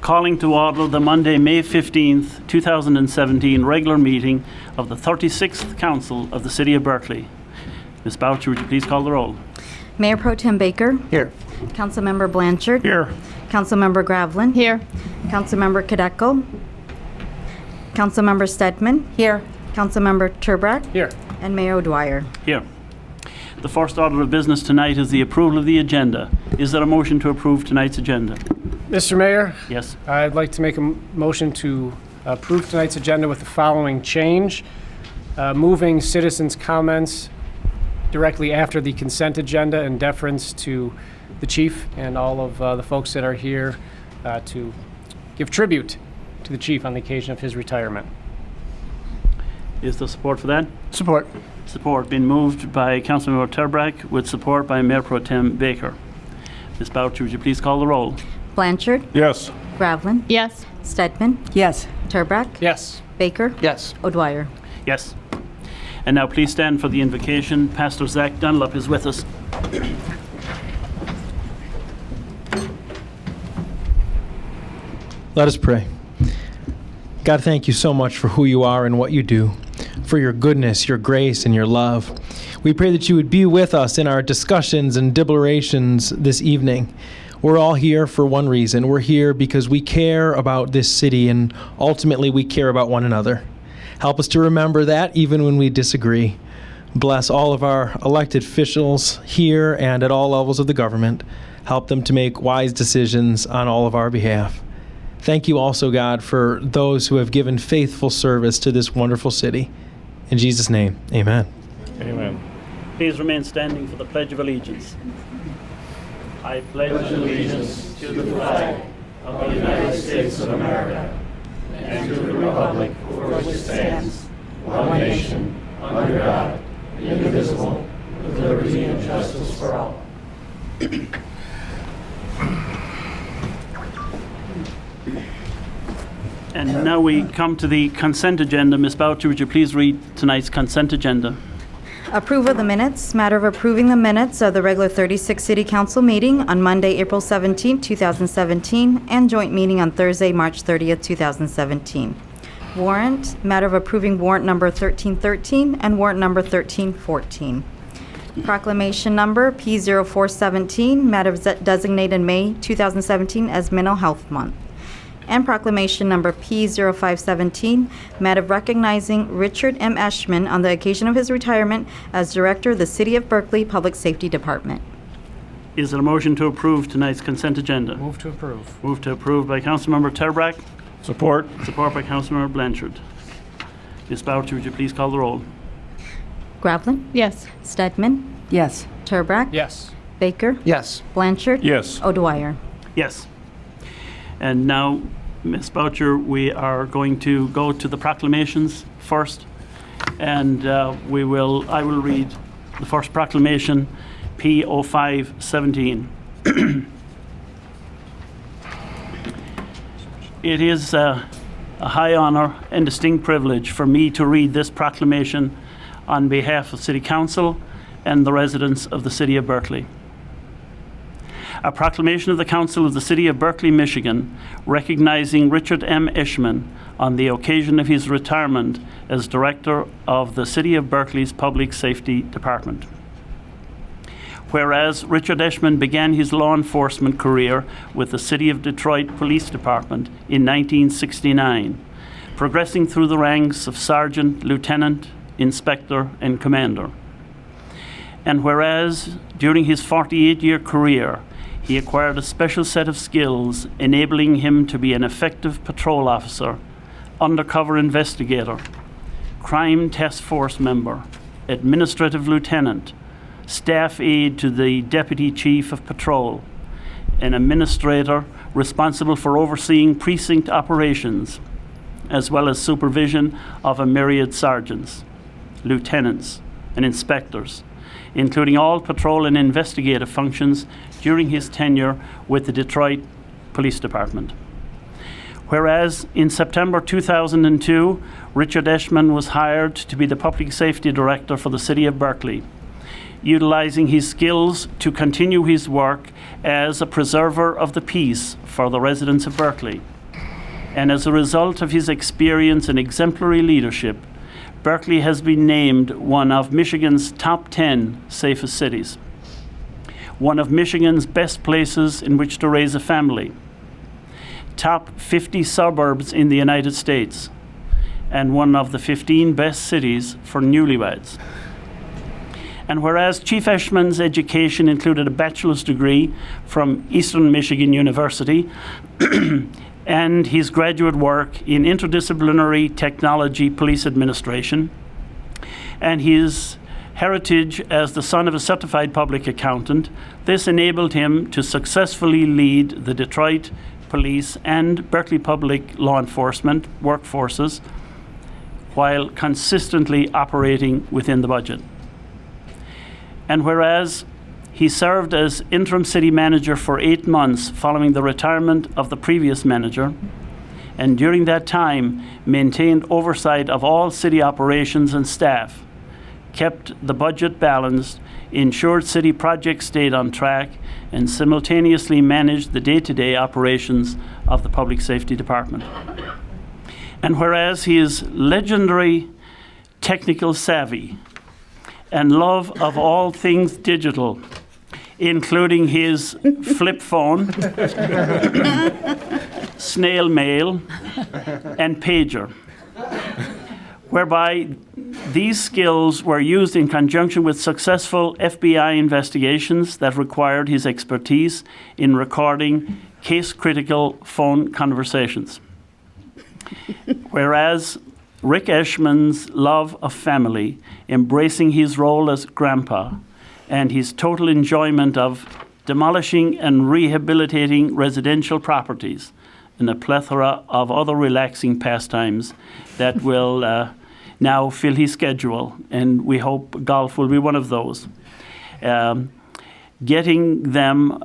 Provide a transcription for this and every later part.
calling to order the Monday, May 15th, 2017 regular meeting of the 36th Council of the City of Berkley. Ms. Boucher, would you please call the roll? Mayor Pro Tem Baker. Here. Councilmember Blanchard. Here. Councilmember Gravlin. Here. Councilmember Kadeko. Councilmember Stedman. Here. Councilmember Turbrack. Here. And Mayor O'Dwyer. Here. The first order of business tonight is the approval of the agenda. Is there a motion to approve tonight's agenda? Mr. Mayor, Yes. I'd like to make a motion to approve tonight's agenda with the following change. Moving citizens' comments directly after the consent agenda in deference to the chief and all of the folks that are here to give tribute to the chief on the occasion of his retirement. Is there support for that? Support. Support being moved by Councilmember Turbrack with support by Mayor Pro Tem Baker. Ms. Boucher, would you please call the roll? Blanchard. Yes. Gravlin. Yes. Stedman. Yes. Turbrack. Yes. Baker. Yes. O'Dwyer. Yes. And now please stand for the invocation. Pastor Zach Dunlop is with us. Let us pray. God, thank you so much for who you are and what you do, for your goodness, your grace, and your love. We pray that you would be with us in our discussions and deliberations this evening. We're all here for one reason. We're here because we care about this city, and ultimately we care about one another. Help us to remember that even when we disagree. Bless all of our elected officials here and at all levels of the government. Help them to make wise decisions on all of our behalf. Thank you also, God, for those who have given faithful service to this wonderful city. In Jesus' name, amen. Amen. Please remain standing for the Pledge of Allegiance. I pledge allegiance to the flag of the United States of America and to the republic for which it stands, one nation, under God, indivisible, with liberty and justice for all. And now we come to the consent agenda. Ms. Boucher, would you please read tonight's consent agenda? Approval of the minutes. Matter of approving the minutes of the regular 36th City Council meeting on Monday, April 17, 2017, and joint meeting on Thursday, March 30th, 2017. Warrant. Matter of approving warrant number 1313 and warrant number 1314. Proclamation number P0417, matter of designated May 2017 as Mental Health Month. And proclamation number P0517, matter of recognizing Richard M. Eschman on the occasion of his retirement as Director of the City of Berkley Public Safety Department. Is there a motion to approve tonight's consent agenda? Move to approve. Move to approve by Councilmember Turbrack. Support. Support by Councilmember Blanchard. Ms. Boucher, would you please call the roll? Gravlin. Yes. Stedman. Yes. Turbrack. Yes. Baker. Yes. Blanchard. Yes. O'Dwyer. Yes. And now, Ms. Boucher, we are going to go to the proclamations first. And I will read the first proclamation, P0517. It is a high honor and distinct privilege for me to read this proclamation on behalf of City Council and the residents of the City of Berkley. A proclamation of the Council of the City of Berkley, Michigan, recognizing Richard M. Eschman on the occasion of his retirement as Director of the City of Berkley's Public Safety Department. Whereas Richard Eschman began his law enforcement career with the City of Detroit Police Department in 1969, progressing through the ranks of sergeant, lieutenant, inspector, and commander. And whereas during his 48-year career, he acquired a special set of skills enabling him to be an effective patrol officer, undercover investigator, crime task force member, administrative lieutenant, staff aide to the deputy chief of patrol, an administrator responsible for overseeing precinct operations, as well as supervision of a myriad sergeants, lieutenants, and inspectors, including all patrol and investigative functions during his tenure with the Detroit Police Department. Whereas in September 2002, Richard Eschman was hired to be the Public Safety Director for the City of Berkley, utilizing his skills to continue his work as a preserver of the peace for the residents of Berkley. and as a result of his experience and exemplary leadership, Berkley has been named one of Michigan's top 10 safest cities, one of Michigan's best places in which to raise a family, top 50 suburbs in the United States, and one of the 15 best cities for newlyweds. And whereas Chief Eshman's education included a bachelor's degree from Eastern Michigan University and his graduate work in interdisciplinary technology police administration, and his heritage as the son of a certified public accountant, this enabled him to successfully lead the Detroit Police and Berkley Public Law Enforcement workforces while consistently operating within the budget. And whereas he served as interim city manager for 8 months following the retirement of the previous manager, and during that time maintained oversight of all city operations and staff, kept the budget balanced, ensured city projects stayed on track, and simultaneously managed the day-to-day operations of the Public Safety Department. And whereas he is legendary technical savvy and love of all things digital, including his flip phone, snail mail, and pager, whereby these skills were used in conjunction with successful FBI investigations that required his expertise in recording case-critical phone conversations. Whereas Rick Eshman's love of family, embracing his role as grandpa, and his total enjoyment of demolishing and rehabilitating residential properties, and a plethora of other relaxing pastimes that will now fill his schedule, and we hope golf will be one of those. Getting them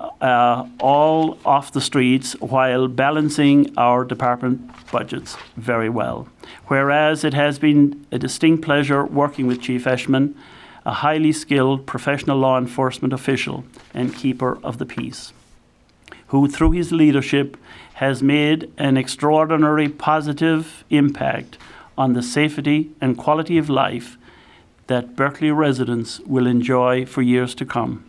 all off the streets while balancing our department budgets very well. Whereas it has been a distinct pleasure working with Chief Eshman, a highly skilled professional law enforcement official and keeper of the peace, who through his leadership has made an extraordinary positive impact on the safety and quality of life that Berkley residents will enjoy for years to come.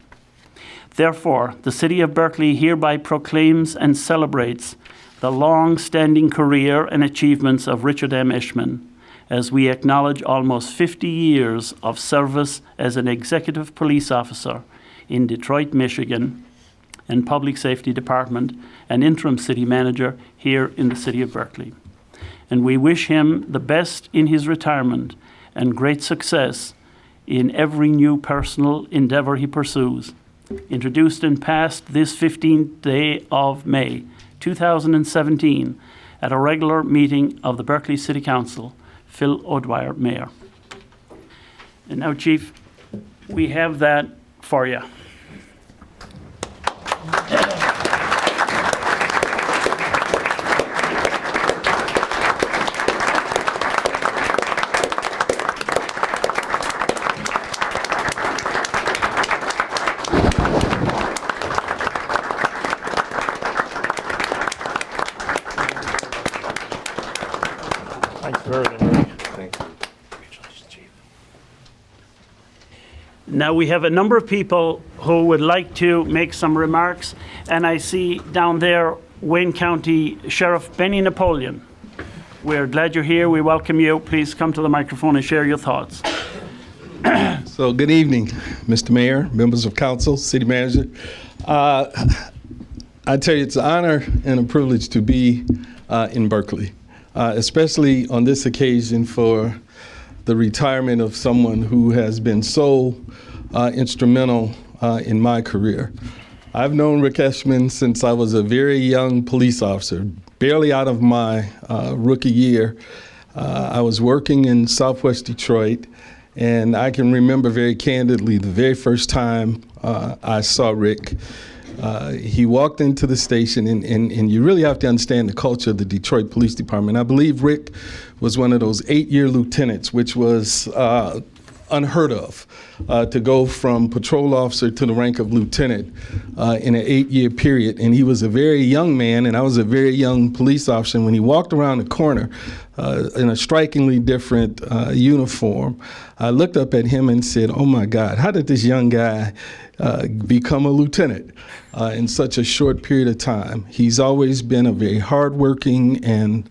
Therefore, the City of Berkley hereby proclaims and celebrates the long-standing career and achievements of Richard M. Eshman, as we acknowledge almost 50 years of service as an executive police officer in Detroit, Michigan, and Public Safety Department and interim city manager here in the City of Berkley. And we wish him the best in his retirement and great success in every new personal endeavor he pursues. Introduced and passed this 15th day of May, 2017, at a regular meeting of the Berkley City Council, Phil O'Dwyer, Mayor. And now, Chief, we have that for you. Now we have a number of people who would like to make some remarks, and I see down there Wayne County Sheriff Benny Napoleon. We're glad you're here. We welcome you. Please come to the microphone and share your thoughts. So good evening, Mr. Mayor, members of council, city manager. I tell you, it's an honor and a privilege to be in Berkley, especially on this occasion for the retirement of someone who has been so instrumental in my career. I've known Rick Eshman since I was a very young police officer, barely out of my rookie year. I was working in Southwest Detroit, and I can remember very candidly the very first time I saw Rick. He walked into the station, and you really have to understand the culture of the Detroit Police Department. I believe Rick was one of those 8-year lieutenants, which was unheard of to go from patrol officer to the rank of lieutenant in an 8-year period. And he was a very young man, and I was a very young police officer. And when he walked around the corner in a strikingly different uniform, I looked up at him and said, "Oh my God, how did this young guy become a lieutenant in such a short period of time?" He's always been a very hardworking and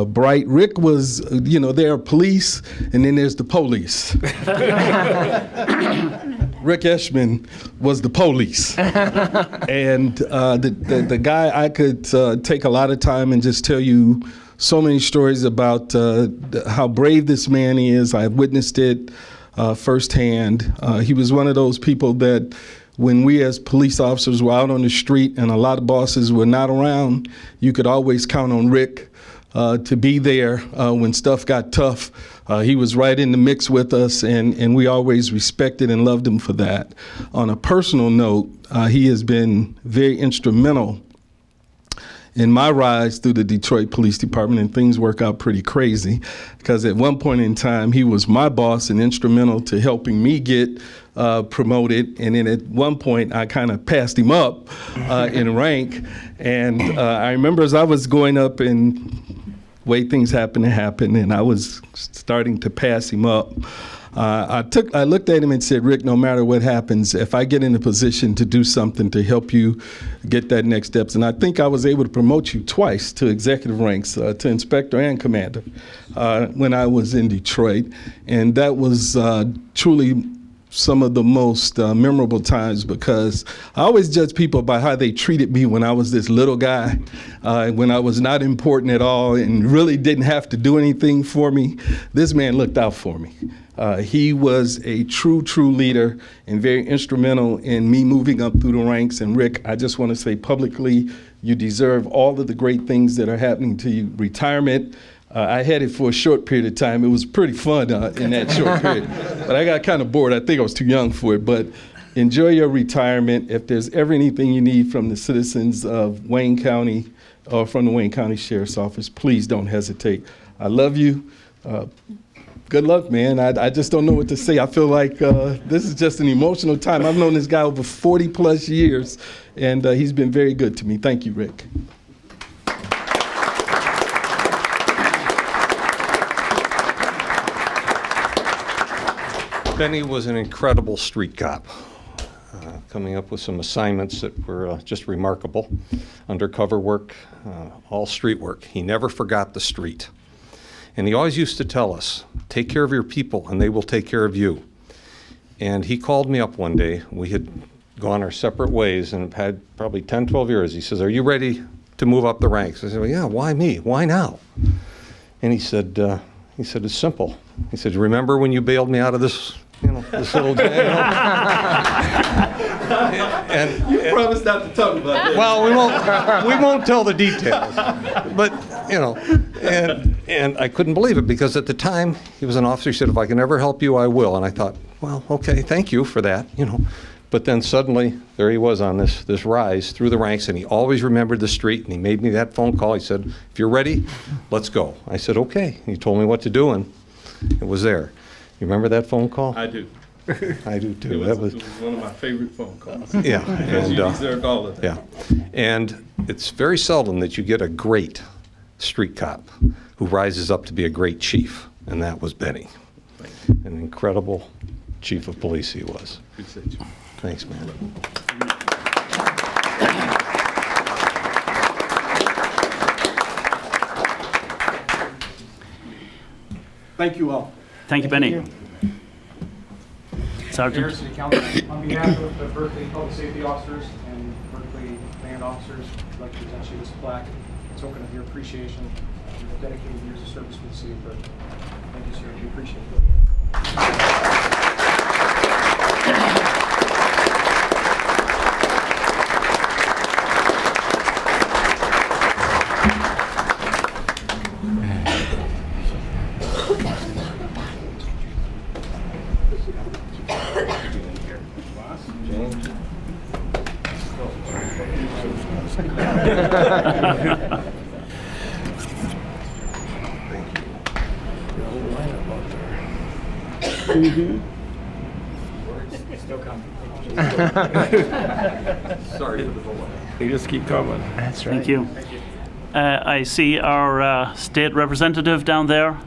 bright. Rick was, there are police, and then there's the police. Rick Eshman was the police. And the guy, I could take a lot of time and just tell you so many stories about how brave this man is. I've witnessed it firsthand. He was one of those people that when we as police officers were out on the street and a lot of bosses were not around, you could always count on Rick to be there when stuff got tough. He was right in the mix with us, and we always respected and loved him for that. On a personal note, he has been very instrumental in my rise through the Detroit Police Department, and things work out pretty crazy because at one point in time, he was my boss and instrumental to helping me get promoted. And then at one point, I kind of passed him up in rank. And I remember as I was going up and way things happened to happen, and I was starting to pass him up. I looked at him and said, "Rick, no matter what happens, if I get in a position to do something to help you get that next steps," and I think I was able to promote you twice to executive ranks, to inspector and commander, when I was in Detroit, and that was truly some of the most memorable times, because I always judge people by how they treated me when I was this little guy, when I was not important at all and really didn't have to do anything for me. This man looked out for me. He was a true leader and very instrumental in me moving up through the ranks. And Rick, I just want to say publicly, you deserve all of the great things that are happening to you. Retirement, I had it for a short period of time. It was pretty fun in that short period, but I got kind of bored. I think I was too young for it, but enjoy your retirement. If there's ever anything you need from the citizens of Wayne County or from the Wayne County Sheriff's Office, please don't hesitate. I love you. Good luck, man. I just don't know what to say. I feel like this is just an emotional time. I've known this guy over 40 plus years, and he's been very good to me. Thank you, Rick. Benny was an incredible street cop, coming up with some assignments that were just remarkable. Undercover work, all street work. He never forgot the street. And he always used to tell us, take care of your people and they will take care of you. And he called me up one day. We had gone our separate ways and have had probably 10, 12 years. He says, "Are you ready to move up the ranks?" I said, "Well, yeah, why me? Why now?" And he said, "It's simple." He said, "Remember when you bailed me out of this, this little jail?" and You promised not to talk about that. well, we won't tell the details, but and I couldn't believe it, because at the time he was an officer. He said, "If I can ever help you, I will." And I thought, well, okay, thank you for that, But then suddenly there he was on this rise through the ranks, and he always remembered the street. And he made me that phone call. He said, "If you're ready, let's go." I said, "Okay." He told me what to do, and it was there. You remember that phone call? I do. I do too. It was one of my favorite phone calls. Yeah, Because you deserved all of that. yeah. And it's very seldom that you get a great street cop who rises up to be a great chief, and that was Benny. An incredible chief of police he was. Appreciate you. Thanks, man. Thank you all. Thank you, Benny. Mayor, Sergeant. City Council, on behalf of the Berkley Public Safety Officers and Berkley Band Officers, I'd like to present you this plaque, a token of your appreciation for your dedicated years of service for the city of Berkley. Thank you, sir. We appreciate it. Sorry for the delay. You just keep coming. That's right. Thank you. I see our state representative down there,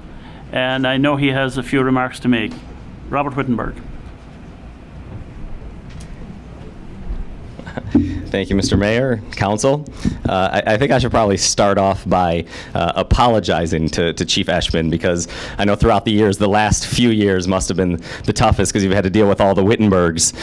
and I know he has a few remarks to make. Robert Wittenberg. Thank you, Mr. Mayor, Council. I think I should probably start off by apologizing to Chief Eshman, because I know throughout the years, the last few years must have been the toughest, because you've had to deal with all the Wittenbergs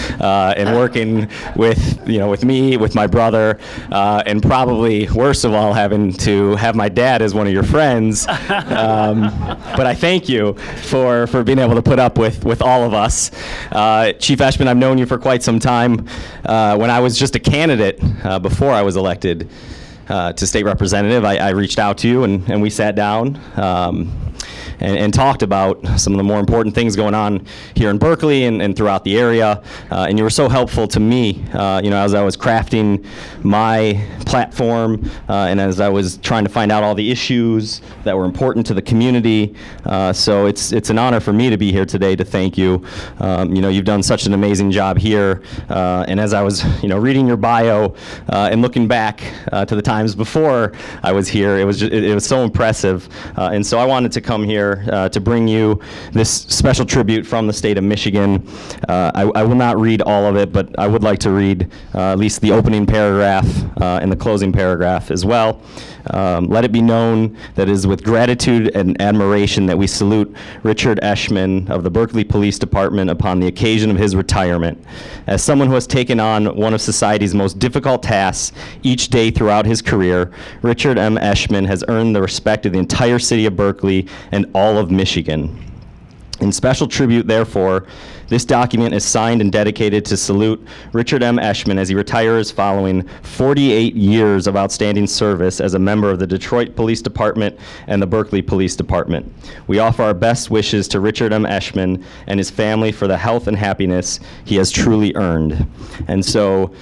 and working with me, with my brother, and probably worst of all, having to have my dad as one of your friends. But I thank you for being able to put up with all of us. Chief Eshman, I've known you for quite some time. When I was just a candidate before I was elected to state representative, I reached out to you and we sat down and talked about some of the more important things going on here in Berkeley and throughout the area. And you were so helpful to me, as I was crafting my platform and as I was trying to find out all the issues that were important to the community. So it's an honor for me to be here today to thank you. You've done such an amazing job here. And as I was, reading your bio and looking back to the times before I was here, it was so impressive. And so I wanted to come here to bring you this special tribute from the state of Michigan. I will not read all of it, but I would like to read at least the opening paragraph and the closing paragraph as well. Let it be known that it is with gratitude and admiration that we salute Richard Eshman of the Berkeley Police Department upon the occasion of his retirement. As someone who has taken on one of society's most difficult tasks each day throughout his career, Richard M. Eshman has earned the respect of the entire city of Berkeley and all of Michigan. In special tribute, therefore, this document is signed and dedicated to salute Richard M. Eshman as he retires following 48 years of outstanding service as a member of the Detroit Police Department and the Berkeley Police Department. We offer our best wishes to Richard M. Eshman and his family for the health and happiness he has truly earned. And so,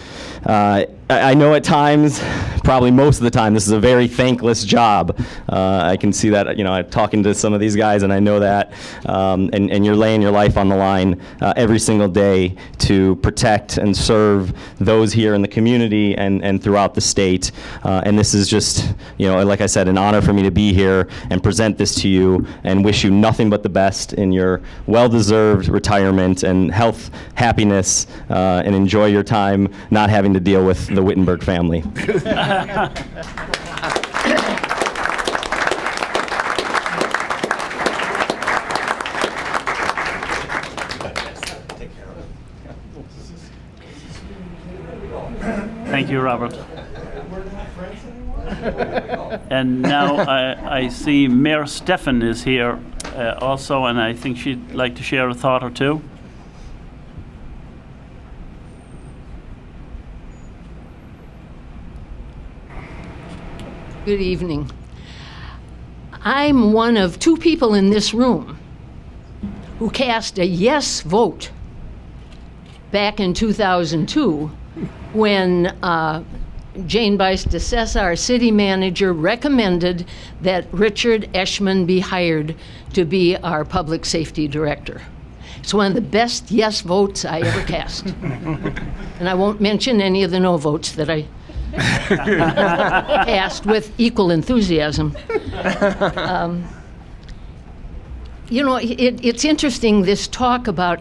I know at times, probably most of the time, this is a very thankless job. I can see that, I'm talking to some of these guys, and I know that. And you're laying your life on the line every single day to protect and serve those here in the community and throughout the state. And this is just, like I said, an honor for me to be here and present this to you and wish you nothing but the best in your well-deserved retirement and health, happiness, and enjoy your time not having to deal with the Wittenberg family. Thank you, Robert. And now I see Mayor Steffen is here also, and I think she'd like to share a thought or two. Good evening. I'm one of two people in this room who cast a yes vote back in 2002 when Jane Bice DeCessa, our city manager, recommended that Richard Eshman be hired to be our public safety director. It's one of the best yes votes I ever cast. And I won't mention any of the no votes that I cast with equal enthusiasm. It's interesting, this talk about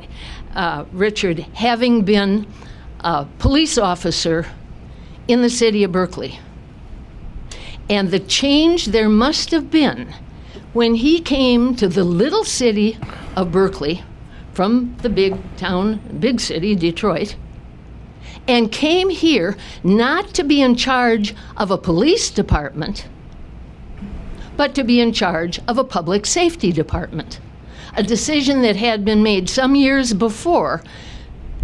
Richard having been a police officer in the city of Berkeley. And the change there must have been when he came to the little city of Berkeley from the big city, Detroit, and came here not to be in charge of a police department, but to be in charge of a public safety department. A decision that had been made some years before,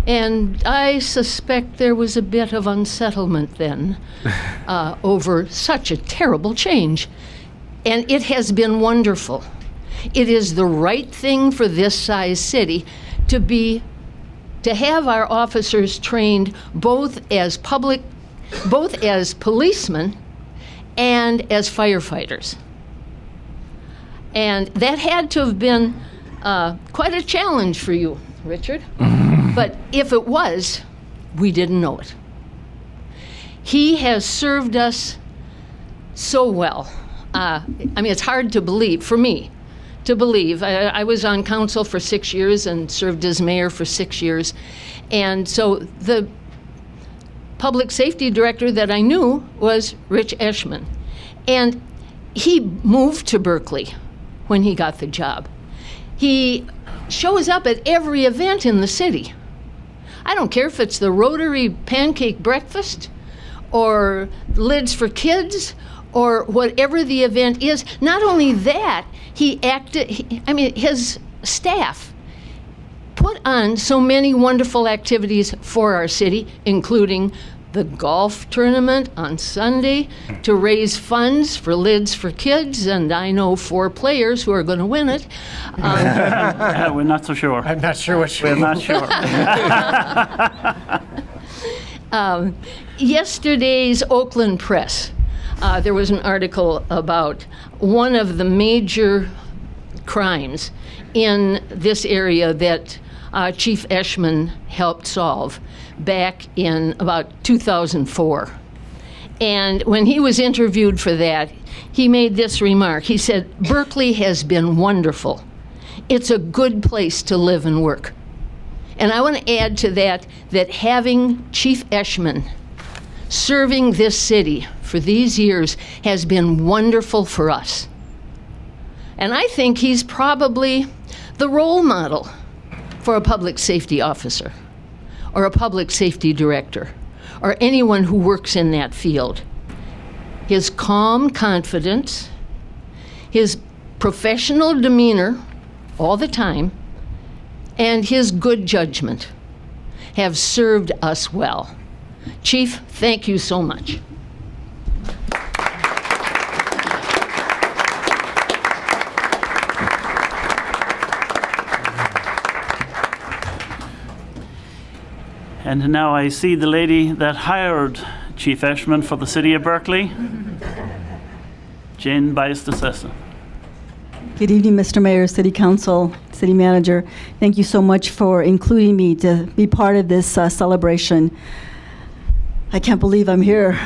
and I suspect there was a bit of unsettlement then over such a terrible change. And it has been wonderful. It is the right thing for this size city to have our officers trained both as policemen and as firefighters. And that had to have been quite a challenge for you, Richard. But if it was, we didn't know it. He has served us so well. I mean, it's hard to believe, for me, to believe. I was on council for 6 years and served as mayor for 6 years. And so the public safety director that I knew was Rich Eshman. And he moved to Berkeley when he got the job. He shows up at every event in the city. I don't care if it's the Rotary Pancake Breakfast or Lids for Kids or whatever the event is. Not only that, his staff put on so many wonderful activities for our city, including the golf tournament on Sunday to raise funds for Lids for Kids, and I know 4 players who are going to win it. We're not so sure. I'm not sure what We're not sure. Yesterday's Oakland Press, there was an article about one of the major crimes in this area that Chief Eshman helped solve back in about 2004. And when he was interviewed for that, he made this remark. He said, "Berkeley has been wonderful. It's a good place to live and work." And I want to add to that having Chief Eshman serving this city for these years has been wonderful for us. And I think he's probably the role model for a public safety officer or a public safety director or anyone who works in that field. His calm confidence, his professional demeanor all the time, and his good judgment have served us well. Chief, thank you so much. And now I see the lady that hired Chief Eshman for the city of Berkeley, Jane Bias-DeSessa. Good evening, Mr. Mayor, City Council, City Manager. Thank you so much for including me to be part of this celebration. I can't believe I'm here.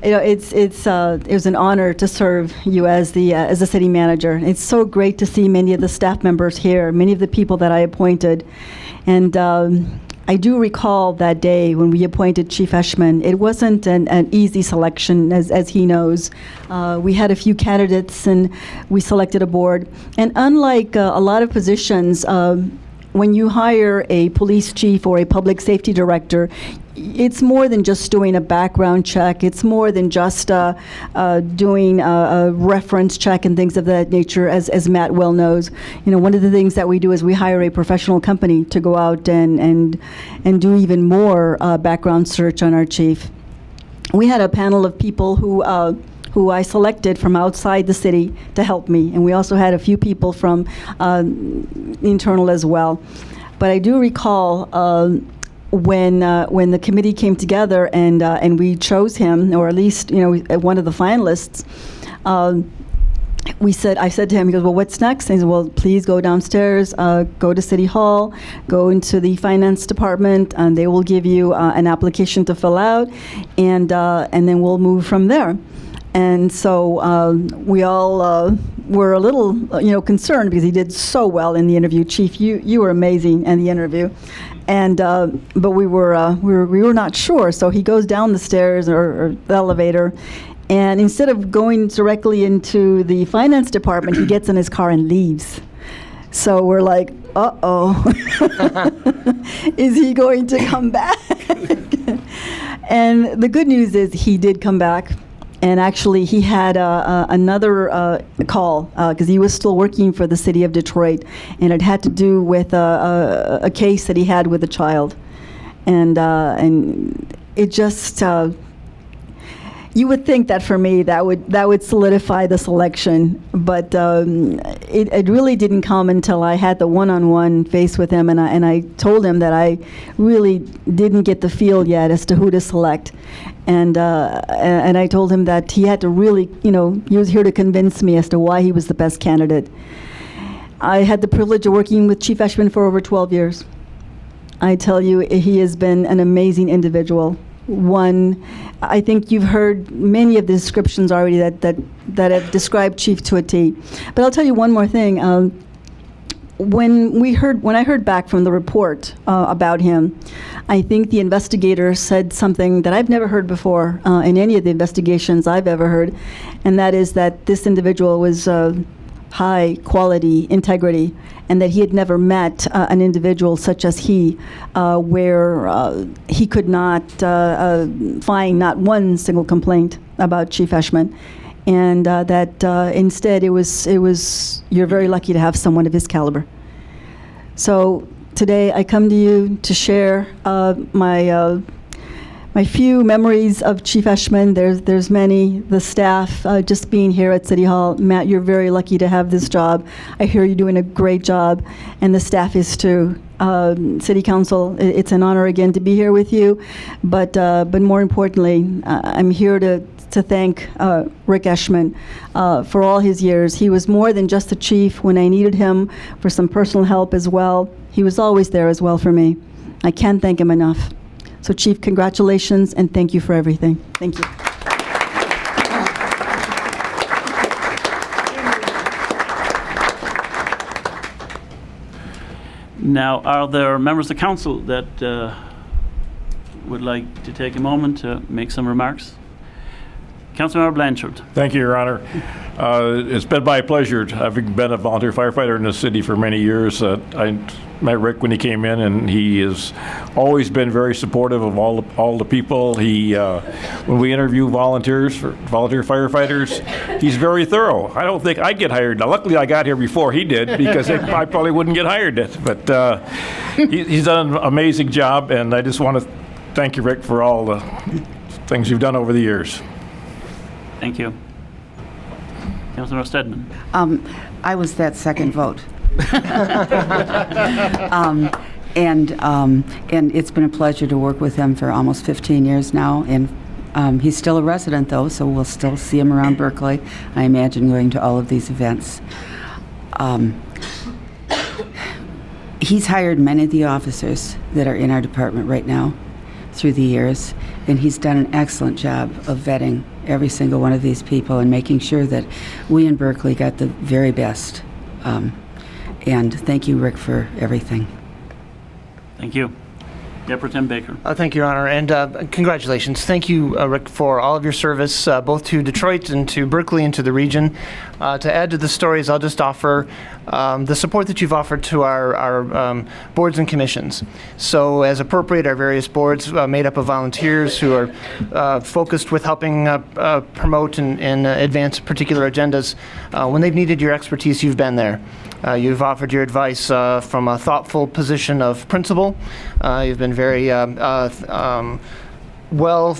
It was an honor to serve you as the city manager. It's so great to see many of the staff members here, many of the people that I appointed. And I do recall that day when we appointed Chief Eshman. It wasn't an easy selection, as he knows. We had a few candidates, and we selected a board. And unlike a lot of positions, when you hire a police chief or a public safety director, it's more than just doing a background check. It's more than just doing a reference check and things of that nature, as Matt well knows. You know, one of the things that we do is we hire a professional company to go out and do even more background search on our chief. We had a panel of people who I selected from outside the city to help me, and we also had a few people from internal as well. But I do recall when the committee came together and we chose him, or at least one of the finalists. I said to him, he goes, "Well, what's next?" And he said, "Well, please go downstairs, go to City Hall, go into the finance department, and they will give you an application to fill out, and then we'll move from there." And so we all were a little, concerned because he did so well in the interview. Chief, you were amazing in the interview, and but we were not sure. So he goes down the stairs or the elevator, and instead of going directly into the finance department, he gets in his car and leaves. So we're like, uh-oh, is he going to come back? And the good news is he did come back. And actually, he had another call because he was still working for the city of Detroit, and it had to do with a case that he had with a child, and it just you would think that for me that would solidify the selection, but it really didn't come until I had the one-on-one face with him, and I told him that I really didn't get the feel yet as to who to select. And I told him that he had to really, he was here to convince me as to why he was the best candidate. I had the privilege of working with Chief Eshman for over 12 years. I tell you, he has been an amazing individual. I think you've heard many of the descriptions already that have described Chief to a T. But I'll tell you one more thing. When I heard back from the report about him, I think the investigator said something that I've never heard before in any of the investigations I've ever heard, and that is that this individual was high quality integrity, and that he had never met an individual such as he, where he could not find not one single complaint about Chief Eshman, and that instead it was you're very lucky to have someone of his caliber. So today I come to you to share my few memories of Chief Eshman. There's many. The staff, just being here at City Hall. Matt, you're very lucky to have this job. I hear you're doing a great job, and the staff is too. City Council, it's an honor again to be here with you, but more importantly, I'm here to thank Rick Eshman for all his years. He was more than just the chief when I needed him for some personal help as well. He was always there as well for me. I can't thank him enough. So Chief, congratulations and thank you for everything. Thank you. Now, are there members of council that would like to take a moment to make some remarks? Councilmember Blanchard. Thank you, Your Honor. It's been my pleasure, having been a volunteer firefighter in the city for many years. I met Rick when he came in, and he has always been very supportive of all the people. When we interview volunteer firefighters, he's very thorough. I don't think I'd get hired. Now, luckily, I got here before he did, because I probably wouldn't get hired yet. But he's done an amazing job, and I just want to thank you, Rick, for all the things you've done over the years. Thank you. Councilor Stedman. I was that second vote. And it's been a pleasure to work with him for almost 15 years now. And he's still a resident, though, so we'll still see him around Berkley. I imagine going to all of these events. He's hired many of the officers that are in our department right now through the years, and he's done an excellent job of vetting every single one of these people and making sure that we in Berkley got the very best. And thank you, Rick, for everything. Thank you. Deputy Tim Baker. Thank you, Your Honor, and congratulations. Thank you, Rick, for all of your service, both to Detroit and to Berkley and to the region. To add to the stories, I'll just offer the support that you've offered to our boards and commissions. So, as appropriate, our various boards made up of volunteers who are focused with helping promote and advance particular agendas. When they've needed your expertise, you've been there. You've offered your advice from a thoughtful position of principle. You've been very well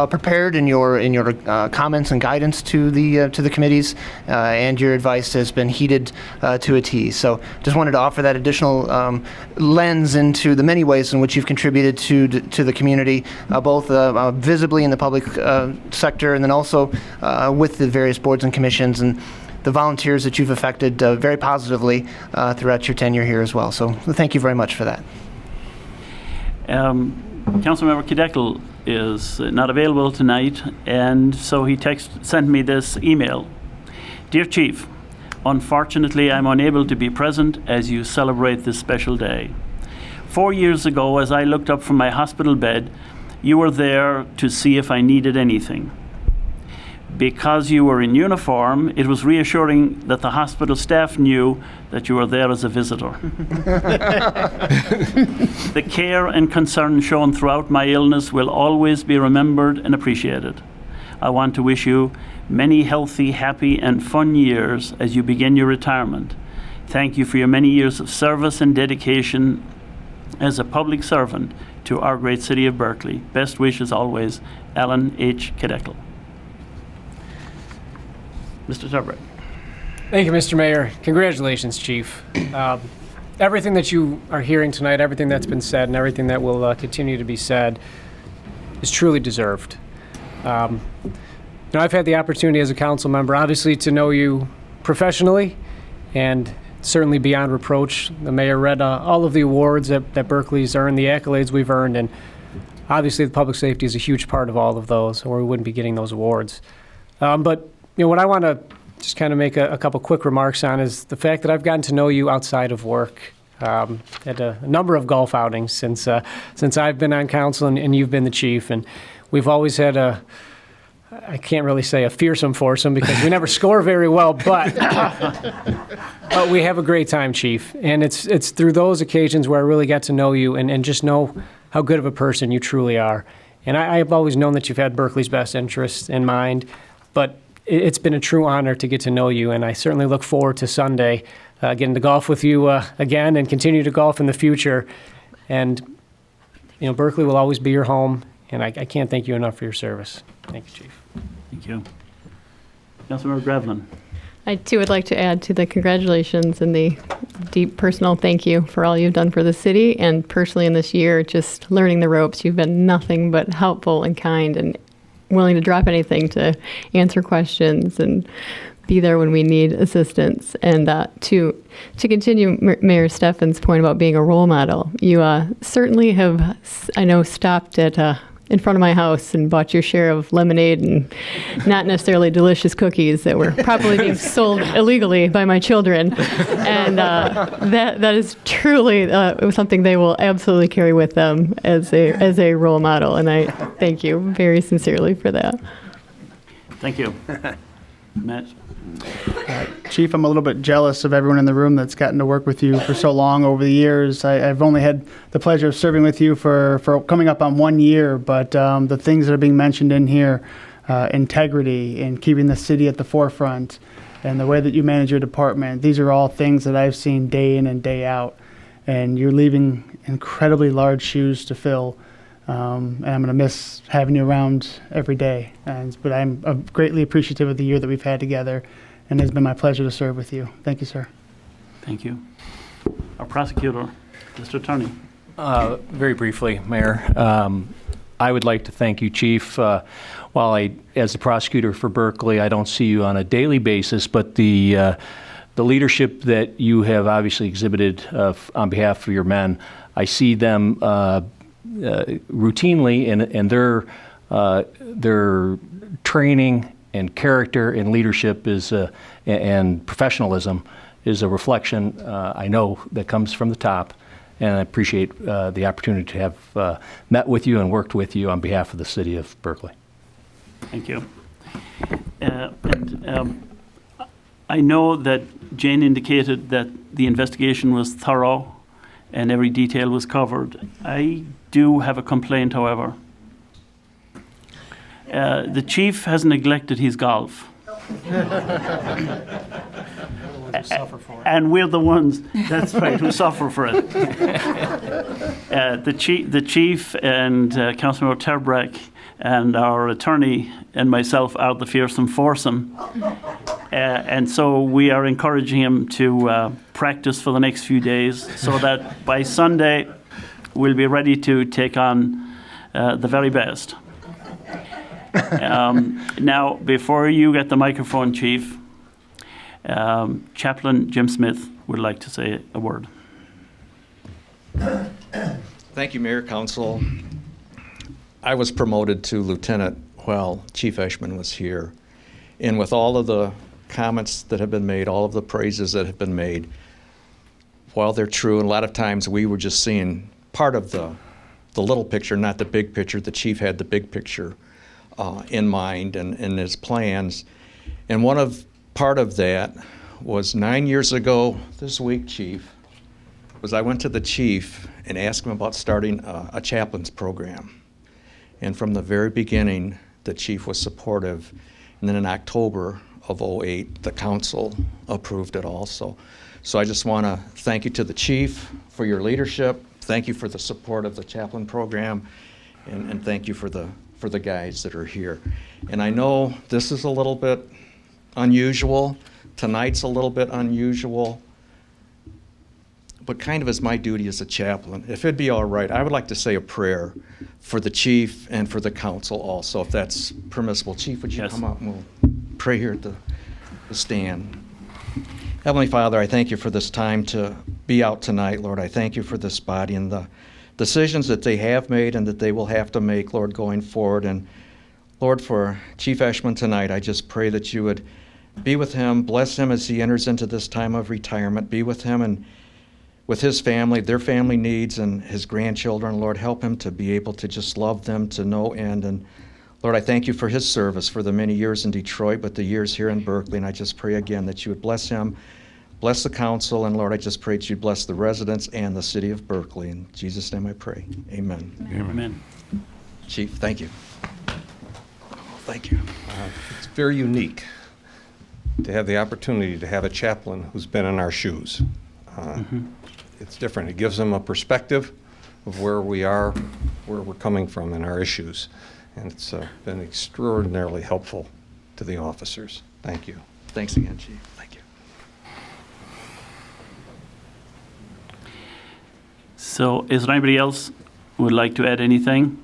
prepared in your comments and guidance to the committees, and your advice has been heeded to a T. So, just wanted to offer that additional lens into the many ways in which you've contributed to the community, both visibly in the public sector, and then also with the various boards and commissions and the volunteers that you've affected very positively throughout your tenure here as well. So thank you very much for that. Councilmember Kideckel is not available tonight, and so he sent me this email. Dear Chief, unfortunately I'm unable to be present as you celebrate this special day. 4 years ago, as I looked up from my hospital bed, you were there to see if I needed anything. Because you were in uniform, it was reassuring that the hospital staff knew that you were there as a visitor. The care and concern shown throughout my illness will always be remembered and appreciated. I want to wish you many healthy, happy, and fun years as you begin your retirement. Thank you for your many years of service and dedication as a public servant to our great city of Berkley. Best wishes always, Alan H. Kideckel. Mr. Turbright. Thank you, Mr. Mayor. Congratulations, Chief. Everything that you are hearing tonight, everything that's been said, and everything that will continue to be said is truly deserved. I've had the opportunity as a council member, obviously, to know you professionally, and certainly beyond reproach. The mayor read all of the awards that Berkley's earned, the accolades we've earned, and obviously the public safety is a huge part of all of those, or we wouldn't be getting those awards. But what I want to just kind of make a couple quick remarks on is the fact that I've gotten to know you outside of work. Had a number of golf outings since I've been on council and you've been the chief, and we've always had I can't really say a fearsome foursome because we never score very well, but we have a great time, Chief. And it's through those occasions where I really got to know you and just know how good of a person you truly are. And I've always known that you've had Berkley's best interests in mind, but it's been a true honor to get to know you, and I certainly look forward to Sunday getting to golf with you again and continue to golf in the future. And, Berkley will always be your home, and I can't thank you enough for your service. Thank you, Chief. Thank you. Councilmember Gravelin. I, too, would like to add to the congratulations and the deep personal thank you for all you've done for the city, and personally in this year, just learning the ropes. You've been nothing but helpful and kind and willing to drop anything to answer questions and be there when we need assistance. And to continue Mayor Steffen's point about being a role model, you certainly have, I know, stopped at in front of my house and bought your share of lemonade and not necessarily delicious cookies that were probably being sold illegally by my children. And that is truly something they will absolutely carry with them as a role model. And I thank you very sincerely for that. Thank you. Matt? Chief, I'm a little bit jealous of everyone in the room that's gotten to work with you for so long over the years. I've only had the pleasure of serving with you for coming up on 1 year, but the things that are being mentioned in here, integrity and keeping the city at the forefront and the way that you manage your department, these are all things that I've seen day in and day out. And you're leaving incredibly large shoes to fill. And I'm going to miss having you around every day. But I'm greatly appreciative of the year that we've had together, and it's been my pleasure to serve with you. Thank you, sir. Thank you. Our prosecutor, Mr. Attorney. Very briefly, Mayor, I would like to thank you, Chief. While as the prosecutor for Berkley, I don't see you on a daily basis, but the leadership that you have obviously exhibited on behalf of your men, I see them routinely, and their training and character and leadership is and professionalism is a reflection I know that comes from the top, and I appreciate the opportunity to have met with you and worked with you on behalf of the city of Berkley. Thank you. I know that Jane indicated that the investigation was thorough and every detail was covered. I do have a complaint, however. The chief has neglected his golf. And we're the ones, that's right, who suffer for it. The chief and Councilmember Terbrack and our attorney and myself are the fearsome foursome. And so we are encouraging him to practice for the next few days so that by Sunday we'll be ready to take on the very best. Now, before you get the microphone, Chief, Chaplain Jim Smith would like to say a word. Thank you, Mayor, Council. I was promoted to lieutenant while Chief Eshman was here. And with all of the comments that have been made, all of the praises that have been made, while they're true, and a lot of times we were just seeing part of the little picture, not the big picture. The chief had the big picture in mind and his plans. And part of that was 9 years ago this week, Chief, was I went to the chief and asked him about starting a chaplain's program. And from the very beginning, the chief was supportive. And then in October of '08, the council approved it also. So I just want to thank you to the chief for your leadership. Thank you for the support of the chaplain program, and thank you for the guys that are here. And I know this is a little bit unusual. Tonight's a little bit unusual, but kind of is my duty as a chaplain. If it'd be all right, I would like to say a prayer for the chief and for the council also, if that's permissible. Chief, would you come up and we'll pray here at the stand. Heavenly Father, I thank you for this time to be out tonight, Lord. I thank you for this body and the decisions that they have made and that they will have to make, Lord, going forward. And Lord, for Chief Eshman tonight, I just pray that you would be with him, bless him as he enters into this time of retirement. Be with him and with his family, their family needs, and his grandchildren. Lord, help him to be able to just love them to no end. And Lord, I thank you for his service for the many years in Detroit, but the years here in Berkley. And I just pray again that you would bless him, bless the council, and Lord, I just pray that you bless the residents and the city of Berkley. In Jesus' name I pray. Amen. Amen. Chief, thank you. Thank you. It's very unique to have the opportunity to have a chaplain who's been in our shoes. It's different. It gives them a perspective of where we are, where we're coming from in our issues. And it's been extraordinarily helpful to the officers. Thank you. Thanks again, Chief. Thank you. So is there anybody else who would like to add anything?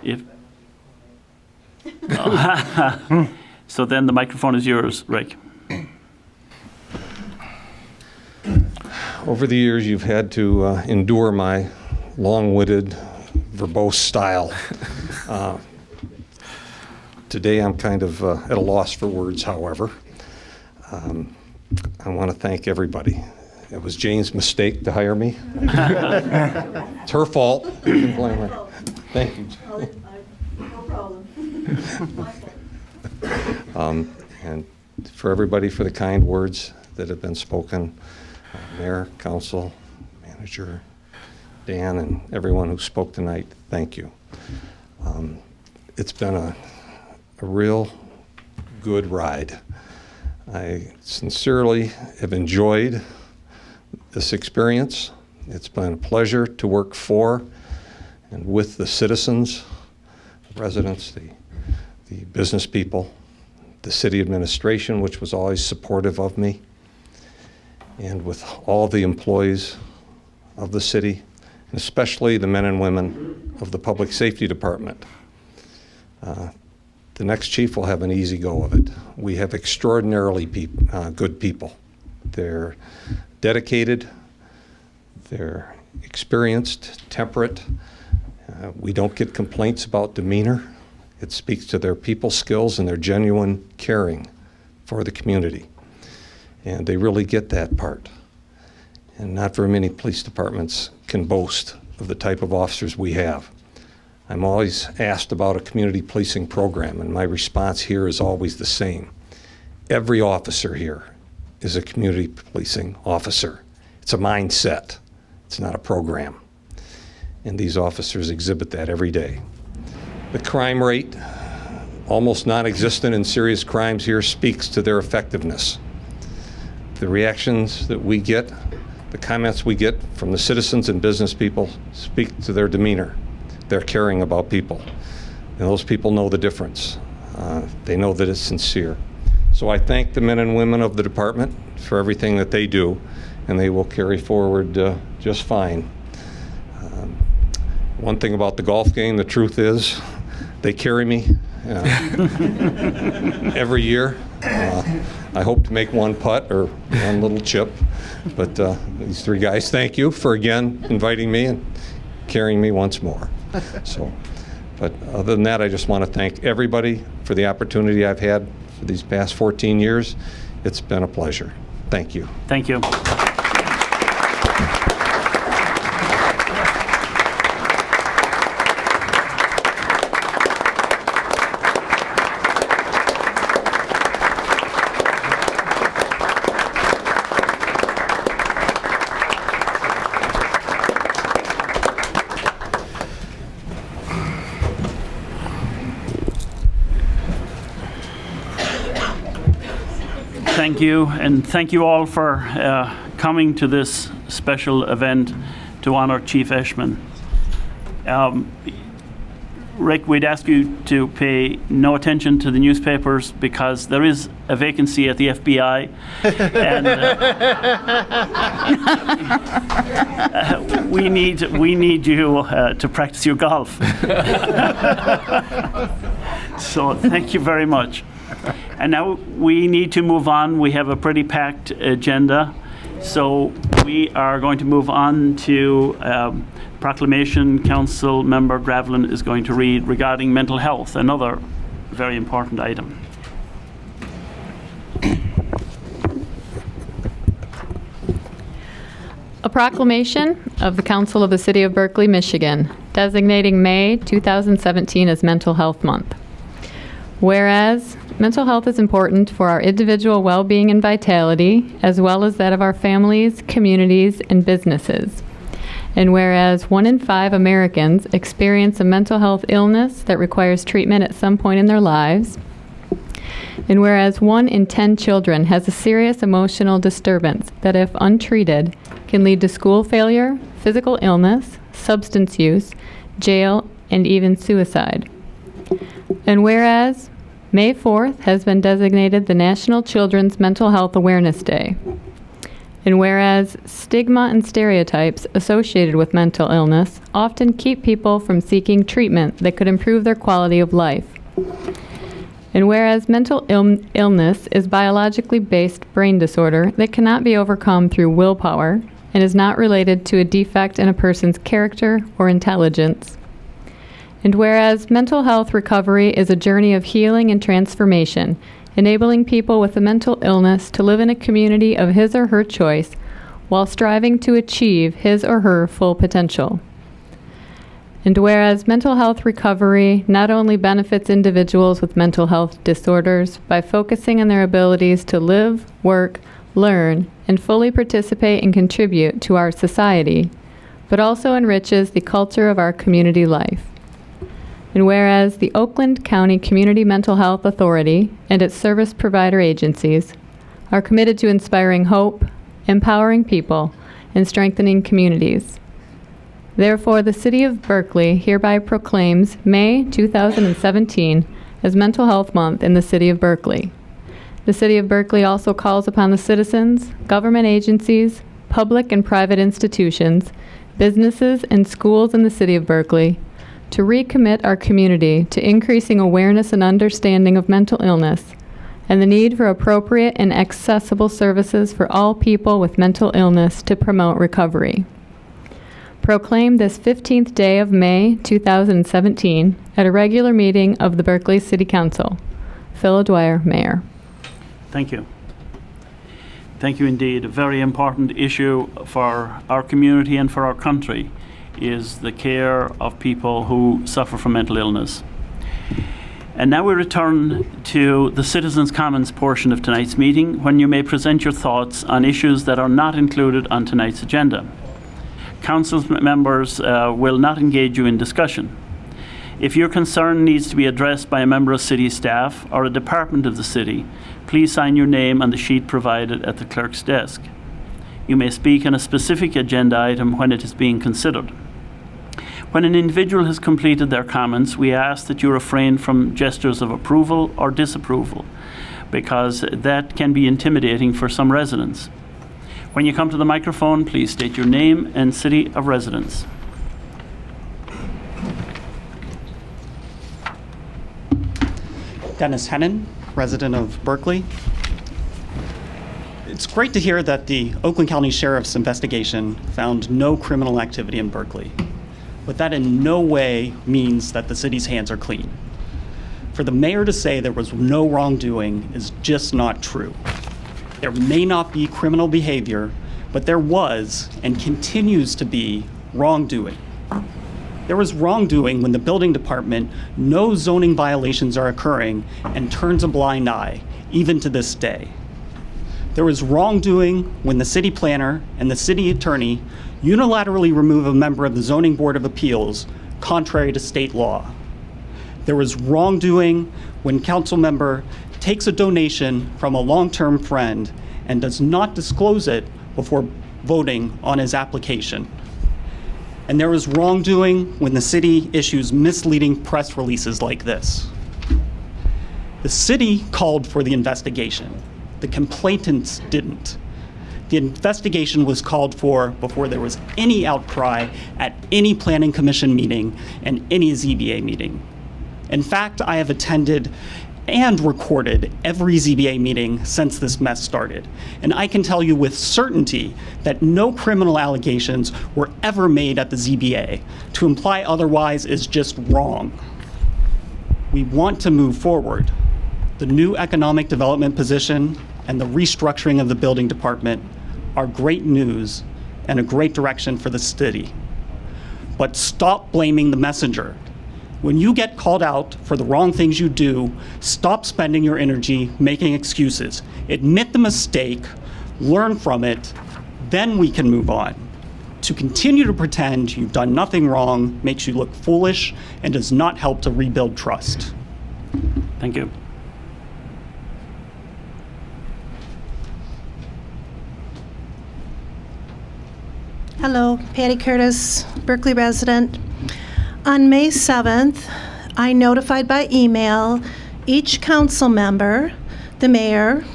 If So then the microphone is yours, Rick. Over the years, you've had to endure my long-witted, verbose style. Today, I'm kind of at a loss for words, however. I want to thank everybody. It was Jane's mistake to hire me. It's her fault. You can blame her. Thank you. No problem. And for everybody for the kind words that have been spoken, Mayor, Council, Manager, Dan, and everyone who spoke tonight, thank you. It's been a real good ride. I sincerely have enjoyed this experience. It's been a pleasure to work for and with the citizens, the residents, the business people, the city administration, which was always supportive of me, and with all the employees of the city, and especially the men and women of the Public Safety Department. The next chief will have an easy go of it. We have extraordinarily good people. They're dedicated, they're experienced, temperate. We don't get complaints about demeanor. It speaks to their people skills and their genuine caring for the community. And they really get that part. And not very many police departments can boast of the type of officers we have. I'm always asked about a community policing program, and my response here is always the same. Every officer here is a community policing officer. It's a mindset. It's not a program. And these officers exhibit that every day. The crime rate, almost non-existent in serious crimes here, speaks to their effectiveness. The reactions that we get, the comments we get from the citizens and business people speak to their demeanor, their caring about people. And those people know the difference. They know that it's sincere. So I thank the men and women of the department for everything that they do, and they will carry forward just fine. One thing about the golf game, the truth is, they carry me every year. I hope to make one putt or one little chip. But these three guys, thank you for again inviting me and carrying me once more. So, but other than that, I just want to thank everybody for the opportunity I've had for these past 14 years. It's been a pleasure. Thank you. Thank you. Thank you, and thank you all for coming to this special event to honor Chief Eshman. Rick, we'd ask you to pay no attention to the newspapers because there is a vacancy at the FBI, and we need you to practice your golf. So thank you very much. And now we need to move on. We have a pretty packed agenda. So we are going to move on to proclamation Council Member Gravelin is going to read regarding mental health, another very important item. A proclamation of the Council of the City of Berkley, Michigan, designating May 2017 as Mental Health Month. Whereas mental health is important for our individual well-being and vitality, as well as that of our families, communities, and businesses. And whereas 1 in 5 Americans experience a mental health illness that requires treatment at some point in their lives. And whereas 1 in 10 children has a serious emotional disturbance that, if untreated, can lead to school failure, physical illness, substance use, jail, and even suicide. And whereas May 4th has been designated the National Children's Mental Health Awareness Day. And whereas stigma and stereotypes associated with mental illness often keep people from seeking treatment that could improve their quality of life. And whereas mental illness is biologically based brain disorder that cannot be overcome through willpower and is not related to a defect in a person's character or intelligence. And whereas mental health recovery is a journey of healing and transformation, enabling people with a mental illness to live in a community of his or her choice while striving to achieve his or her full potential. And whereas mental health recovery not only benefits individuals with mental health disorders by focusing on their abilities to live, work, learn, and fully participate and contribute to our society, but also enriches the culture of our community life. And whereas the Oakland County Community Mental Health Authority and its service provider agencies are committed to inspiring hope, empowering people, and strengthening communities. Therefore, the City of Berkley hereby proclaims May 2017 as Mental Health Month in the City of Berkley. The City of Berkley also calls upon the citizens, government agencies, public and private institutions, businesses, and schools in the City of Berkley to recommit our community to increasing awareness and understanding of mental illness and the need for appropriate and accessible services for all people with mental illness to promote recovery. Proclaim this 15th day of May 2017 at a regular meeting of the Berkley City Council. Phil O'Dwyer, Mayor. Thank you. Thank you indeed. A very important issue for our community and for our country is the care of people who suffer from mental illness. And now we return to the citizens' comments portion of tonight's meeting, when you may present your thoughts on issues that are not included on tonight's agenda. Council members will not engage you in discussion. If your concern needs to be addressed by a member of city staff or a department of the city, please sign your name on the sheet provided at the clerk's desk. You may speak on a specific agenda item when it is being considered. When an individual has completed their comments, we ask that you refrain from gestures of approval or disapproval, because that can be intimidating for some residents. When you come to the microphone, please state your name and city of residence. Dennis Hennon, resident of Berkley. It's great to hear that the Oakland County Sheriff's investigation found no criminal activity in Berkley, but that in no way means that the city's hands are clean. For the mayor to say there was no wrongdoing is just not true. There may not be criminal behavior, but there was and continues to be wrongdoing. There was wrongdoing when the building department knows zoning violations are occurring and turns a blind eye, even to this day. There was wrongdoing when the city planner and the city attorney unilaterally remove a member of the Zoning Board of Appeals, contrary to state law. There was wrongdoing when council member takes a donation from a long-term friend and does not disclose it before voting on his application. And there was wrongdoing when the city issues misleading press releases like this. The city called for the investigation. The complainants didn't. The investigation was called for before there was any outcry at any planning commission meeting and any ZBA meeting. In fact, I have attended and recorded every ZBA meeting since this mess started. And I can tell you with certainty that no criminal allegations were ever made at the ZBA. To imply otherwise is just wrong. We want to move forward. The new economic development position and the restructuring of the building department are great news and a great direction for the city. But stop blaming the messenger. When you get called out for the wrong things you do, stop spending your energy making excuses. Admit the mistake, learn from it, then we can move on. To continue to pretend you've done nothing wrong makes you look foolish and does not help to rebuild trust. Thank you. Hello, Patty Curtis, Berkeley resident. On May 7th, I notified by email each council member, the mayor,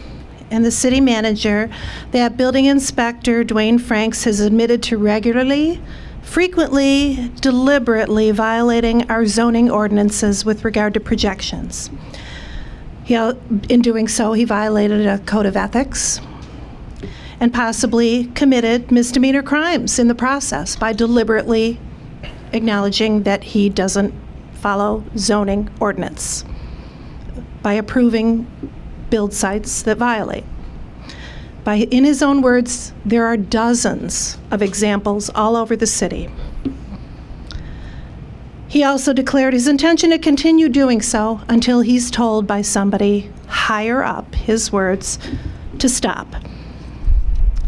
and the city manager that building inspector Dwayne Franks has admitted to regularly, frequently, deliberately violating our zoning ordinances with regard to projections. In doing so, he violated a code of ethics and possibly committed misdemeanor crimes in the process by deliberately acknowledging that he doesn't follow zoning ordinance by approving build sites that violate. In his own words, there are dozens of examples all over the city. He also declared his intention to continue doing so until he's told by somebody higher up, his words, to stop.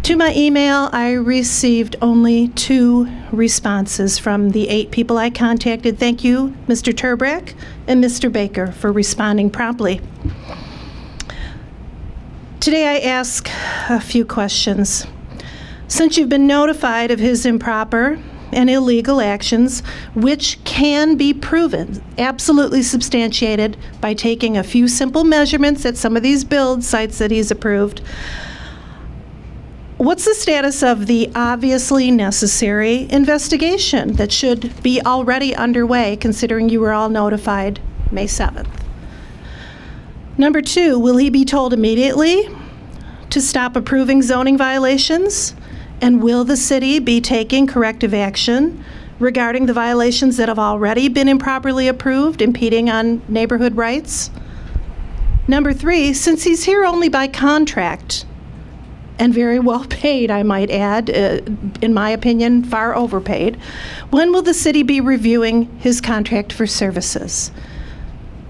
To my email, I received only 2 responses from the 8 people I contacted. Thank you, Mr. Turbrack and Mr. Baker, for responding promptly. Today I ask a few questions. Since you've been notified of his improper and illegal actions, which can be proven, absolutely substantiated by taking a few simple measurements at some of these build sites that he's approved, what's the status of the obviously necessary investigation that should be already underway, considering you were all notified May 7th? Number 2, will he be told immediately to stop approving zoning violations? And will the city be taking corrective action regarding the violations that have already been improperly approved, impeding on neighborhood rights? Number 3, since he's here only by contract, and very well paid, I might add, in my opinion, far overpaid, when will the city be reviewing his contract for services,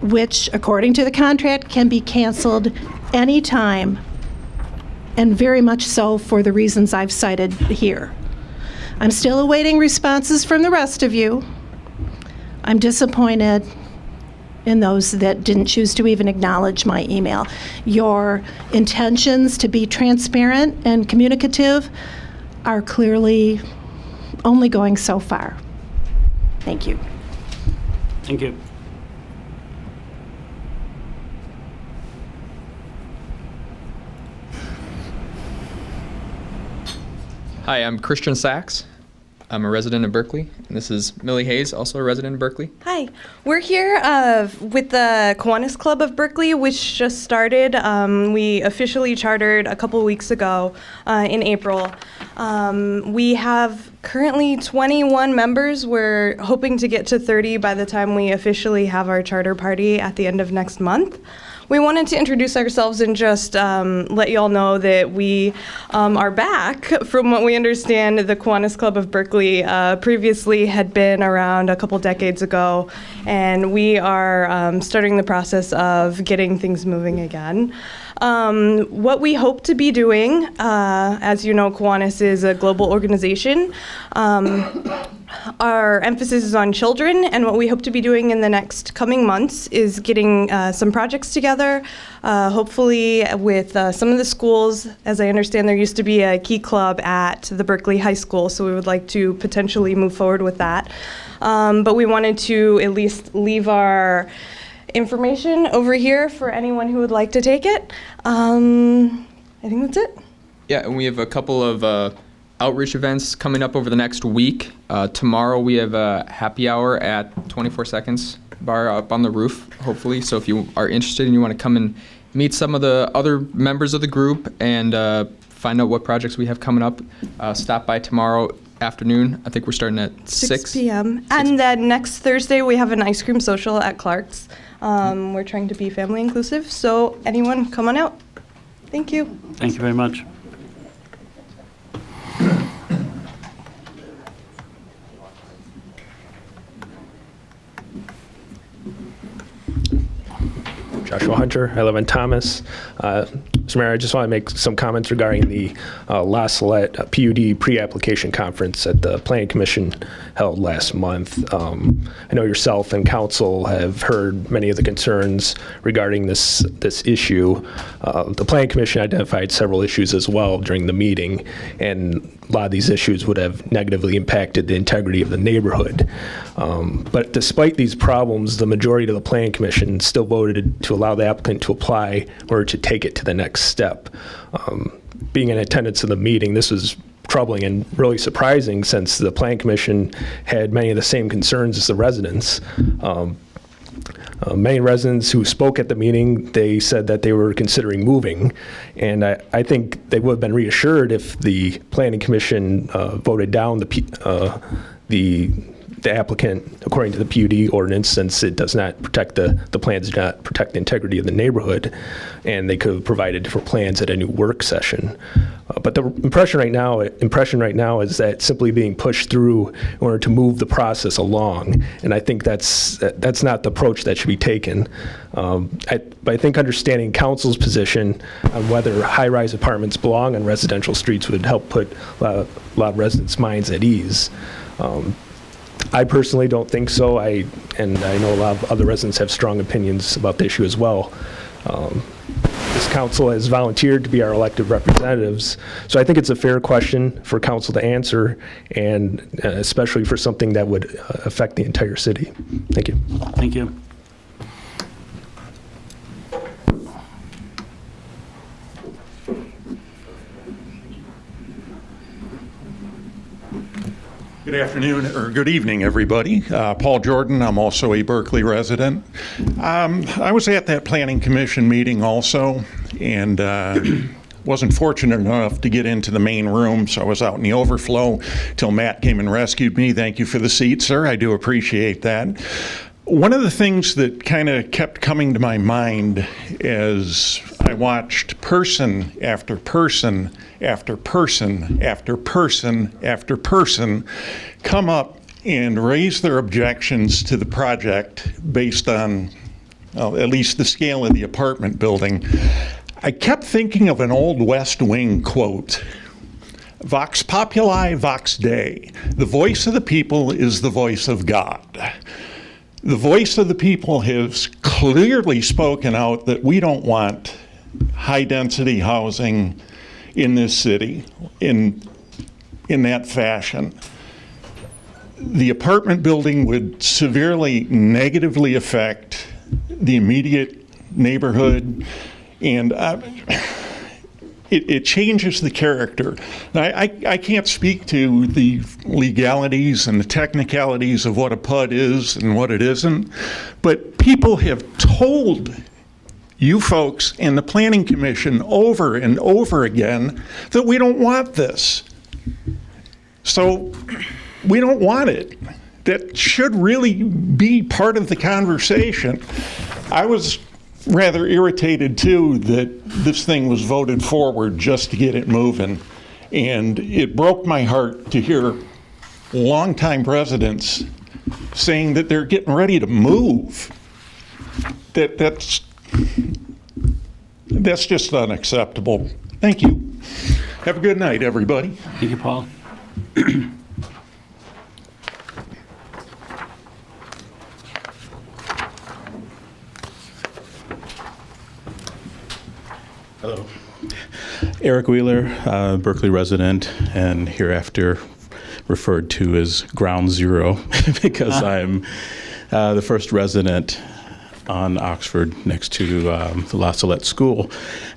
which, according to the contract, can be canceled anytime, and very much so for the reasons I've cited here? I'm still awaiting responses from the rest of you. I'm disappointed in those that didn't choose to even acknowledge my email. Your intentions to be transparent and communicative are clearly only going so far. Thank you. Thank you. Hi, I'm Christian Sachs. I'm a resident of Berkeley, and this is Millie Hayes, also a resident of Berkeley. Hi, we're here with the Kiwanis Club of Berkeley, which just started. We officially chartered a couple weeks ago in April. We have currently 21 members. We're hoping to get to 30 by the time we officially have our charter party at the end of next month. We wanted to introduce ourselves and just let you all know that we are back. From what we understand, the Kiwanis Club of Berkeley previously had been around a couple decades ago, and we are starting the process of getting things moving again. What we hope to be doing, as you know, Kiwanis is a global organization. Our emphasis is on children, and what we hope to be doing in the next coming months is getting some projects together, hopefully with some of the schools. As I understand, there used to be a Key Club at the Berkeley High School, so we would like to potentially move forward with that. But we wanted to at least leave our information over here for anyone who would like to take it. I think that's it. Yeah, and we have a couple of outreach events coming up over the next week. Tomorrow we have a happy hour at 24 Seconds bar up on the roof, hopefully. So if you are interested and you want to come and meet some of the other members of the group and find out what projects we have coming up, stop by tomorrow afternoon. I think we're starting at 6 p.m. And then next Thursday, we have an ice cream social at Clark's. We're trying to be family inclusive, so anyone, come on out. Thank you. Thank you very much. Joshua Hunter. I live in Thomas. Mr. Mayor, I just want to make some comments regarding the La Salette PUD pre-application conference that the Planning Commission held last month. I know yourself and council have heard many of the concerns regarding this issue. The Planning Commission identified several issues as well during the meeting, and a lot of these issues would have negatively impacted the integrity of the neighborhood. But despite these problems, the majority of the Planning Commission still voted to allow the applicant to apply or to take it to the next step. Being in attendance of the meeting, this was troubling and really surprising since the Planning Commission had many of the same concerns as the residents. Many residents who spoke at the meeting, they said that they were considering moving, and I think they would have been reassured if the Planning Commission voted down the applicant according to the PUD ordinance, since it does not protect the plans do not protect the integrity of the neighborhood, and they could have provided different plans at a new work session. But the impression right now is that it's simply being pushed through in order to move the process along, and I think that's not the approach that should be taken. But I think understanding council's position on whether high-rise apartments belong on residential streets would help put a lot of residents' minds at ease. I personally don't think so. And I know a lot of other residents have strong opinions about the issue as well. This council has volunteered to be our elected representatives, so I think it's a fair question for council to answer, and especially for something that would affect the entire city. Thank you. Thank you. Good afternoon, or good evening, everybody. Paul Jordan, I'm also a Berkley resident. I was at that Planning Commission meeting also, and wasn't fortunate enough to get into the main room, so I was out in the overflow till Matt came and rescued me. Thank you for the seat, sir. I do appreciate that. One of the things that kind of kept coming to my mind as I watched person after person after person after person after person come up and raise their objections to the project based on, well, at least the scale of the apartment building, I kept thinking of an old West Wing quote. Vox populi, vox Dei. The voice of the people is the voice of God. The voice of the people has clearly spoken out that we don't want high-density housing in this city in that fashion. The apartment building would severely negatively affect the immediate neighborhood, and it changes the character. I can't speak to the legalities and the technicalities of what a PUD is and what it isn't, but people have told you folks and the Planning Commission over and over again that we don't want this. So we don't want it. That should really be part of the conversation. I was rather irritated too that this thing was voted forward just to get it moving, and it broke my heart to hear longtime residents saying that they're getting ready to move. That's just unacceptable. Thank you. Have a good night, everybody. Thank you, Paul. Hello. Eric Wheeler, Berkeley resident, and hereafter referred to as Ground Zero because I'm the first resident on Oxford next to the La Salette School.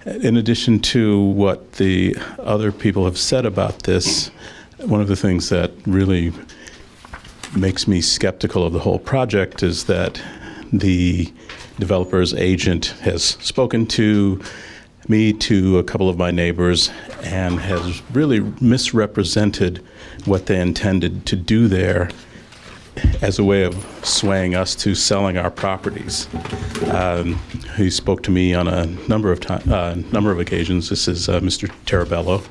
In addition to what the other people have said about this, one of the things that really makes me skeptical of the whole project is that the developer's agent has spoken to me, to a couple of my neighbors, and has really misrepresented what they intended to do there as a way of swaying us to selling our properties. He spoke to me on a number of occasions. This is Mr. Tarabello,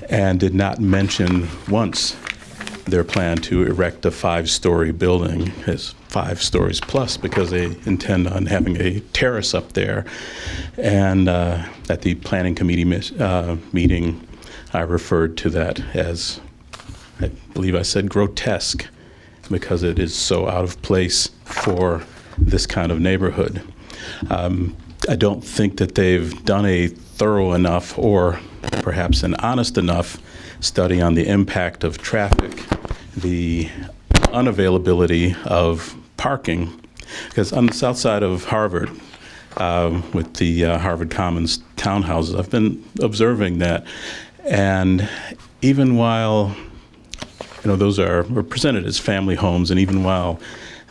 and did not mention once their plan to erect a 5-story building, as 5 stories plus, because they intend on having a terrace up there. And at the planning committee meeting, I referred to that as, I believe I said, grotesque, because it is so out of place for this kind of neighborhood. I don't think that they've done a thorough enough, or perhaps an honest enough, study on the impact of traffic, the unavailability of parking. Because on the south side of Harvard, with the Harvard Commons townhouses, I've been observing that. And even while those are presented as family homes, and even while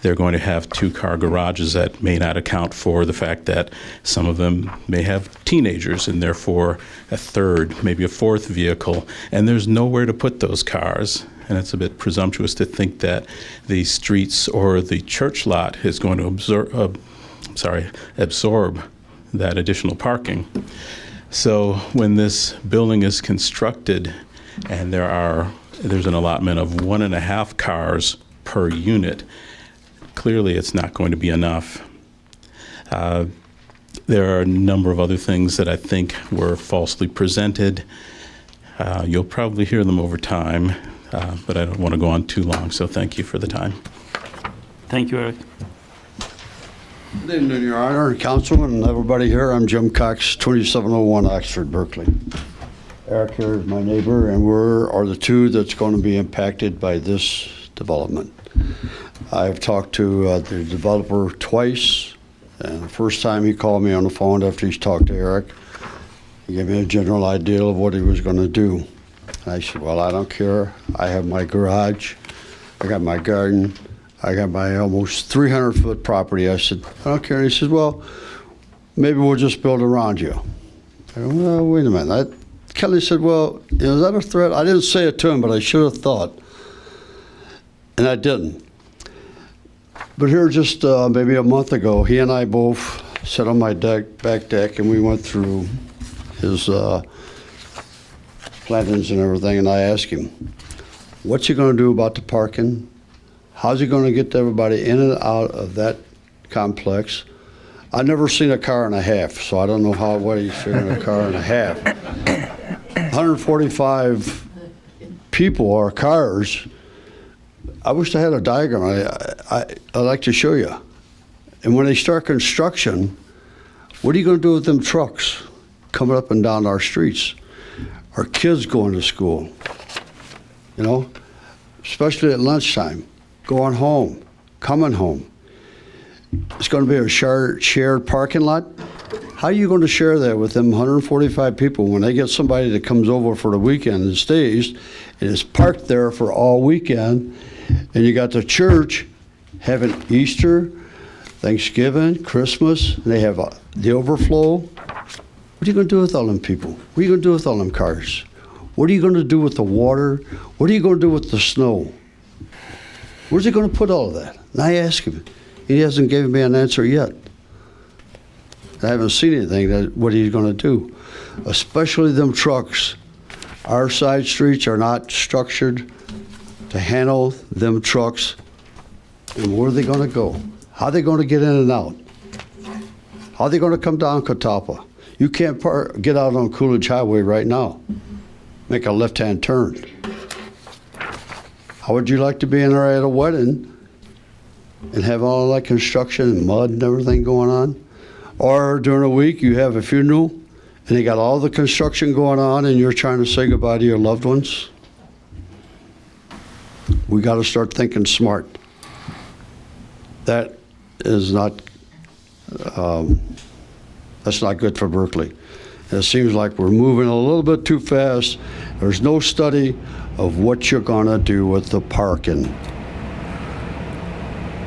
they're going to have 2-car garages, that may not account for the fact that some of them may have teenagers and therefore a third, maybe a fourth vehicle, and there's nowhere to put those cars. And it's a bit presumptuous to think that the streets or the church lot is going to absorb that additional parking. So when this building is constructed and there's an allotment of 1.5 cars per unit, clearly it's not going to be enough. There are a number of other things that I think were falsely presented. You'll probably hear them over time, but I don't want to go on too long, so thank you for the time. Thank you, Eric. Good evening, Your Honor, Council, and everybody here. I'm Jim Cox, 2701 Oxford, Berkeley. Eric here is my neighbor, and are the two that's going to be impacted by this development. I've talked to the developer twice, and the first time he called me on the phone after he's talked to Eric, he gave me a general idea of what he was going to do. And I said, well, I don't care. I have my garage, I got my garden, I got my almost 300-foot property. I said, I don't care. And he says, well, maybe we'll just build around you. I go, well, wait a minute. Kelly said, well, is that a threat? I didn't say it to him, but I should have thought. And I didn't. But here just maybe a month ago, he and I both sat on my back deck, and we went through his plantings and everything, and I asked him, what's he going to do about the parking? How's he going to get everybody in and out of that complex? I've never seen a car and a half, so I don't know what he's figuring a car and a half. 145 people or cars. I wish I had a diagram. I'd like to show you. And when they start construction, what are you going to do with them trucks coming up and down our streets? Our kids going to school, especially at lunchtime, going home, coming home. It's going to be a shared parking lot. How are you going to share that with them 145 people when they get somebody that comes over for the weekend and stays and is parked there for all weekend, and you got the church having Easter, Thanksgiving, Christmas, and they have the overflow? What are you going to do with all them people? What are you going to do with all them cars? What are you going to do with the water? What are you going to do with the snow? Where's he going to put all of that? And I asked him. He hasn't given me an answer yet. I haven't seen anything what he's going to do, especially them trucks. Our side streets are not structured to handle them trucks. And where are they going to go? How are they going to get in and out? How are they going to come down Catawba? You can't get out on Coolidge Highway right now. Make a left-hand turn. How would you like to be in there at a wedding and have all that construction and mud and everything going on? Or during the week you have a funeral and you got all the construction going on and you're trying to say goodbye to your loved ones? We got to start thinking smart. That is not, that's not good for Berkeley. It seems like we're moving a little bit too fast. There's no study of what you're going to do with the parking.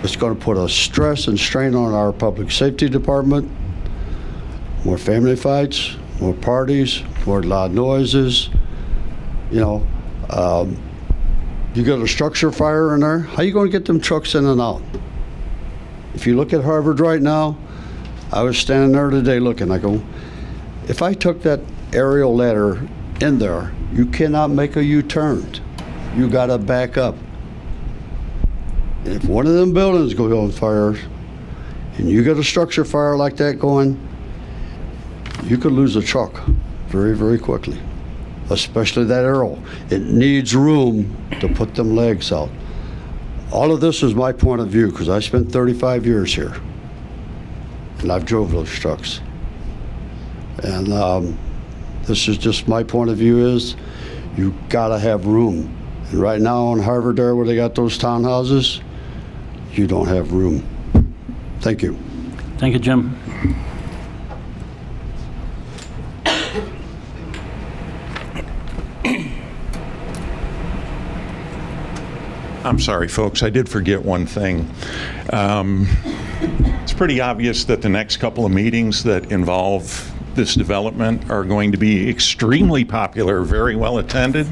It's going to put a stress and strain on our public safety department. More family fights, more parties, more loud noises. You know, you got a structure fire in there. How you going to get them trucks in and out? If you look at Harvard right now, I was standing there today looking. I go, if I took that aerial ladder in there, you cannot make a U-turn. You got to back up. And if one of them buildings goes on fire, and you got a structure fire like that going, you could lose a truck very, very quickly, especially that aerial. It needs room to put them legs out. All of this is my point of view because I spent 35 years here, and I've drove those trucks. And this is just my point of view is you gotta have room. And right now on Harvard there where they got those townhouses, you don't have room. Thank you. Thank you, Jim. I'm sorry, folks, I did forget one thing. It's pretty obvious that the next couple of meetings that involve this development are going to be extremely popular, very well attended.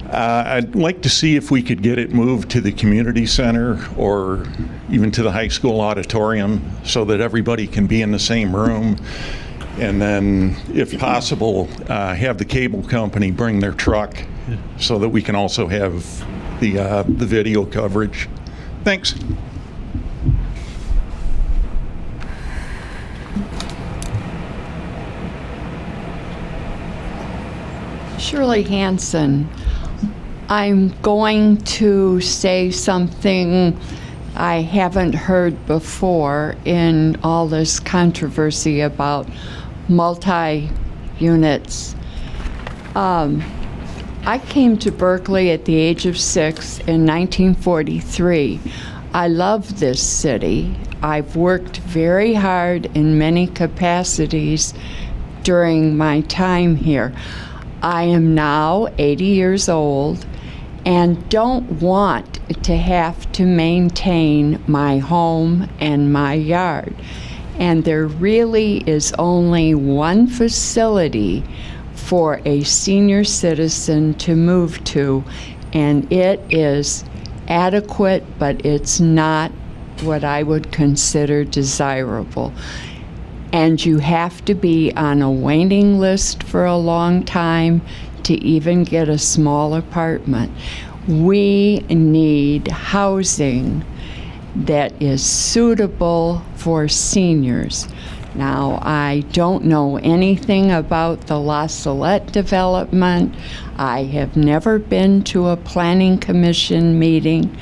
I'd like to see if we could get it moved to the community center or even to the high school auditorium so that everybody can be in the same room. And then, if possible, have the cable company bring their truck so that we can also have the video coverage. Thanks. Shirley Hansen. I'm going to say something I haven't heard before in all this controversy about multi-units. I came to Berkeley at the age of 6 in 1943. I love this city. I've worked very hard in many capacities during my time here. I am now 80 years old and don't want to have to maintain my home and my yard. And there really is only one facility for a senior citizen to move to, and it is adequate, but it's not what I would consider desirable. And you have to be on a waiting list for a long time to even get a small apartment. We need housing that is suitable for seniors. Now, I don't know anything about the La Salette development. I have never been to a planning commission meeting,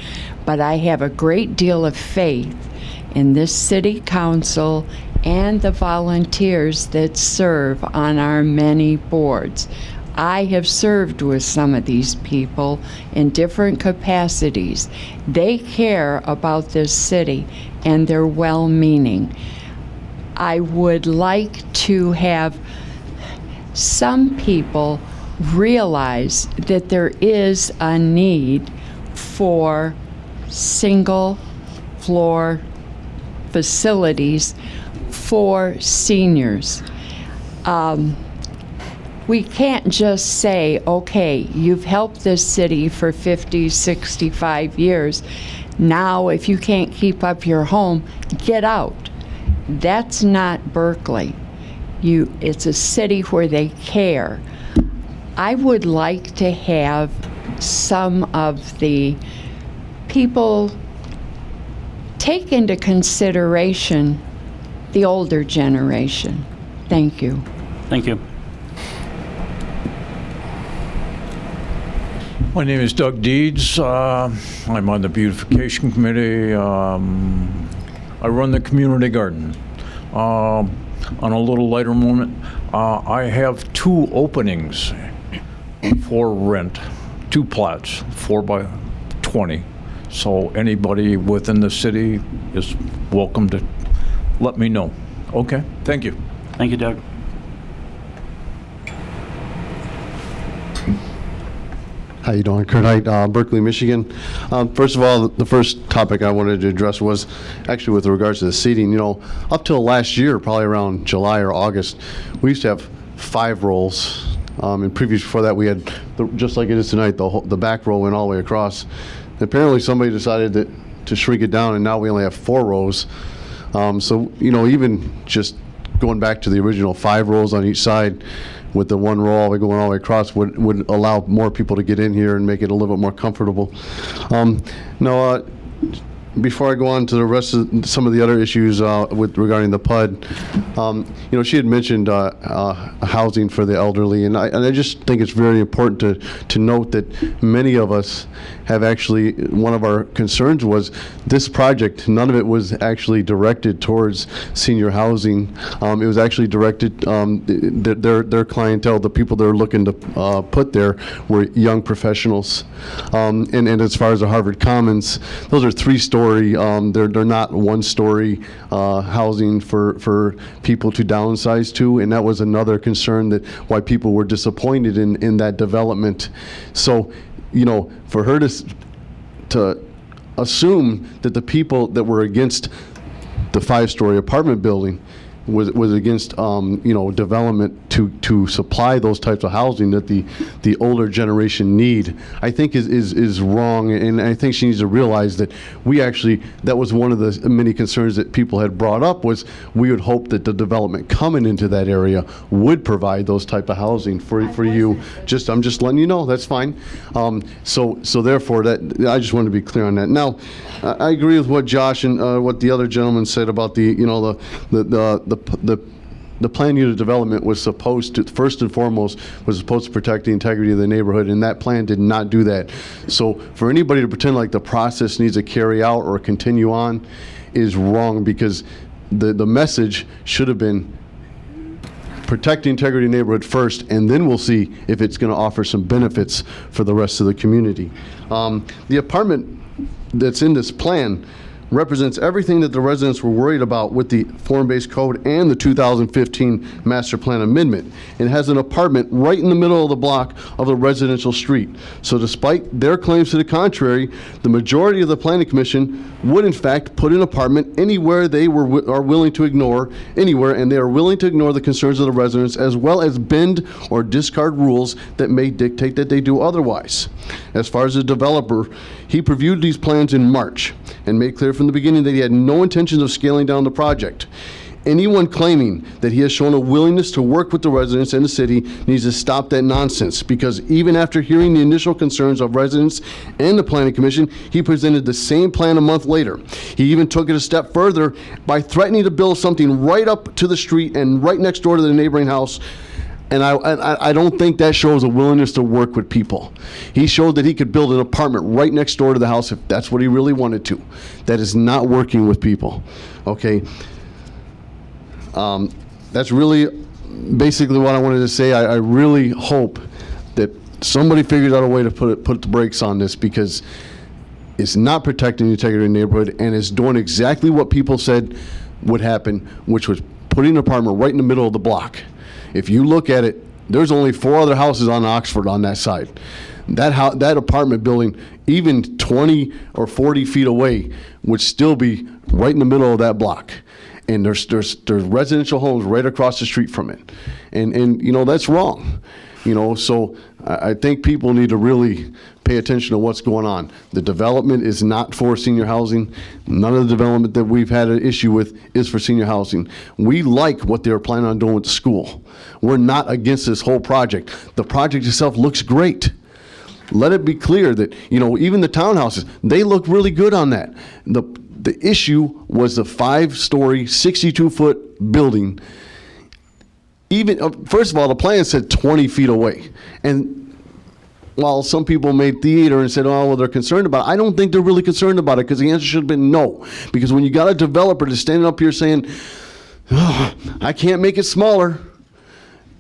but I have a great deal of faith in this city council and the volunteers that serve on our many boards. I have served with some of these people in different capacities. They care about this city and they're well-meaning. I would like to have some people realize that there is a need for single-floor facilities for seniors. We can't just say, okay, you've helped this city for 50, 65 years. Now, if you can't keep up your home, get out. That's not Berkeley. It's a city where they care. I would like to have some of the people take into consideration the older generation. Thank you. Thank you. My name is Doug Deeds. I'm on the beautification committee. I run the community garden. On a little lighter moment, I have 2 openings for rent, 2 plots, 4 by 20. So anybody within the city is welcome to let me know. Okay, thank you. Thank you, Doug. How you doing? Kurt Height, Berkley, Michigan. First of all, the first topic I wanted to address was actually with regards to the seating. You know, up till last year, probably around July or August, we used to have 5 rows. And previous before that, we had, just like it is tonight, the back row went all the way across. And apparently somebody decided to shrink it down, and now we only have 4 rows. So, you know, even just going back to the original 5 rows on each side, with the 1 row going all the way across would allow more people to get in here and make it a little bit more comfortable. Now, before I go on to the rest of some of the other issues regarding the PUD, you know, she had mentioned housing for the elderly, and I just think it's very important to note that many of us have actually, one of our concerns was this project, none of it was actually directed towards senior housing. It was actually directed, their clientele, the people they're looking to put there were young professionals. And as far as the Harvard Commons, those are 3-story, they're not 1-story housing for people to downsize to, and that was another concern that why people were disappointed in that development. So, you know, for her to assume that the people that were against the 5-story apartment building was against you know, development to supply those types of housing that the older generation need, I think is wrong, and I think she needs to realize that that was one of the many concerns that people had brought up, was we would hope that the development coming into that area would provide those type of housing for you. I'm just letting you know, that's fine. So therefore, that I just wanted to be clear on that. Now, I agree with what Josh and what the other gentleman said about the planned unit development was supposed to, first and foremost, was supposed to protect the integrity of the neighborhood, and that plan did not do that. So for anybody to pretend like the process needs to carry out or continue on is wrong, because the message should have been protect the integrity of the neighborhood first, and then we'll see if it's going to offer some benefits for the rest of the community. The apartment that's in this plan represents everything that the residents were worried about with the form-based code and the 2015 master plan amendment. It has an apartment right in the middle of the block of the residential street. So despite their claims to the contrary, the majority of the planning commission would in fact put an apartment anywhere they are willing to ignore, anywhere, and they are willing to ignore the concerns of the residents, as well as bend or discard rules that may dictate that they do otherwise. As far as the developer, he previewed these plans in March and made clear from the beginning that he had no intentions of scaling down the project. Anyone claiming that he has shown a willingness to work with the residents and the city needs to stop that nonsense, because even after hearing the initial concerns of residents and the planning commission, he presented the same plan a month later. He even took it a step further by threatening to build something right up to the street and right next door to the neighboring house. And I don't think that shows a willingness to work with people. He showed that he could build an apartment right next door to the house if that's what he really wanted to. That is not working with people, okay? That's really basically what I wanted to say. I really hope that somebody figures out a way to put the brakes on this, because it's not protecting the integrity of the neighborhood, and it's doing exactly what people said would happen, which was putting an apartment right in the middle of the block. If you look at it, there's only 4 other houses on Oxford on that side. That apartment building, even 20 or 40 feet away, would still be right in the middle of that block. And there's residential homes right across the street from it. And you know, that's wrong. You know, so I think people need to really pay attention to what's going on. The development is not for senior housing. None of the development that we've had an issue with is for senior housing. We like what they're planning on doing with the school. We're not against this whole project. The project itself looks great. Let it be clear that, you know, even the townhouses, they look really good on that. The issue was the 5-story, 62-foot building. Even, first of all, the plan said 20 feet away. And while some people made theater and said, oh, well, they're concerned about it, I don't think they're really concerned about it, because the answer should have been no. Because when you got a developer that's standing up here saying, oh, I can't make it smaller,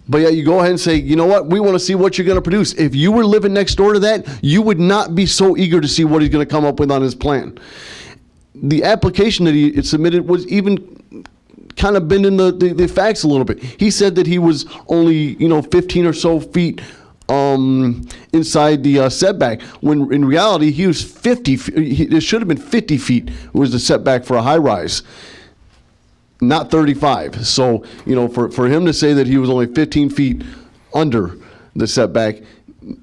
but yeah, you go ahead and say, you know what, we want to see what you're going to produce. If you were living next door to that, you would not be so eager to see what he's going to come up with on his plan. The application that he submitted was even kind of bending the facts a little bit. He said that he was only, 15 or so feet inside the setback, when in reality he was 50 feet. It should have been 50 feet was the setback for a high rise, not 35. So, you know, for him to say that he was only 15 feet under the setback,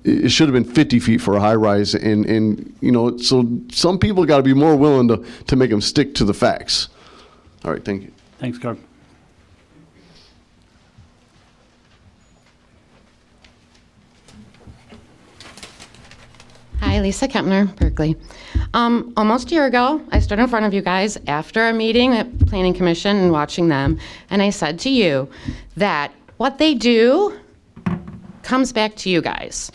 it should have been 50 feet for a high rise. And you know, so some people got to be more willing to make them stick to the facts. All right, thank you. Thanks, Kirk. Hi, Lisa Kempner, Berkeley. Almost a year ago, I stood in front of you guys after a meeting at Planning Commission and watching them, and I said to you that what they do comes back to you guys.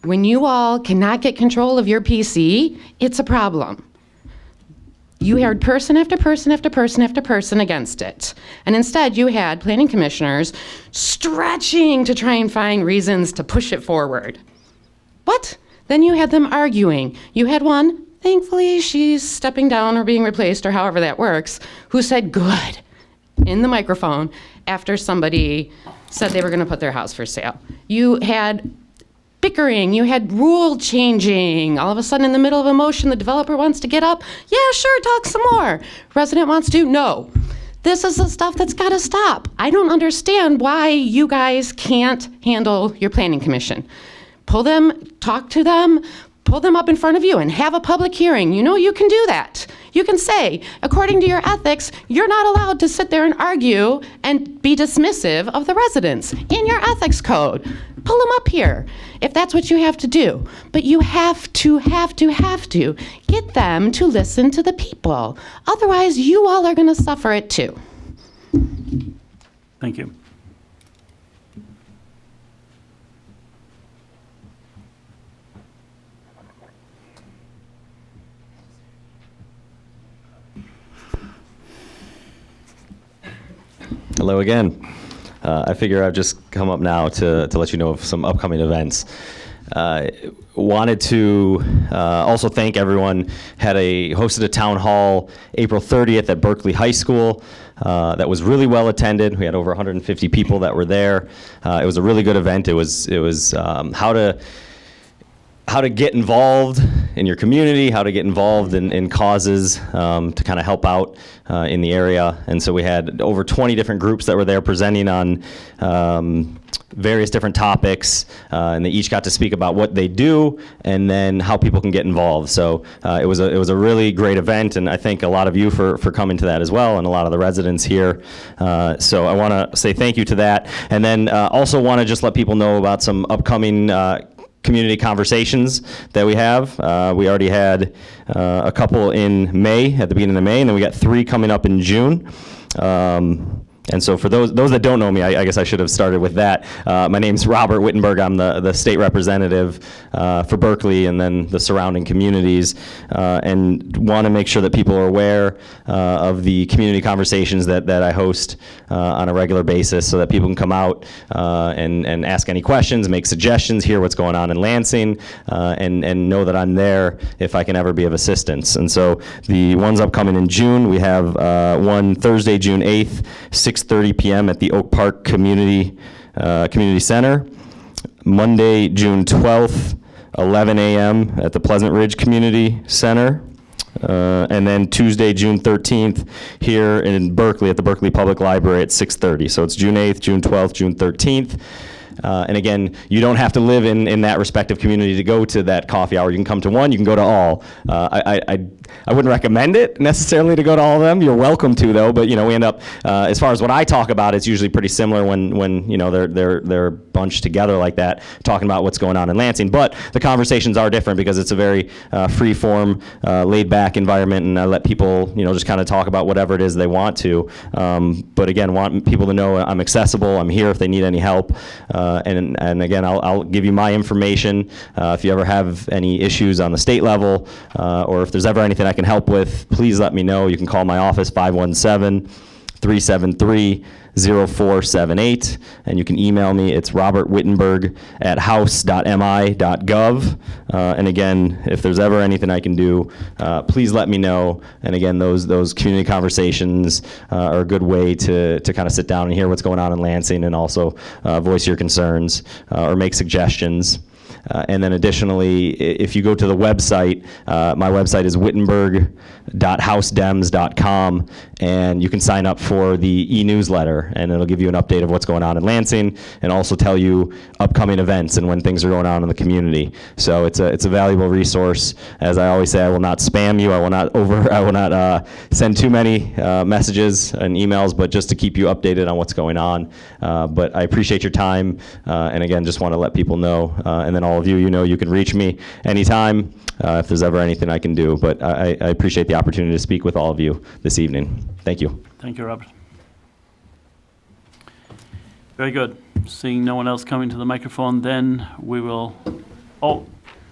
When you all cannot get control of your PC, it's a problem. You heard person after person after person after person against it. And instead, you had planning commissioners stretching to try and find reasons to push it forward. What? Then you had them arguing. You had one, thankfully she's stepping down or being replaced or however that works, who said good in the microphone after somebody said they were going to put their house for sale. You had bickering, you had rule changing. All of a sudden in the middle of a motion, the developer wants to get up. Yeah, sure, talk some more. Resident wants to, no. This is the stuff that's got to stop. I don't understand why you guys can't handle your planning commission. Pull them, talk to them, pull them up in front of you and have a public hearing. You know you can do that. You can say, according to your ethics, you're not allowed to sit there and argue and be dismissive of the residents in your ethics code. Pull them up here if that's what you have to do. But you have to get them to listen to the people. Otherwise, you all are going to suffer it too. Thank you. Hello again. I figure I've just come up now to let you know of some upcoming events. Wanted to also thank everyone. Hosted a town hall April 30th at Berkley High School. That was really well attended. We had over 150 people that were there. It was a really good event. It was how to get involved in your community, how to get involved in causes to kind of help out in the area. And so we had over 20 different groups that were there presenting on various different topics, and they each got to speak about what they do and then how people can get involved. So it was a really great event, and I thank a lot of you for coming to that as well, and a lot of the residents here. So I want to say thank you to that, and then also want to just let people know about some upcoming community conversations that we have. We already had a couple in May, at the beginning of May, and then we got 3 coming up in June. And so for those that don't know me, I guess I should have started with that. My name's Robert Wittenberg. I'm the state representative for Berkeley and then the surrounding communities, and want to make sure that people are aware of the community conversations that I host on a regular basis, so that people can come out and ask any questions, make suggestions, hear what's going on in Lansing, and know that I'm there if I can ever be of assistance. And so the ones upcoming in June, we have one Thursday, June 8th, 6:30 p.m. at the Oak Park Community Center. Monday, June 12th, 11 a.m. at the Pleasant Ridge Community Center. And then Tuesday, June 13th, here in Berkeley at the Berkeley Public Library at 6:30. So it's June 8th, June 12th, June 13th. And again, you don't have to live in that respective community to go to that coffee hour. You can come to one, you can go to all. I wouldn't recommend it necessarily to go to all of them. You're welcome to, though, but we end up, as far as what I talk about, it's usually pretty similar when they're bunched together like that, talking about what's going on in Lansing. But the conversations are different because it's a very free-form, laid-back environment, and I let people, just kind of talk about whatever it is they want to. But again, want people to know I'm accessible. I'm here if they need any help. And again, I'll give you my information if you ever have any issues on the state level, or if there's ever anything I can help with, please let me know. You can call my office, 517 373-0478, and you can email me. It's robertwittenberg@house.mi.gov. And again, if there's ever anything I can do, please let me know. And again, those community conversations are a good way to kind of sit down and hear what's going on in Lansing, and also voice your concerns or make suggestions. And then additionally, if you go to the website, my website is wittenberg.housedems.com, and you can sign up for the e-newsletter, and it'll give you an update of what's going on in Lansing, and also tell you upcoming events and when things are going on in the community. So it's a valuable resource. As I always say, I will not spam you. I will not send too many messages and emails, but just to keep you updated on what's going on. But I appreciate your time, and again, just want to let people know, and then all of you, you can reach me anytime if there's ever anything I can do. But I appreciate the opportunity to speak with all of you this evening. Thank you. Thank you, Robert. Very good. Seeing no one else coming to the microphone, then we will... Oh,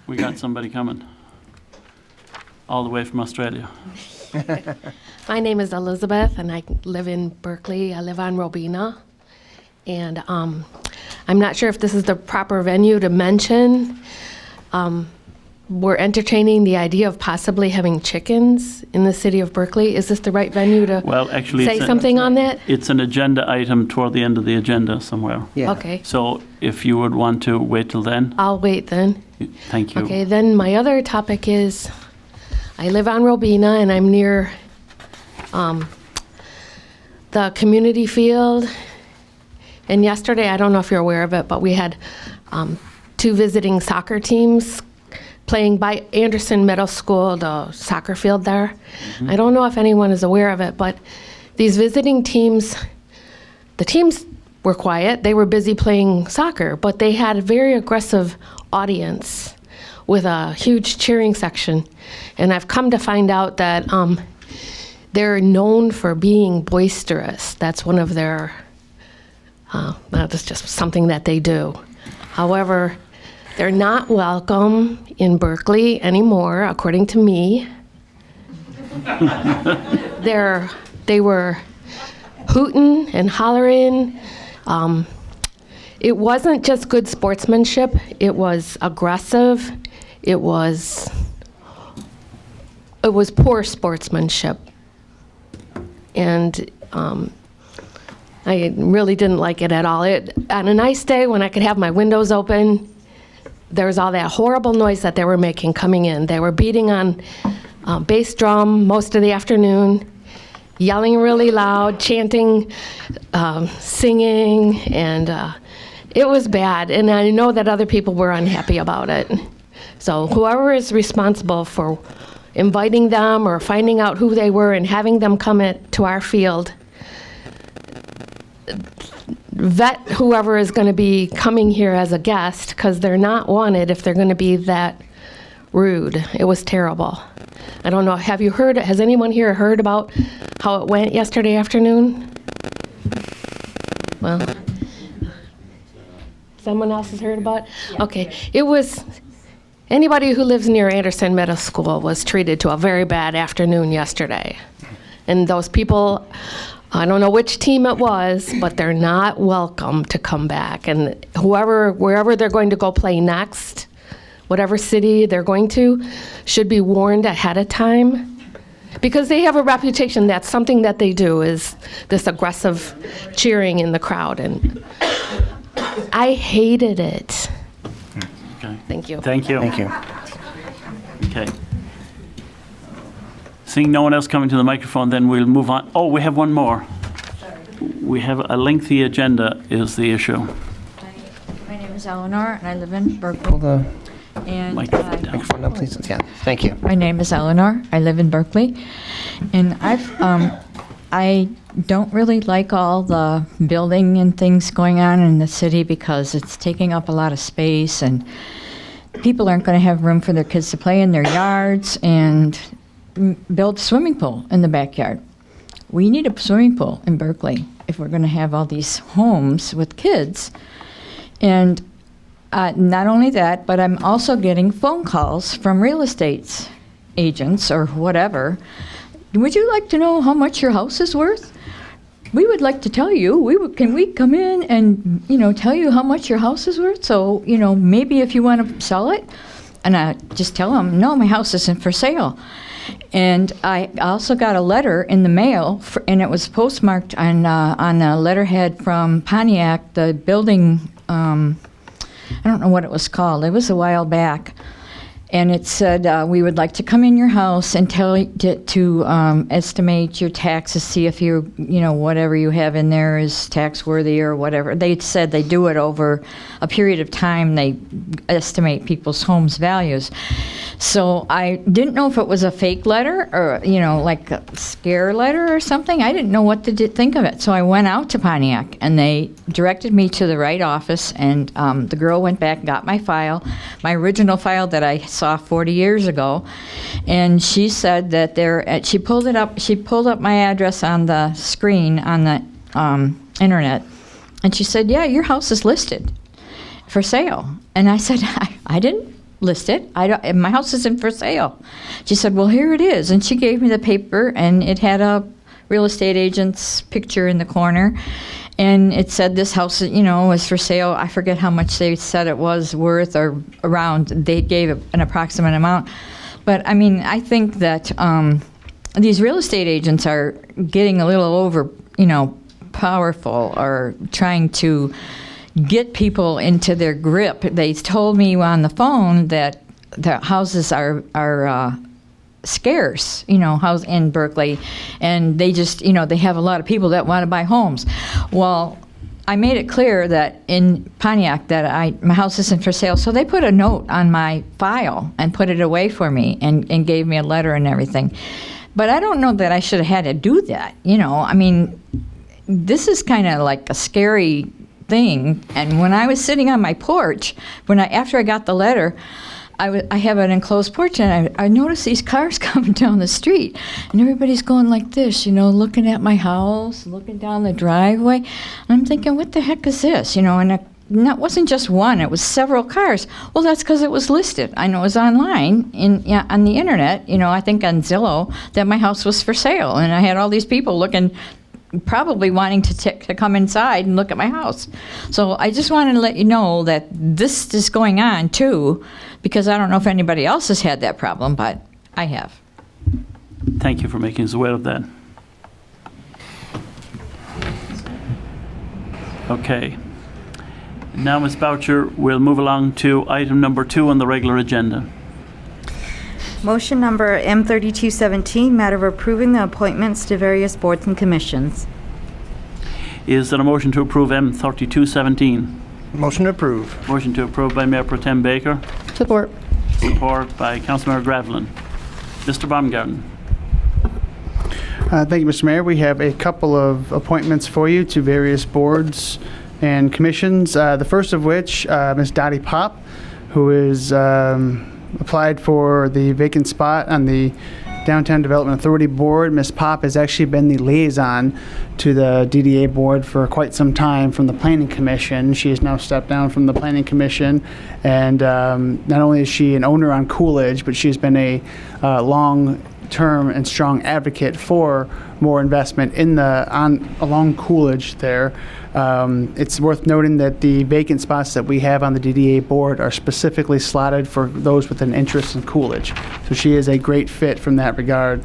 we got somebody coming. All the way from Australia. My name is Elizabeth, and I live in Berkley. I live on Robina. And I'm not sure if this is the proper venue to mention. We're entertaining the idea of possibly having chickens in the city of Berkley. Is this the right venue to say something on that? It's an agenda item toward the end of the agenda somewhere. Yeah. Okay. So if you would want to wait till then. I'll wait then. Thank you. Okay, then my other topic is I live on Robina, and I'm near the community field. And yesterday, I don't know if you're aware of it, but we had 2 visiting soccer teams playing by Anderson Middle School, the soccer field there. Mm-hmm. I don't know if anyone is aware of it, but these visiting teams, the teams were quiet. They were busy playing soccer, but they had a very aggressive audience with a huge cheering section. And I've come to find out that they're known for being boisterous. That's one of their... that's just something that they do. However, they're not welcome in Berkley anymore, according to me. They were hooting and hollering. It wasn't just good sportsmanship. It was aggressive. It was poor sportsmanship. And I really didn't like it at all. On a nice day when I could have my windows open, there was all that horrible noise that they were making coming in. They were beating on bass drum most of the afternoon, yelling really loud, chanting, singing, and it was bad. And I know that other people were unhappy about it. So whoever is responsible for inviting them or finding out who they were and having them come to our field, vet whoever is going to be coming here as a guest, because they're not wanted if they're going to be that rude. It was terrible. I don't know, has anyone here heard about how it went yesterday afternoon? Well, someone else has heard about it? Okay, anybody who lives near Anderson Middle School was treated to a very bad afternoon yesterday. And those people, I don't know which team it was, but they're not welcome to come back. And wherever they're going to go play next, whatever city they're going to, should be warned ahead of time. Because they have a reputation. That's something that they do, is this aggressive cheering in the crowd. And I hated it. Okay. Thank you. Thank you. Thank you. Okay. Seeing no one else coming to the microphone, then we'll move on. Oh, we have one more. We have a lengthy agenda is the issue. My name is Eleanor, and I live in Berkley. Hold the And microphone down, please. Yeah, thank you. my name is Eleanor. I live in Berkley, and I don't really like all the building and things going on in the city because it's taking up a lot of space, and people aren't going to have room for their kids to play in their yards and build a swimming pool in the backyard. We need a swimming pool in Berkley if we're going to have all these homes with kids. And not only that, but I'm also getting phone calls from real estate agents or whatever. Would you like to know how much your house is worth? we would like to tell you, can we come in and, tell you how much your house is worth? So, maybe if you want to sell it. And I just tell them, no, my house isn't for sale. And I also got a letter in the mail, and it was postmarked on a letterhead from Pontiac, the building, I don't know what it was called. It was a while back. And it said, we would like to come in your house and tell you to estimate your taxes, see if you whatever you have in there is tax worthy or whatever. They said they do it over a period of time. They estimate people's homes' values. So I didn't know if it was a fake letter or, like a scare letter or something. I didn't know what to think of it. So I went out to Pontiac, and they directed me to the right office, and the girl went back and got my file, my original file that I saw 40 years ago, and she said that she pulled up my address on the screen on the internet, and she said, yeah, your house is listed for sale. And I said, I didn't list it. My house isn't for sale. She said, well, here it is. And she gave me the paper, and it had a real estate agent's picture in the corner. And it said this house, was for sale. I forget how much they said it was worth, or around. They gave an approximate amount. But, I think that these real estate agents are getting a little over, powerful, or trying to get people into their grip. They told me on the phone that the houses are scarce, house in Berkeley, and they just, they have a lot of people that want to buy homes. Well, I made it clear that in Pontiac that my house isn't for sale, so they put a note on my file and put it away for me and gave me a letter and everything. But I don't know that I should have had to do that, this is kind of like a scary thing. And when I was sitting on my porch, after I got the letter, I have an enclosed porch, and I noticed these cars coming down the street, and everybody's going like this, looking at my house, looking down the driveway. And I'm thinking, what the heck is this? And it wasn't just one, it was several cars. Well, that's because it was listed. I know it was online on the internet, I think on Zillow, that my house was for sale. And I had all these people looking, probably wanting to come inside and look at my house. So I just wanted to let you know that this is going on too, because I don't know if anybody else has had that problem, but I have. Thank you for making us aware of that. Okay. Now, Ms. Boucher, we'll move along to item number 2 on the regular agenda. Motion number M3217, matter of approving the appointments to various boards and commissions. Is there a motion to approve M3217? Motion to approve. Motion to approve by Mayor Pro Tem Baker. Support. Support by Councilmember Gravelin. Mr. Baumgarten. Thank you, Mr. Mayor. We have a couple of appointments for you to various boards and commissions. The first of which, Ms. Dottie Pop, who is applied for the vacant spot on the Downtown Development Authority Board. Ms. Pop has actually been the liaison to the DDA board for quite some time from the Planning Commission. She has now stepped down from the Planning Commission, and not only is she an owner on Coolidge, but she has been a long-term and strong advocate for more investment along Coolidge there. It's worth noting that the vacant spots that we have on the DDA board are specifically slotted for those with an interest in Coolidge. So she is a great fit from that regard.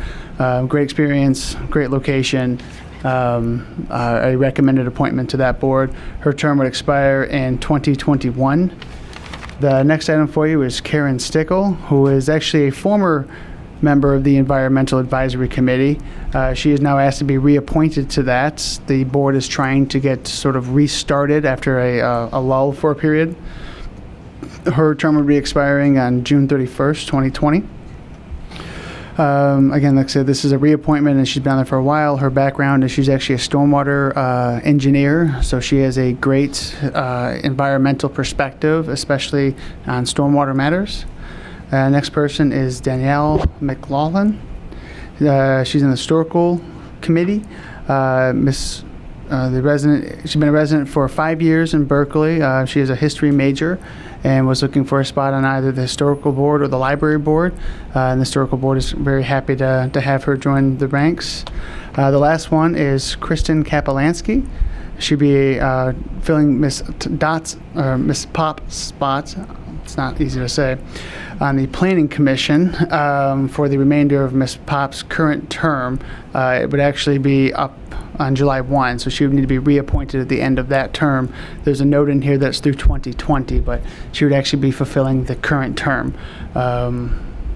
Great experience, great location. A recommended appointment to that board. Her term would expire in 2021. The next item for you is Karen Stickle, who is actually a former member of the Environmental Advisory Committee. She is now asked to be reappointed to that. The board is trying to get sort of restarted after a lull for a period. Her term would be expiring on June 31st, 2020. Again, like I said, this is a reappointment, and she's been on there for a while. Her background is she's actually a stormwater engineer, so she has a great environmental perspective, especially on stormwater matters. Next person is Danielle McLaughlin. She's in the Historical Committee. She's been a resident for 5 years in Berkeley. She is a history major and was looking for a spot on either the Historical Board or the Library Board. And the Historical Board is very happy to have her join the ranks. The last one is Kristen Kapelansky. She'll be filling Miss Pop's spot. It's not easy to say, on the Planning Commission for the remainder of Miss Pop's current term. It would actually be up on July 1, so she would need to be reappointed at the end of that term. There's a note in here that's through 2020, but she would actually be fulfilling the current term.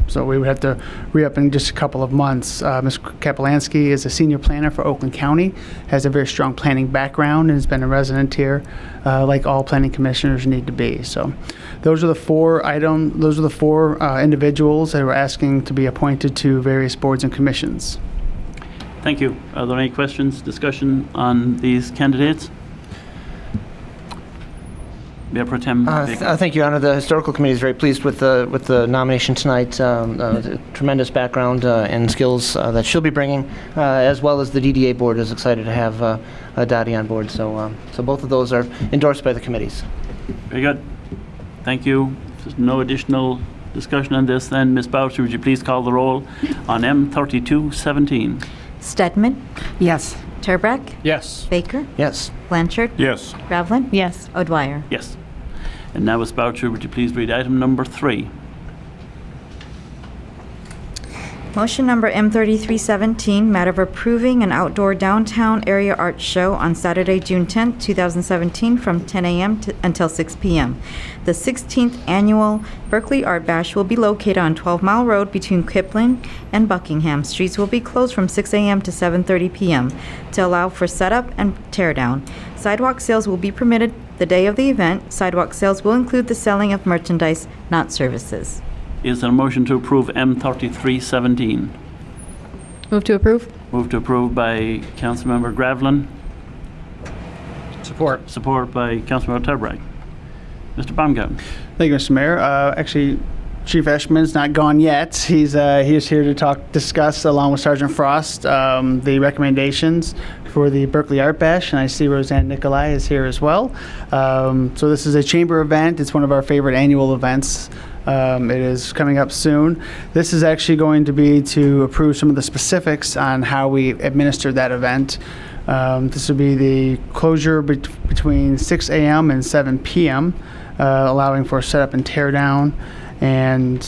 So we would have to re-up in just a couple of months. Ms. Kapelansky is a senior planner for Oakland County, has a very strong planning background, and has been a resident here, like all planning commissioners need to be. So those are the four individuals that we're asking to be appointed to various boards and commissions. Thank you. Are there any questions, discussion on these candidates? Mayor Pro Tem Baker. Thank you, Your Honor. The Historical Committee is very pleased with the nomination tonight. Tremendous background and skills that she'll be bringing, as well as the DDA board is excited to have Dottie on board. So both of those are endorsed by the committees. Very good. Thank you. If there's no additional discussion on this, then Ms. Boucher, would you please call the roll on M3217? Stedman? Yes. Turbrack? Yes. Baker? Yes. Blanchard? Yes. Gravlin? Yes. O'Dwyer? Yes. And now, Ms. Boucher, would you please read item number 3? Motion number M3317, matter of approving an outdoor downtown area art show on Saturday, June 10, 2017, from 10 a.m. until 6 p.m. The 16th annual Berkley Art Bash will be located on 12 Mile Road between Kipling and Buckingham. Streets will be closed from 6 a.m. to 7:30 p.m. to allow for setup and teardown. Sidewalk sales will be permitted the day of the event. Sidewalk sales will include the selling of merchandise, not services. Is there a motion to approve M3317? Move to approve. Move to approve by Councilmember Gravlin. Support. Support by Councilmember Turbrack. Mr. Baumgarten. Thank you, Mr. Mayor. Actually, Chief Eshman's not gone yet. He is here to discuss, along with Sergeant Frost, the recommendations for the Berkley Art Bash, and I see Roseanne Nicolai is here as well. So this is a chamber event. It's one of our favorite annual events. It is coming up soon. This is actually going to be to approve some of the specifics on how we administer that event. This would be the closure between 6 a.m. and 7 p.m., allowing for setup and tear down. And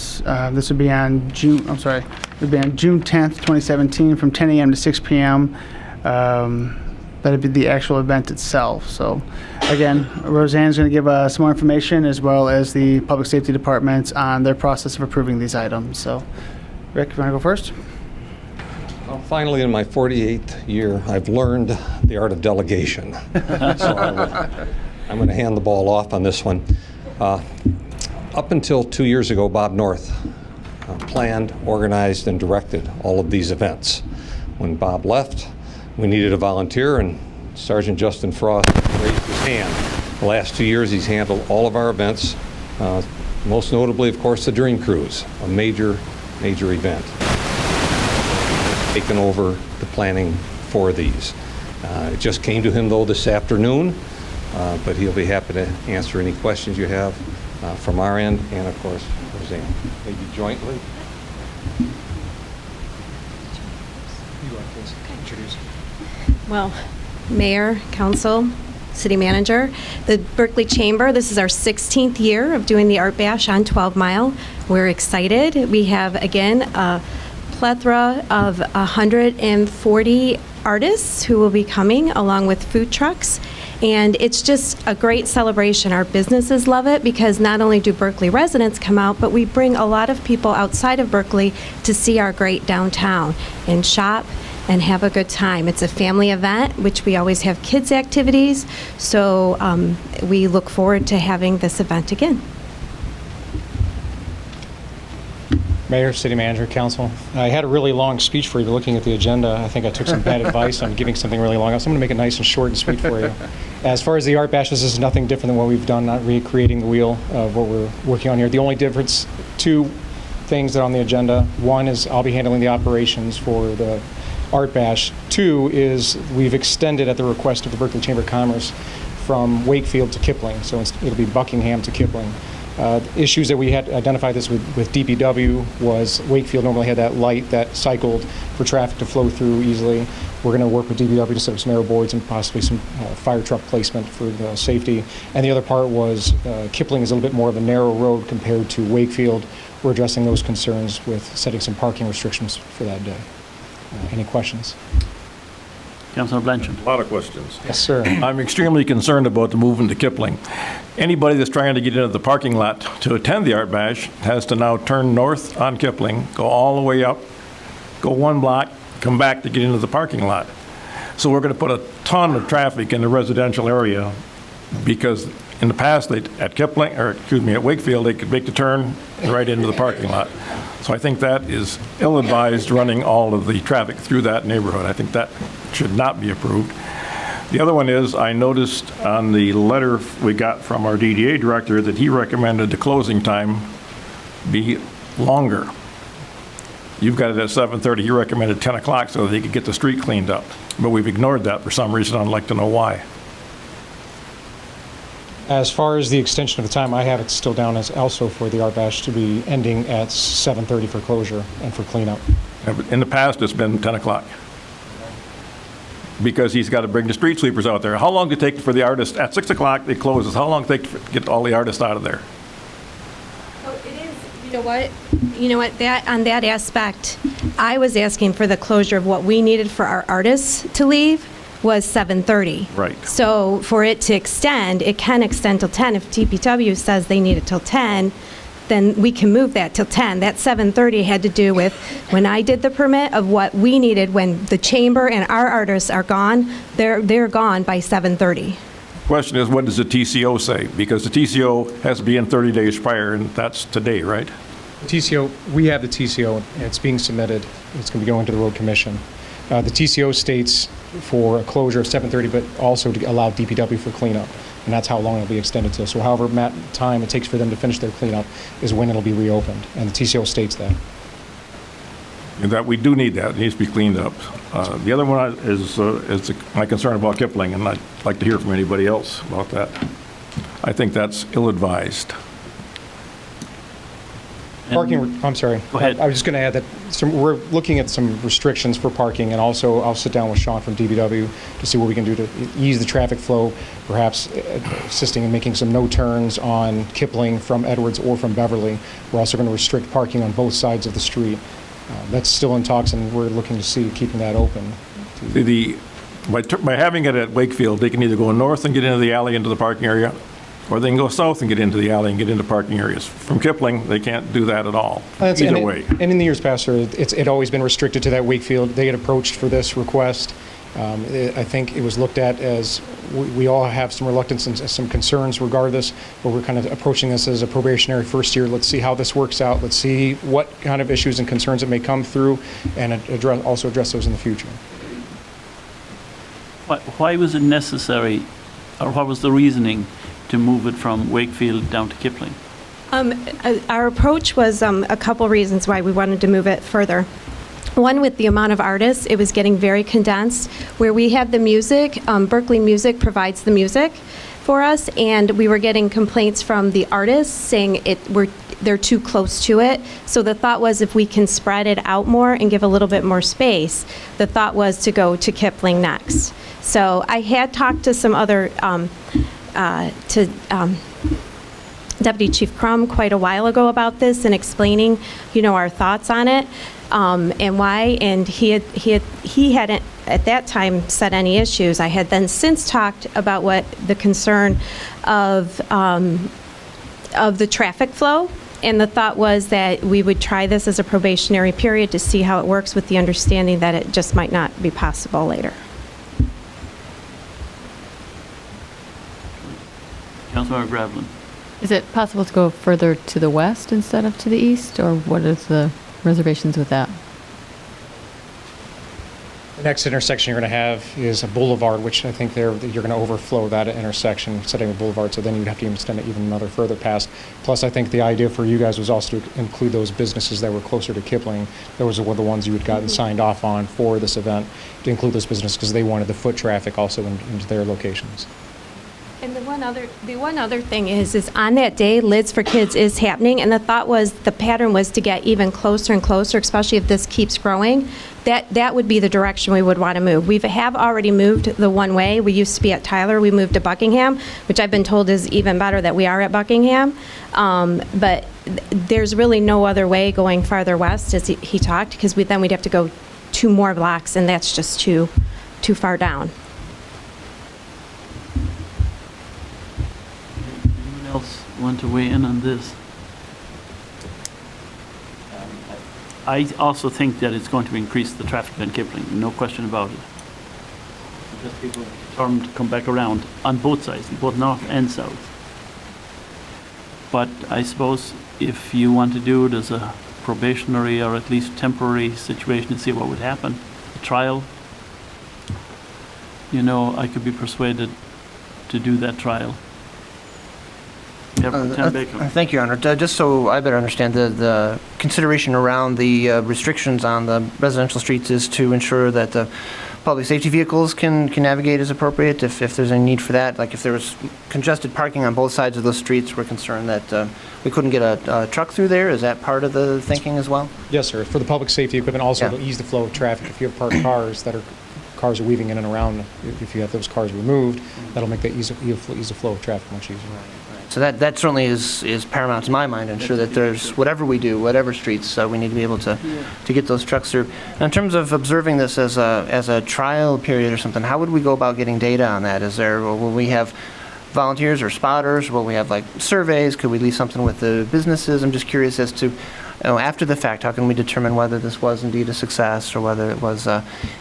this would be on June 10th, 2017, from 10 a.m. to 6 p.m. That'd be the actual event itself. So, again, Roseanne's going to give some more information, as well as the Public Safety Department, on their process of approving these items. So, Rick, you want to go first? Well, finally, in my 48th year, I've learned the art of delegation. So I'm going to hand the ball off on this one. Up until 2 years ago, Bob North planned, organized, and directed all of these events. When Bob left, we needed a volunteer, and Sergeant Justin Frost raised his hand. The last 2 years, he's handled all of our events, most notably, of course, the Dream Cruise, a major event. Taken over the planning for these. It just came to him, though, this afternoon, but he'll be happy to answer any questions you have from our end, and of course, Roseanne. Maybe jointly. Well, Mayor, Council, City Manager, the Berkley Chamber, this is our 16th year of doing the Art Bash on 12 Mile. We're excited. We have, again, a plethora of 140 artists who will be coming, along with food trucks. And it's just a great celebration. Our businesses love it because not only do Berkley residents come out, but we bring a lot of people outside of Berkley to see our great downtown and shop and have a good time. It's a family event, which we always have kids' activities. So we look forward to having this event again. Mayor, City Manager, Council. I had a really long speech for you, looking at the agenda. I think I took some bad advice on giving something really long. So I'm going to make it nice and short and sweet for you. As far as the Art Bash, this is nothing different than what we've done, not recreating the wheel of what we're working on here. The only difference, two things that are on the agenda. One is I'll be handling the operations for the Art Bash. Two is we've extended, at the request of the Berkley Chamber of Commerce, from Wakefield to Kipling. So it'll be Buckingham to Kipling. Issues that we had identified this with DPW was Wakefield normally had that light that cycled for traffic to flow through easily. We're going to work with DPW to set up some arrow boards and possibly some fire truck placement for the safety. And the other part was Kipling is a little bit more of a narrow road compared to Wakefield. We're addressing those concerns with setting some parking restrictions for that day. Any questions? Councilor Blanchard. A lot of questions. Yes, sir. I'm extremely concerned about the movement to Kipling. Anybody that's trying to get into the parking lot to attend the Art Bash has to now turn north on Kipling, go all the way up, go 1 block, come back to get into the parking lot. So we're going to put a ton of traffic in the residential area because in the past, at Wakefield, they could make the turn right into the parking lot. So I think that is ill-advised running all of the traffic through that neighborhood. I think that should not be approved. The other one is, I noticed on the letter we got from our DDA director that he recommended the closing time be longer. You've got it at 7:30. He recommended 10 o'clock so that they could get the street cleaned up. But we've ignored that for some reason. I'd like to know why. As far as the extension of the time, I have it still down as also for the Art Bash to be ending at 7:30 for closure and for cleanup. In the past, it's been 10 o'clock. Because he's got to bring the street sweepers out there. How long did it take for the artist? At 6 o'clock, it closes. How long did it take to get all the artists out of there? Oh, it is. You know what? That on that aspect, I was asking for the closure of what we needed for our artists to leave was 7:30. Right. So for it to extend, it can extend till 10. If DPW says they need it till 10, then we can move that till 10. That 7:30 had to do with when I did the permit of what we needed when the chamber and our artists are gone. They're gone by 7:30. Question is, what does the TCO say? Because the TCO has to be in 30 days prior, and that's today, right? TCO, we have the TCO, and it's being submitted. It's going to be going to the road commission. The TCO states for a closure of 7:30, but also to allow DPW for cleanup, and that's how long it'll be extended to. So however time it takes for them to finish their cleanup is when it'll be reopened, and the TCO states that. And that we do need that. It needs to be cleaned up. The other one is my concern about Kipling, and I'd like to hear from anybody else about that. I think that's ill-advised. Parking, I'm sorry. Go ahead. I was just going to add that we're looking at some restrictions for parking, and also I'll sit down with Sean from DPW to see what we can do to ease the traffic flow, perhaps assisting in making some no turns on Kipling from Edwards or from Beverly. We're also going to restrict parking on both sides of the street. That's still in talks, and we're looking to see keeping that open. By having it at Wakefield, they can either go north and get into the alley into the parking area, or they can go south and get into the alley and get into parking areas. From Kipling, they can't do that at all, either way. And in the years past, sir, it's always been restricted to that Wakefield. They had approached for this request. I think it was looked at as we all have some reluctance and some concerns regardless, but we're kind of approaching this as a probationary first year. Let's see how this works out. Let's see what kind of issues and concerns that may come through, and also address those in the future. Why was it necessary, or what was the reasoning to move it from Wakefield down to Kipling? Our approach was a couple reasons why we wanted to move it further. One, with the amount of artists, it was getting very condensed. Where we have the music, Berkley Music provides the music for us, and we were getting complaints from the artists saying they're too close to it. So the thought was, if we can spread it out more and give a little bit more space, the thought was to go to Kipling next. So I had talked to some other Deputy Chief Crum quite a while ago about this and explaining, our thoughts on it and why. And he hadn't at that time said any issues. I had then since talked about what the concern of the traffic flow. And the thought was that we would try this as a probationary period to see how it works, with the understanding that it just might not be possible later. Councilmember Gravelin. Is it possible to go further to the west instead of to the east, or what is the reservations with that? The next intersection you're going to have is a boulevard, which I think you're going to overflow that intersection, setting a boulevard, so then you'd have to even extend it even another further past. Plus, I think the idea for you guys was also to include those businesses that were closer to Kipling. Those were the ones you had gotten signed off on for this event, to include those businesses because they wanted the foot traffic also into their locations. And the one The one other thing is on that day, Lids for Kids is happening, and the thought was, the pattern was to get even closer and closer, especially if this keeps growing. That would be the direction we would want to move. We have already moved the one way. We used to be at Tyler. We moved to Buckingham, which I've been told is even better that we are at Buckingham. But there's really no other way going farther west, as he talked, because then we'd have to go 2 more blocks, and that's just too far down. Anyone else want to weigh in on this? I also think that it's going to increase the traffic on Kipling, no question about it. Because people are determined to come back around on both sides, both north and south. But I suppose if you want to do it as a probationary or at least temporary situation and see what would happen, a trial, I could be persuaded to do that trial. Thank you, Your Honor. Just so I better understand, the consideration around the restrictions on the residential streets is to ensure that the public safety vehicles can navigate as appropriate if there's any need for that. Like if there was congested parking on both sides of those streets, we're concerned that we couldn't get a truck through there. Is that part of the thinking as well? Yes, sir. For the public safety equipment, also to ease the flow of traffic. If you have parked cars cars are weaving in and around, if you have those cars removed, that'll make that ease the flow of traffic much easier. So that certainly is paramount to my mind, ensure that there's, whatever we do, whatever streets, we need to be able to get those trucks through. Now, in terms of observing this as a trial period or something, how would we go about getting data on that? Will we have volunteers or spotters? Will we have like surveys? Could we leave something with the businesses? I'm just curious as to, after the fact, how can we determine whether this was indeed a success or whether it was,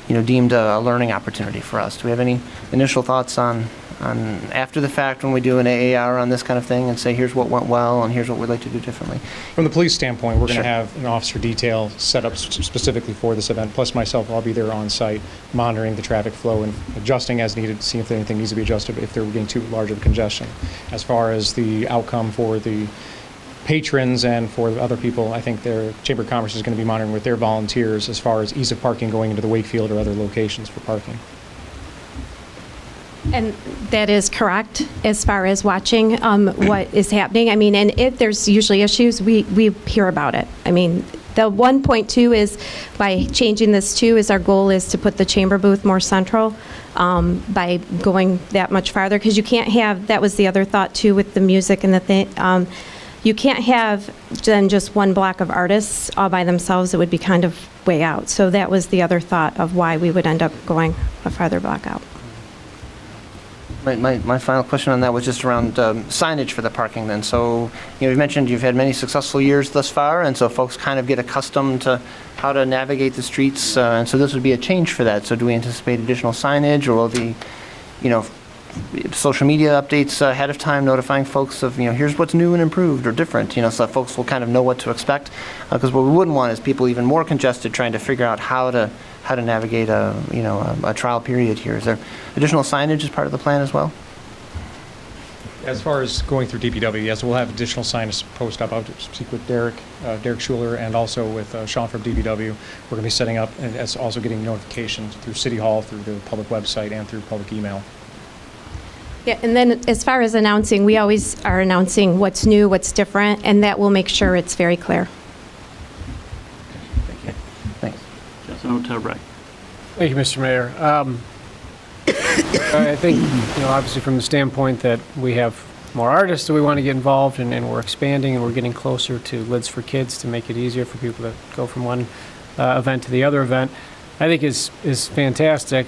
deemed a learning opportunity for us? Do we have any initial thoughts on after the fact when we do an AAR on this kind of thing and say, here's what went well and here's what we'd like to do differently? From the police standpoint, we're going to have an officer detail set up specifically for this event, plus myself, I'll be there on site monitoring the traffic flow and adjusting as needed to see if anything needs to be adjusted if they're getting too large of a congestion. As far as the outcome for the patrons and for other people, I think their Chamber of Commerce is going to be monitoring with their volunteers as far as ease of parking going into the Wakefield or other locations for parking. And that is correct as far as watching what is happening. I mean, and if there's usually issues, we hear about it. I mean, the 1.2 is, by changing this to, is our goal is to put the chamber booth more central by going that much farther, because you can't have, that was the other thought too with the music and the thing. You can't have then just one block of artists all by themselves. It would be kind of way out. So that was the other thought of why we would end up going a farther block out. My final question on that was just around signage for the parking then. So, you mentioned you've had many successful years thus far, and so folks kind of get accustomed to how to navigate the streets, and so this would be a change for that. So do we anticipate additional signage, or will the, social media updates ahead of time notifying folks of, here's what's new and improved or different, so that folks will kind of know what to expect? Because what we wouldn't want is people even more congested trying to figure out how to navigate a trial period here. Is there additional signage as part of the plan as well? As far as going through DPW, yes, we'll have additional signage post up. I'll speak with Derek Schuler, and also with Sean from DPW. We're going to be setting up and also getting notifications through City Hall, through the public website, and through public email. Yeah, and then as far as announcing, we always are announcing what's new, what's different, and that will make sure it's very clear. Thanks. Councilmember Telbrecht. Thank you, Mr. Mayor. I think, obviously from the standpoint that we have more artists that we want to get involved in, and we're expanding and we're getting closer to Lids for Kids to make it easier for people to go from one event to the other event, I think is fantastic.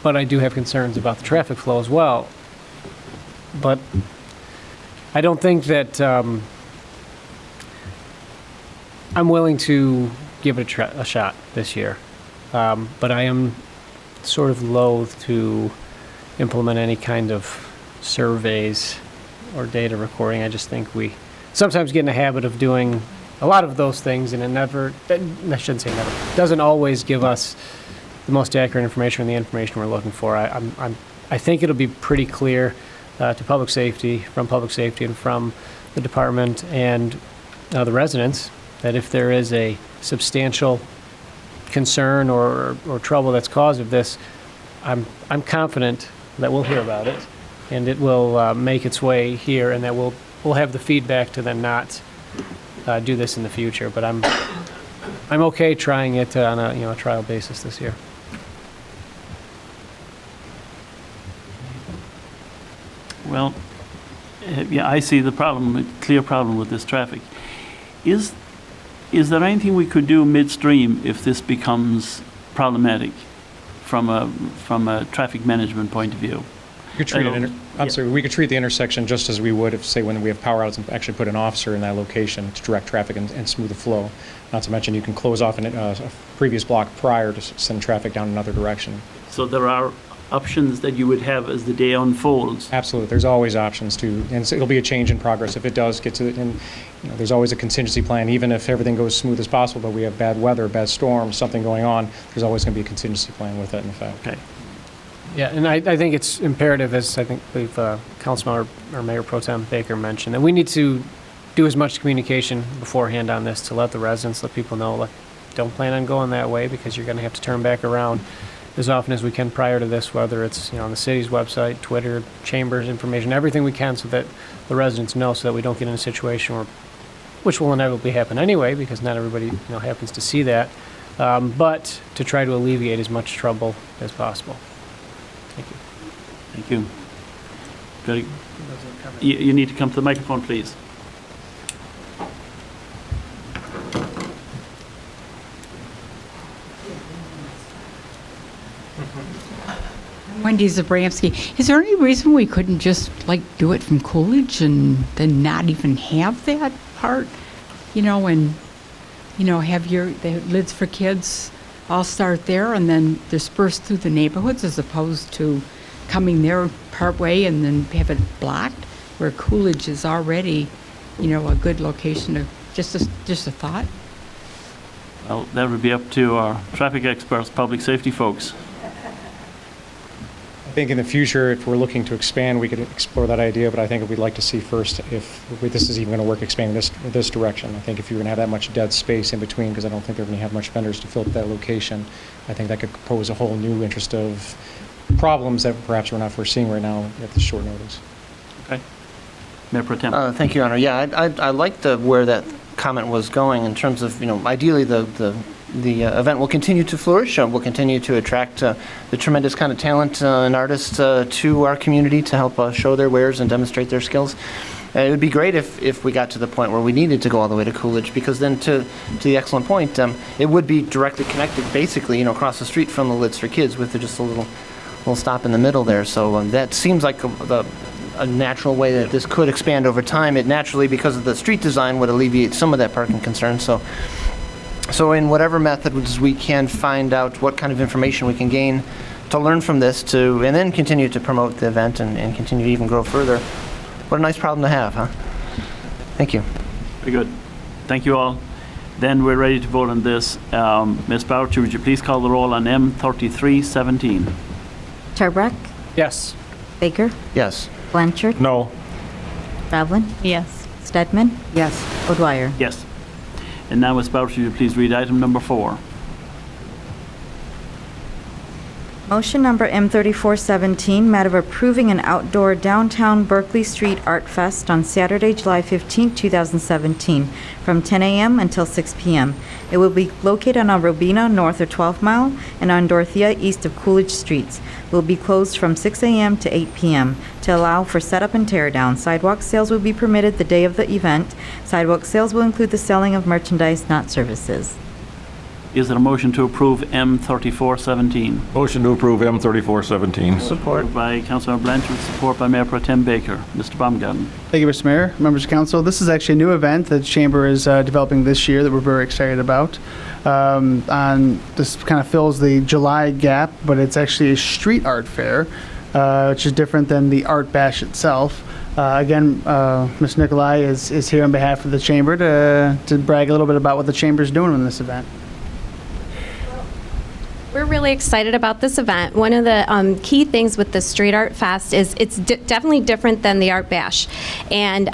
But I do have concerns about the traffic flow as well. But I don't think that I'm willing to give it a shot this year. But I am sort of loath to implement any kind of surveys or data recording. I just think we sometimes get in the habit of doing a lot of those things, and I shouldn't say never, doesn't always give us the most accurate information or the information we're looking for. I think it'll be pretty clear to public safety, from public safety and from the department and the residents, that if there is a substantial concern or trouble that's caused of this, I'm confident that we'll hear about it. and it will make its way here, and that we'll have the feedback to then not do this in the future. But I'm okay trying it on a trial basis this year. Well, yeah, I see the problem, clear problem with this traffic. Is there anything we could do midstream if this becomes problematic from a traffic management point of view? We could treat we could treat the intersection just as we would if, say, when we have power outs and actually put an officer in that location to direct traffic and smooth the flow. Not to mention you can close off a previous block prior to send traffic down another direction. So there are options that you would have as the day unfolds. Absolutely, there's always options and it'll be a change in progress if it does get to, and there's always a contingency plan, even if everything goes smooth as possible, but we have bad weather, bad storms, something going on, there's always going to be a contingency plan with it in effect. Okay. Yeah, and I think it's imperative, as I think Councilman or Mayor Pro Tem Baker mentioned, that we need to do as much communication beforehand on this to let the residents, let people know, like, don't plan on going that way because you're going to have to turn back around as often as we can prior to this, whether it's on the city's website, Twitter, chambers information, everything we can, so that the residents know, so that we don't get in a situation which will inevitably happen anyway, because not everybody happens to see that, but to try to alleviate as much trouble as possible. Thank you. Thank you. Very, you need to come to the microphone, please. Wendy Zabramski. Is there any reason we couldn't just do it from Coolidge and then not even have that part, and have the Lids for Kids all start there and then disperse through the neighborhoods as opposed to coming there part way and then have it blocked, where Coolidge is already, a good location to just a thought. Well, that would be up to our traffic experts, public safety folks. I think in the future, if we're looking to expand, we could explore that idea, but I think we'd like to see first if this is even going to work expanding this direction. I think if you're going to have that much dead space in between, because I don't think they're going to have much vendors to fill up that location, I think that could pose a whole new interest of problems that perhaps we're not foreseeing right now at the short notice. Okay. Mayor Pro Tem. Thank you, Your Honor. Yeah, I like where that comment was going in terms of, ideally the event will continue to flourish. We'll continue to attract the tremendous kind of talent and artists to our community to help show their wares and demonstrate their skills. It would be great if we got to the point where we needed to go all the way to Coolidge, because then to the excellent point, it would be directly connected, basically, across the street from the Lids for Kids with just a little stop in the middle there. So that seems like a natural way that this could expand over time. It naturally, because of the street design, would alleviate some of that parking concern. So in whatever methods we can find out what kind of information we can gain to learn from this and then continue to promote the event and continue to even grow further. What a nice problem to have, huh? Thank you. Very good. Thank you all. Then we're ready to vote on this. Ms. Boucher, would you please call the roll on M3317? Turbrack, Yes. Baker, Yes. Blanchard, No. Ravlin, Yes. Stedman, Yes. O'Dwyer. Yes. And now, Ms. Boucher, would you please read item number 4? Motion number M3417, matter of approving an outdoor downtown Berkeley Street Art Fest on Saturday, July 15, 2017, from 10 a.m. until 6 p.m. It will be located on Robina north of 12 Mile and on Dorothea east of Coolidge Streets. It will be closed from 6 a.m. to 8 p.m. to allow for setup and tear down. Sidewalk sales will be permitted the day of the event. Sidewalk sales will include the selling of merchandise, not services. Is there a motion to approve M3417? Motion to approve M3417. Support. By Councilor Blanchard, support by Mayor Pro Tem Baker. Mr. Baumgarten. Thank you, Mr. Mayor, members of council. This is actually a new event that the Chamber is developing this year that we're very excited about. This kind of fills the July gap, but it's actually a street art fair, which is different than the Art Bash itself. Again, Ms. Nikolai is here on behalf of the Chamber to brag a little bit about what the Chamber is doing in this event. We're really excited about this event. One of the key things with the Street Art Fest is it's definitely different than the Art Bash. And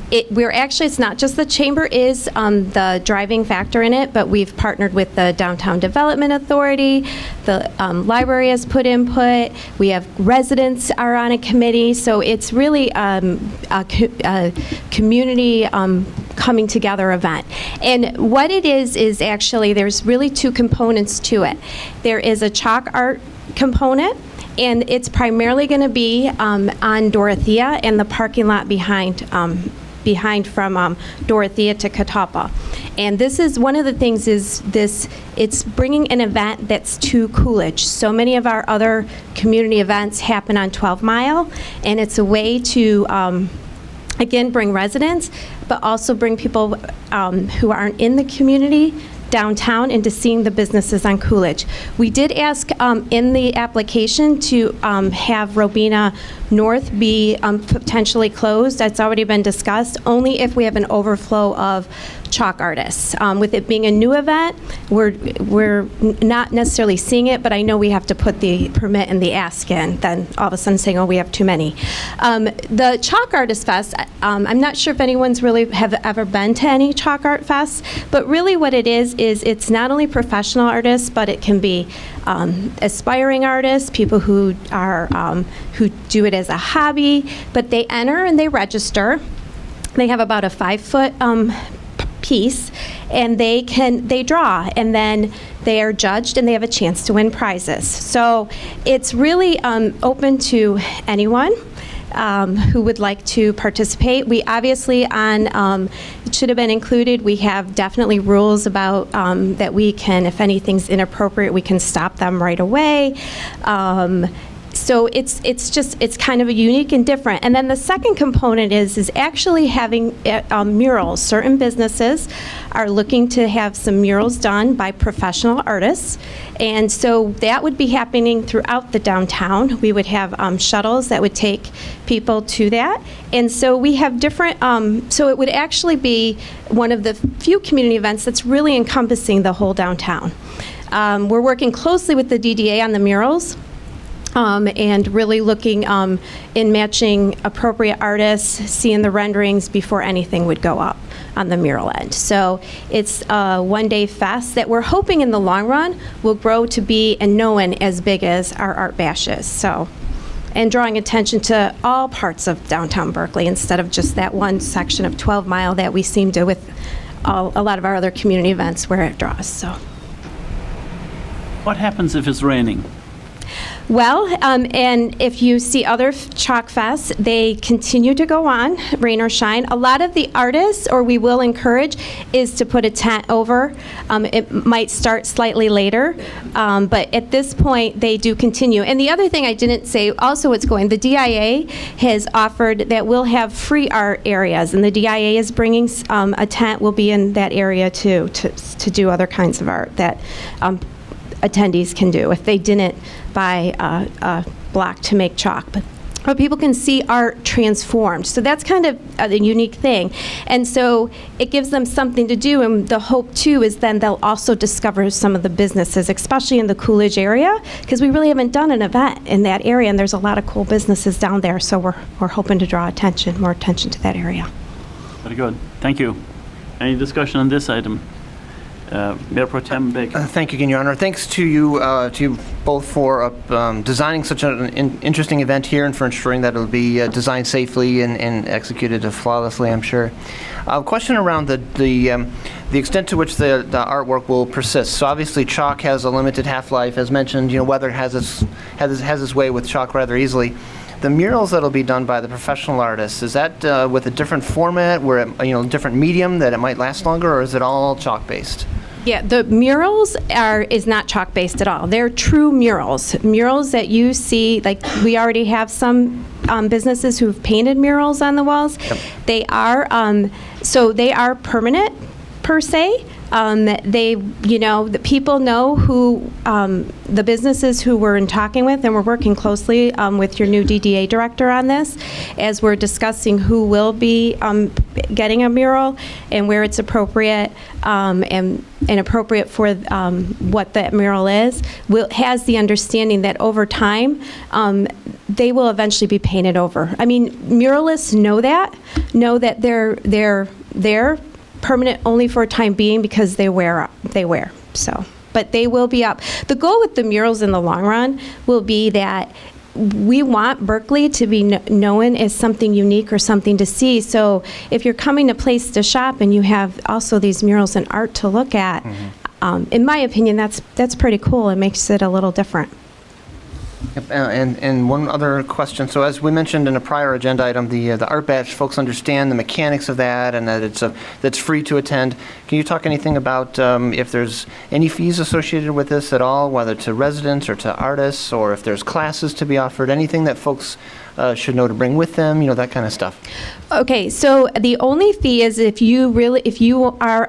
it's not just the Chamber is the driving factor in it, but we've partnered with the Downtown Development Authority. The library has put input. We have residents are on a committee. So it's really a community coming together event. And what it is actually there's really two components to it. There is a chalk art component, and it's primarily going to be on Dorothea and the parking lot behind from Dorothea to Catawba. And this is one of the things it's bringing an event that's to Coolidge. So many of our other community events happen on 12 Mile, and it's a way to again, bring residents, but also bring people who aren't in the community downtown into seeing the businesses on Coolidge. We did ask in the application to have Robina North be potentially closed. That's already been discussed, only if we have an overflow of chalk artists. With it being a new event, we're not necessarily seeing it, but I know we have to put the permit and the ask in, then all of a sudden saying, oh, we have too many. The Chalk Artist Fest, I'm not sure if anyone's really have ever been to any Chalk Art Fest, but really what it is it's not only professional artists, but it can be aspiring artists, people who are who do it as a hobby, but they enter and they register. They have about a 5-foot piece, and they draw, and then they are judged and they have a chance to win prizes. So it's really open to anyone who would like to participate. We obviously it should have been included, we have definitely rules about that we can, if anything's inappropriate, we can stop them right away. So it's kind of a unique and different. And then the second component is actually having murals. Certain businesses are looking to have some murals done by professional artists. And so that would be happening throughout the downtown. We would have shuttles that would take people to that. And so we have different, so it would actually be one of the few community events that's really encompassing the whole downtown. We're working closely with the DDA on the murals. And really looking in matching appropriate artists, seeing the renderings before anything would go up on the mural end. So it's a one-day fest that we're hoping in the long run will grow to be and known as big as our Art Bash is. So, and drawing attention to all parts of downtown Berkeley instead of just that one section of 12 Mile that we seem to with a lot of our other community events where it draws. So, what happens if it's raining? Well, and if you see other Chalk Fests, they continue to go on, rain or shine. A lot of the artists, or we will encourage, is to put a tent over. It might start slightly later, but at this point, they do continue. And the other thing I didn't say, also what's going, the DIA has offered that we'll have free art areas, and the DIA is bringing a tent will be in that area too, to do other kinds of art that attendees can do if they didn't buy a block to make chalk. But people can see art transformed. So that's kind of a unique thing. And so it gives them something to do, and the hope too is then they'll also discover some of the businesses, especially in the Coolidge area, because we really haven't done an event in that area, and there's a lot of cool businesses down there, so we're hoping to draw more attention to that area. Very good. Thank you. Any discussion on this item? Mayor Pro Tem Baker. Thank you again, Your Honor. Thanks to you both for designing such an interesting event here and for ensuring that it'll be designed safely and executed flawlessly, I'm sure. A question around the extent to which the artwork will persist. So obviously chalk has a limited half-life. As mentioned, weather has its way with chalk rather easily. The murals that'll be done by the professional artists, is that with a different format, where different medium that it might last longer, or is it all chalk-based? Yeah, the murals is not chalk-based at all. They're true murals. Murals that you see, like we already have some businesses who've painted murals on the walls. Yep. They are, so they are permanent per se. The people know who, the businesses who we're in talking with, and we're working closely with your new DDA director on this, as we're discussing who will be getting a mural and where it's appropriate and appropriate for what that mural is, has the understanding that over time, they will eventually be painted over. I mean, muralists know that they're permanent only for a time being because they wear. So, but they will be up. The goal with the murals in the long run will be that we want Berkley to be known as something unique or something to see. So if you're coming to Place to Shop and you have also these murals and art to look at, in my opinion, that's pretty cool. It makes it a little different. Yep, and one other question. So as we mentioned in a prior agenda item, the art bash, folks understand the mechanics of that and that that's free to attend. Can you talk anything about if there's any fees associated with this at all, whether to residents or to artists, or if there's classes to be offered, anything that folks should know to bring with them, that kind of stuff? Okay, so the only fee is if you are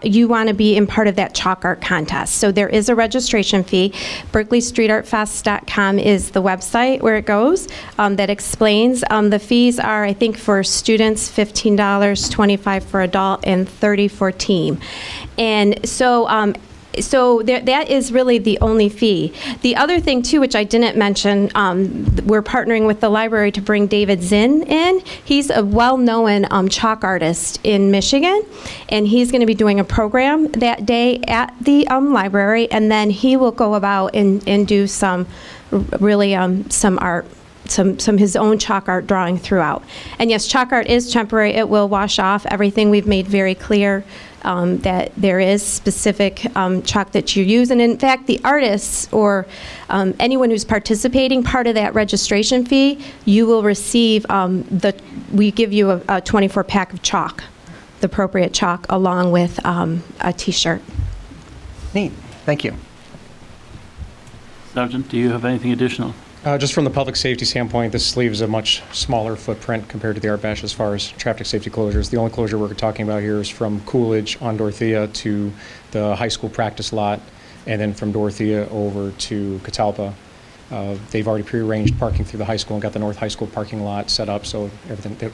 you want to be in part of that chalk art contest. So there is a registration fee. BerkleyStreetArtFest.com is the website where it goes that explains. The fees are, I think, for students $15, $25 for adult, and $30 for team. And so that is really the only fee. The other thing, too, which I didn't mention, we're partnering with the library to bring David Zinn in. He's a well-known chalk artist in Michigan, and he's going to be doing a program that day at the library, and then he will go about and do some really some art. Some his own chalk art drawing throughout. And yes, chalk art is temporary. It will wash off. Everything we've made very clear that there is specific chalk that you use. And in fact, the artists or anyone who's participating, part of that registration fee, you will receive we give you a 24-pack of chalk, the appropriate chalk, along with a T-shirt. Neat. Thank you. Sergeant, do you have anything additional? Just from the public safety standpoint, this leaves a much smaller footprint compared to the art bash as far as traffic safety closures. The only closure we're talking about here is from Coolidge on Dorothea to the high school practice lot, and then from Dorothea over to Catalpa. They've already prearranged parking through the high school and got the North High School parking lot set up so everything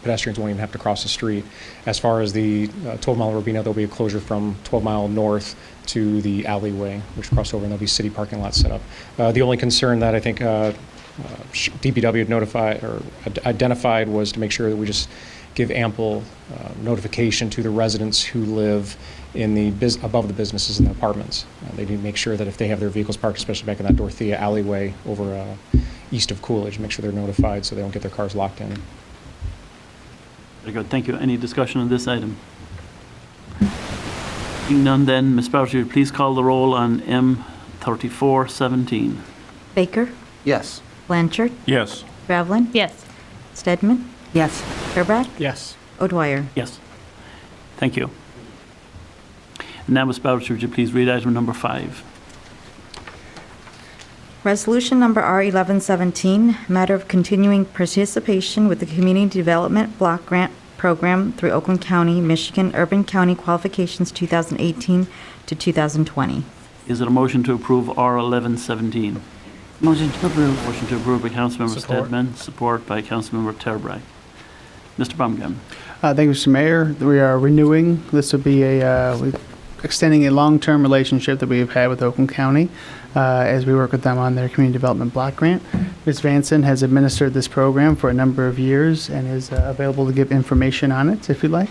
pedestrians won't even have to cross the street. As far as the 12-mile Robina, there'll be a closure from 12-mile north to the alleyway, which cross over, and there'll be city parking lots set up. The only concern that I think DPW had notified or identified was to make sure that we just give ample notification to the residents who live in the above the businesses and the apartments. They need to make sure that if they have their vehicles parked, especially back in that Dorothea alleyway over east of Coolidge, make sure they're notified so they don't get their cars locked in. Very good, thank you. Any discussion on this item? Seeing none then, Ms. Bowser, please call the roll on M3417. Baker? Yes. Blanchard? Yes. Gravelin? Yes. Stedman? Yes. Turbrack? Yes. O'Dwyer? Yes. Thank you. And now, Ms. Bowser, would you please read item number 5? Resolution number R1117, matter of continuing participation with the Community Development Block Grant Program through Oakland County, Michigan Urban County Qualifications 2018 to 2020. Is it a motion to approve R1117? Motion to approve. Motion to approve by Councilmember Support. Stedman, support by Councilmember Terbright. Mr. Baumgarten. Thank you, Mr. Mayor. We are renewing. This will be extending a long-term relationship that we have had with Oakland County as we work with them on their community development block grant. Ms. Vanson has administered this program for a number of years and is available to give information on it if you'd like.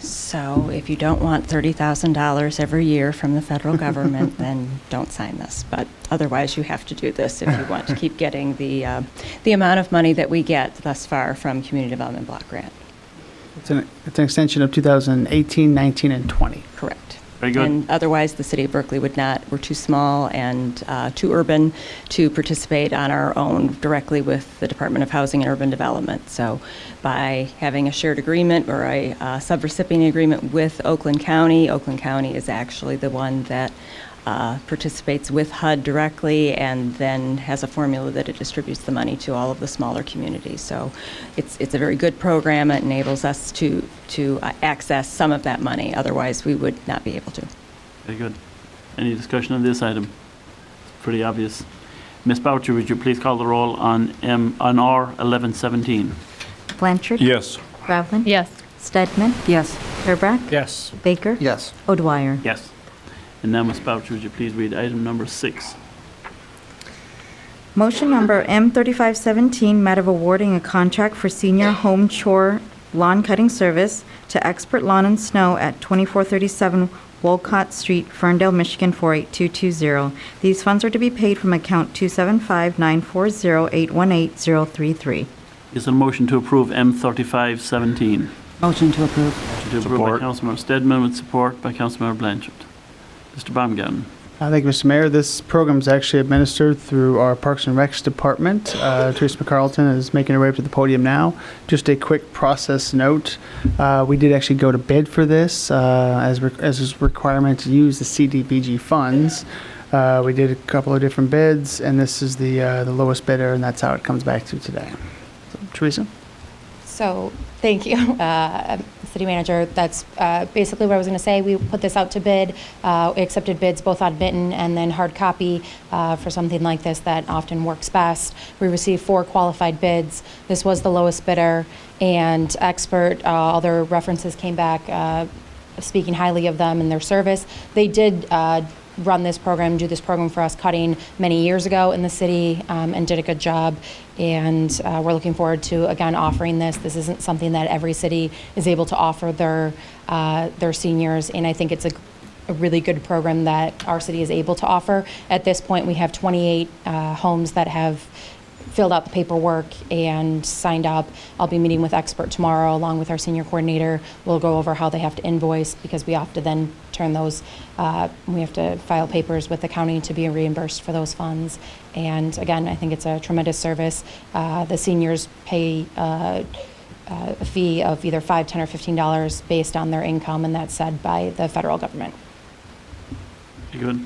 So if you don't want $30,000 every year from the federal government, then don't sign this. But otherwise, you have to do this if you want to keep getting the amount of money that we get thus far from Community Development Block Grant. It's an extension of 2018, 19, and 20. Correct. Very good. And otherwise, the city of Berkeley would not, we're too small and too urban to participate on our own directly with the Department of Housing and Urban Development. So by having a shared agreement or a subrecipient agreement with Oakland County is actually the one that participates with HUD directly and then has a formula that it distributes the money to all of the smaller communities. So it's a very good program. It enables us to access some of that money. Otherwise, we would not be able to. Very good. Any discussion on this item? It's pretty obvious. Ms. Boucher, would you please call the roll on R 1117? Blanchard. Yes. Gravlin. Yes. Stedman. Yes. Turbrack. Yes. Baker. Yes. O'Dwyer. Yes. And now, Ms. Boucher, would you please read item number 6? Motion number M3517, matter of awarding a contract for senior home chore lawn cutting service to Expert Lawn and Snow at 2437 Wolcott Street, Ferndale, Michigan 48220. These funds are to be paid from account 275-940-818-033. Is there a motion to approve M3517? Motion to approve. Motion to approve by Councilmember Stedman with support by Councilmember Blanchard. Mr. Baumgarten. Thank you, Mr. Mayor. This program is actually administered through our Parks and Recs department. Teresa McCarlton is making her way up to the podium now. Just a quick process note. We did actually go to bid for this as a requirement to use the CDBG funds. We did a couple of different bids, and this is the lowest bidder, and that's how it comes back to today. So, Teresa? So, thank you, City Manager. That's basically what I was going to say. We put this out to bid. We accepted bids both on written and then hard copy for something like this that often works best. We received 4 qualified bids. This was the lowest bidder, and Expert, all their references came back speaking highly of them and their service. They did do this program for us cutting many years ago in the city and did a good job. And we're looking forward to, again, offering this. This isn't something that every city is able to offer their seniors, and I think it's a really good program that our city is able to offer. At this point, we have 28 homes that have filled out the paperwork and signed up. I'll be meeting with Expert tomorrow along with our senior coordinator. We'll go over how they have to invoice, because we have to then turn those, we have to file papers with the county to be reimbursed for those funds. And again, I think it's a tremendous service. The seniors pay a fee of either $5, $10, or $15 based on their income, and that's set by the federal government. Very good.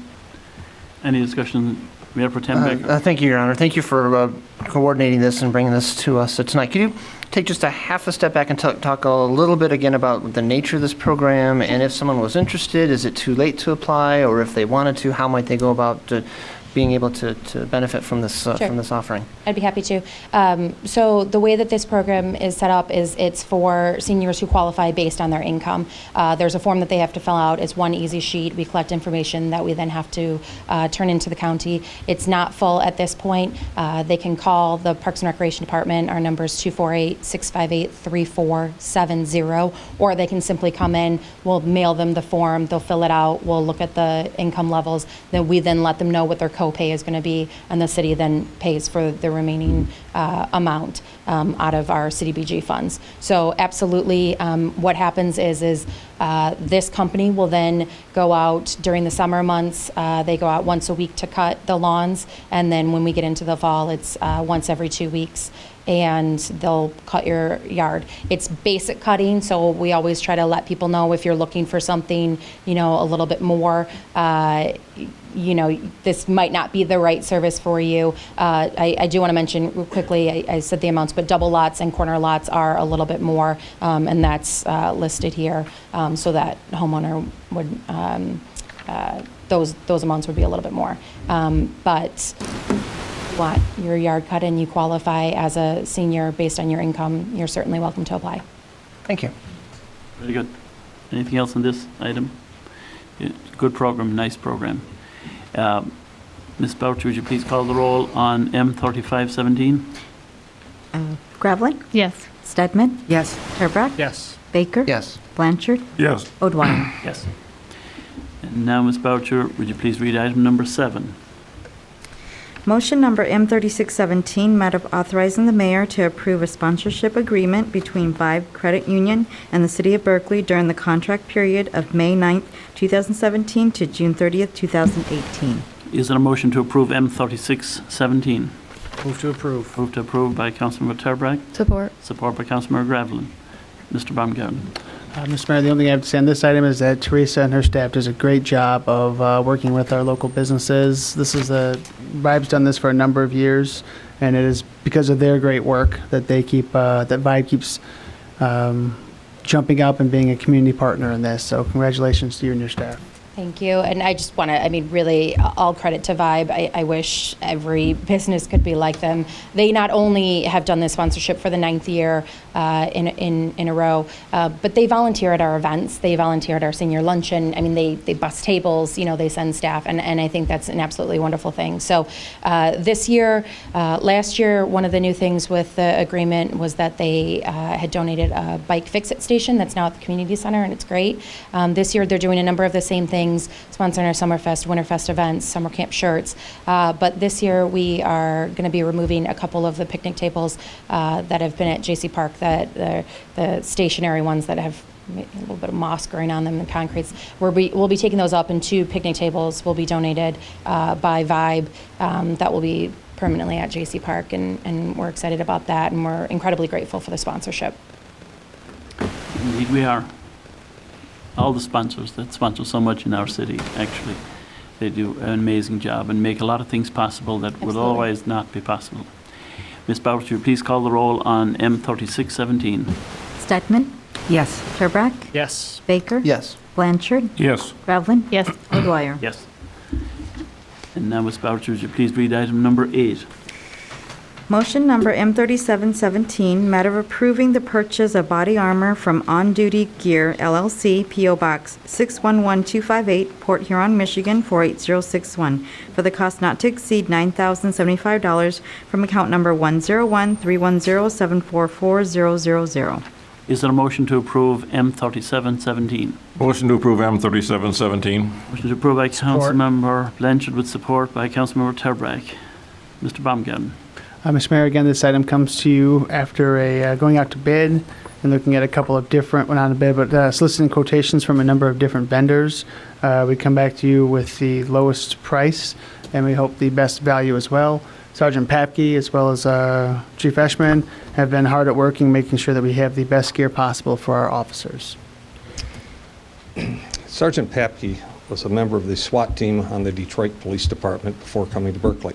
Any discussion? Mayor Pro Tem Baker. Thank you, Your Honor. Thank you for coordinating this and bringing this to us tonight. Could you take just a half a step back and talk a little bit again about the nature of this program, and if someone was interested, is it too late to apply, or if they wanted to, how might they go about being able to benefit from this from this offering? I'd be happy to. So the way that this program is set up is it's for seniors who qualify based on their income. There's a form that they have to fill out. It's one easy sheet. We collect information that we then have to turn into the county. It's not full at this point. They can call the Parks and Recreation Department. Our number is 248-658-3470, or they can simply come in. We'll mail them the form. They'll fill it out. We'll look at the income levels. Then we then let them know what their copay is going to be, and the city then pays for the remaining amount out of our CDBG funds. So absolutely, what happens is this company will then go out during the summer months. They go out once a week to cut the lawns, and then when we get into the fall, it's once every 2 weeks, and they'll cut your yard. It's basic cutting, so we always try to let people know if you're looking for something, a little bit more, this might not be the right service for you. I do want to mention real quickly, I said the amounts, but double lots and corner lots are a little bit more, and that's listed here, so that homeowner would, those amounts would be a little bit more. But want your yard cut and you qualify as a senior based on your income, you're certainly welcome to apply. Thank you. Very good. Anything else on this item? Good program, nice program. Ms. Boucher, would you please call the roll on M3517? Gravlin? Yes. Stedman? Yes. Turbrack? Yes. Baker? Yes. Blanchard? Yes. O'Dwyer? Yes. And now, Ms. Boucher, would you please read item number 7? Motion number M3617, matter of authorizing the mayor to approve a sponsorship agreement between Vibe Credit Union and the City of Berkeley during the contract period of May 9th, 2017 to June 30th, 2018. Is there a motion to approve M3617? Move to approve. Move to approve by Councilmember Turbrack. Support. Support by Councilmember Gravlin. Mr. Baumgarten. Mr. Mayor, the only thing I have to say on this item is that Teresa and her staff does a great job of working with our local businesses. Vibe's done this for a number of years, and it is because of their great work that they keep, that Vibe keeps jumping up and being a community partner in this. So congratulations to you and your staff. Thank you. And I just want to, really, all credit to Vibe. I wish every business could be like them. They not only have done this sponsorship for the 9th year in a row, but they volunteer at our events. They volunteer at our senior luncheon. They bus tables, they send staff, and I think that's an absolutely wonderful thing. So this year, last year, one of the new things with the agreement was that they had donated a bike fix-it station that's now at the community center, and it's great. This year, they're doing a number of the same things, sponsoring our Summerfest, Winterfest events, summer camp shirts. But this year we are going to be removing a couple of the picnic tables that have been at J.C. Park, the stationary ones that have a little bit of moss growing on them and concretes. We'll be taking those up, and 2 picnic tables will be donated by Vibe that will be permanently at J.C. Park, and we're excited about that, and we're incredibly grateful for the sponsorship. Indeed we are. All the sponsors that sponsor so much in our city, actually, they do an amazing job and make a lot of things possible that would otherwise not be possible. Ms. Bowers, will you please call the roll on M3617? Stegman? Yes. Turbrack? Yes. Baker? Yes. Blanchard? Yes. Revlin? Yes. O'Dwyer? Yes. And now, Ms. Bowers, will you please read item number 8? Motion number M3717, matter of approving the purchase of body armor from On Duty Gear LLC, P.O. Box 611258, Port Huron, Michigan 48061, for the cost not to exceed $9,075 from account number 101-310-744-000. Is there a motion to approve M3717? Motion to approve M3717. Motion to approve by Councilmember Blanchard with support by Councilmember Terbrack. Mr. Baumgarten. Mr. Mayor, again, this item comes to you after going out to bid and looking at a couple of different, well, not a bid, but soliciting quotations from a number of different vendors. We come back to you with the lowest price, and we hope the best value as well. Sergeant Papke, as well as Chief Eshman, have been hard at work in making sure that we have the best gear possible for our officers. Sergeant Papke was a member of the SWAT team on the Detroit Police Department before coming to Berkley.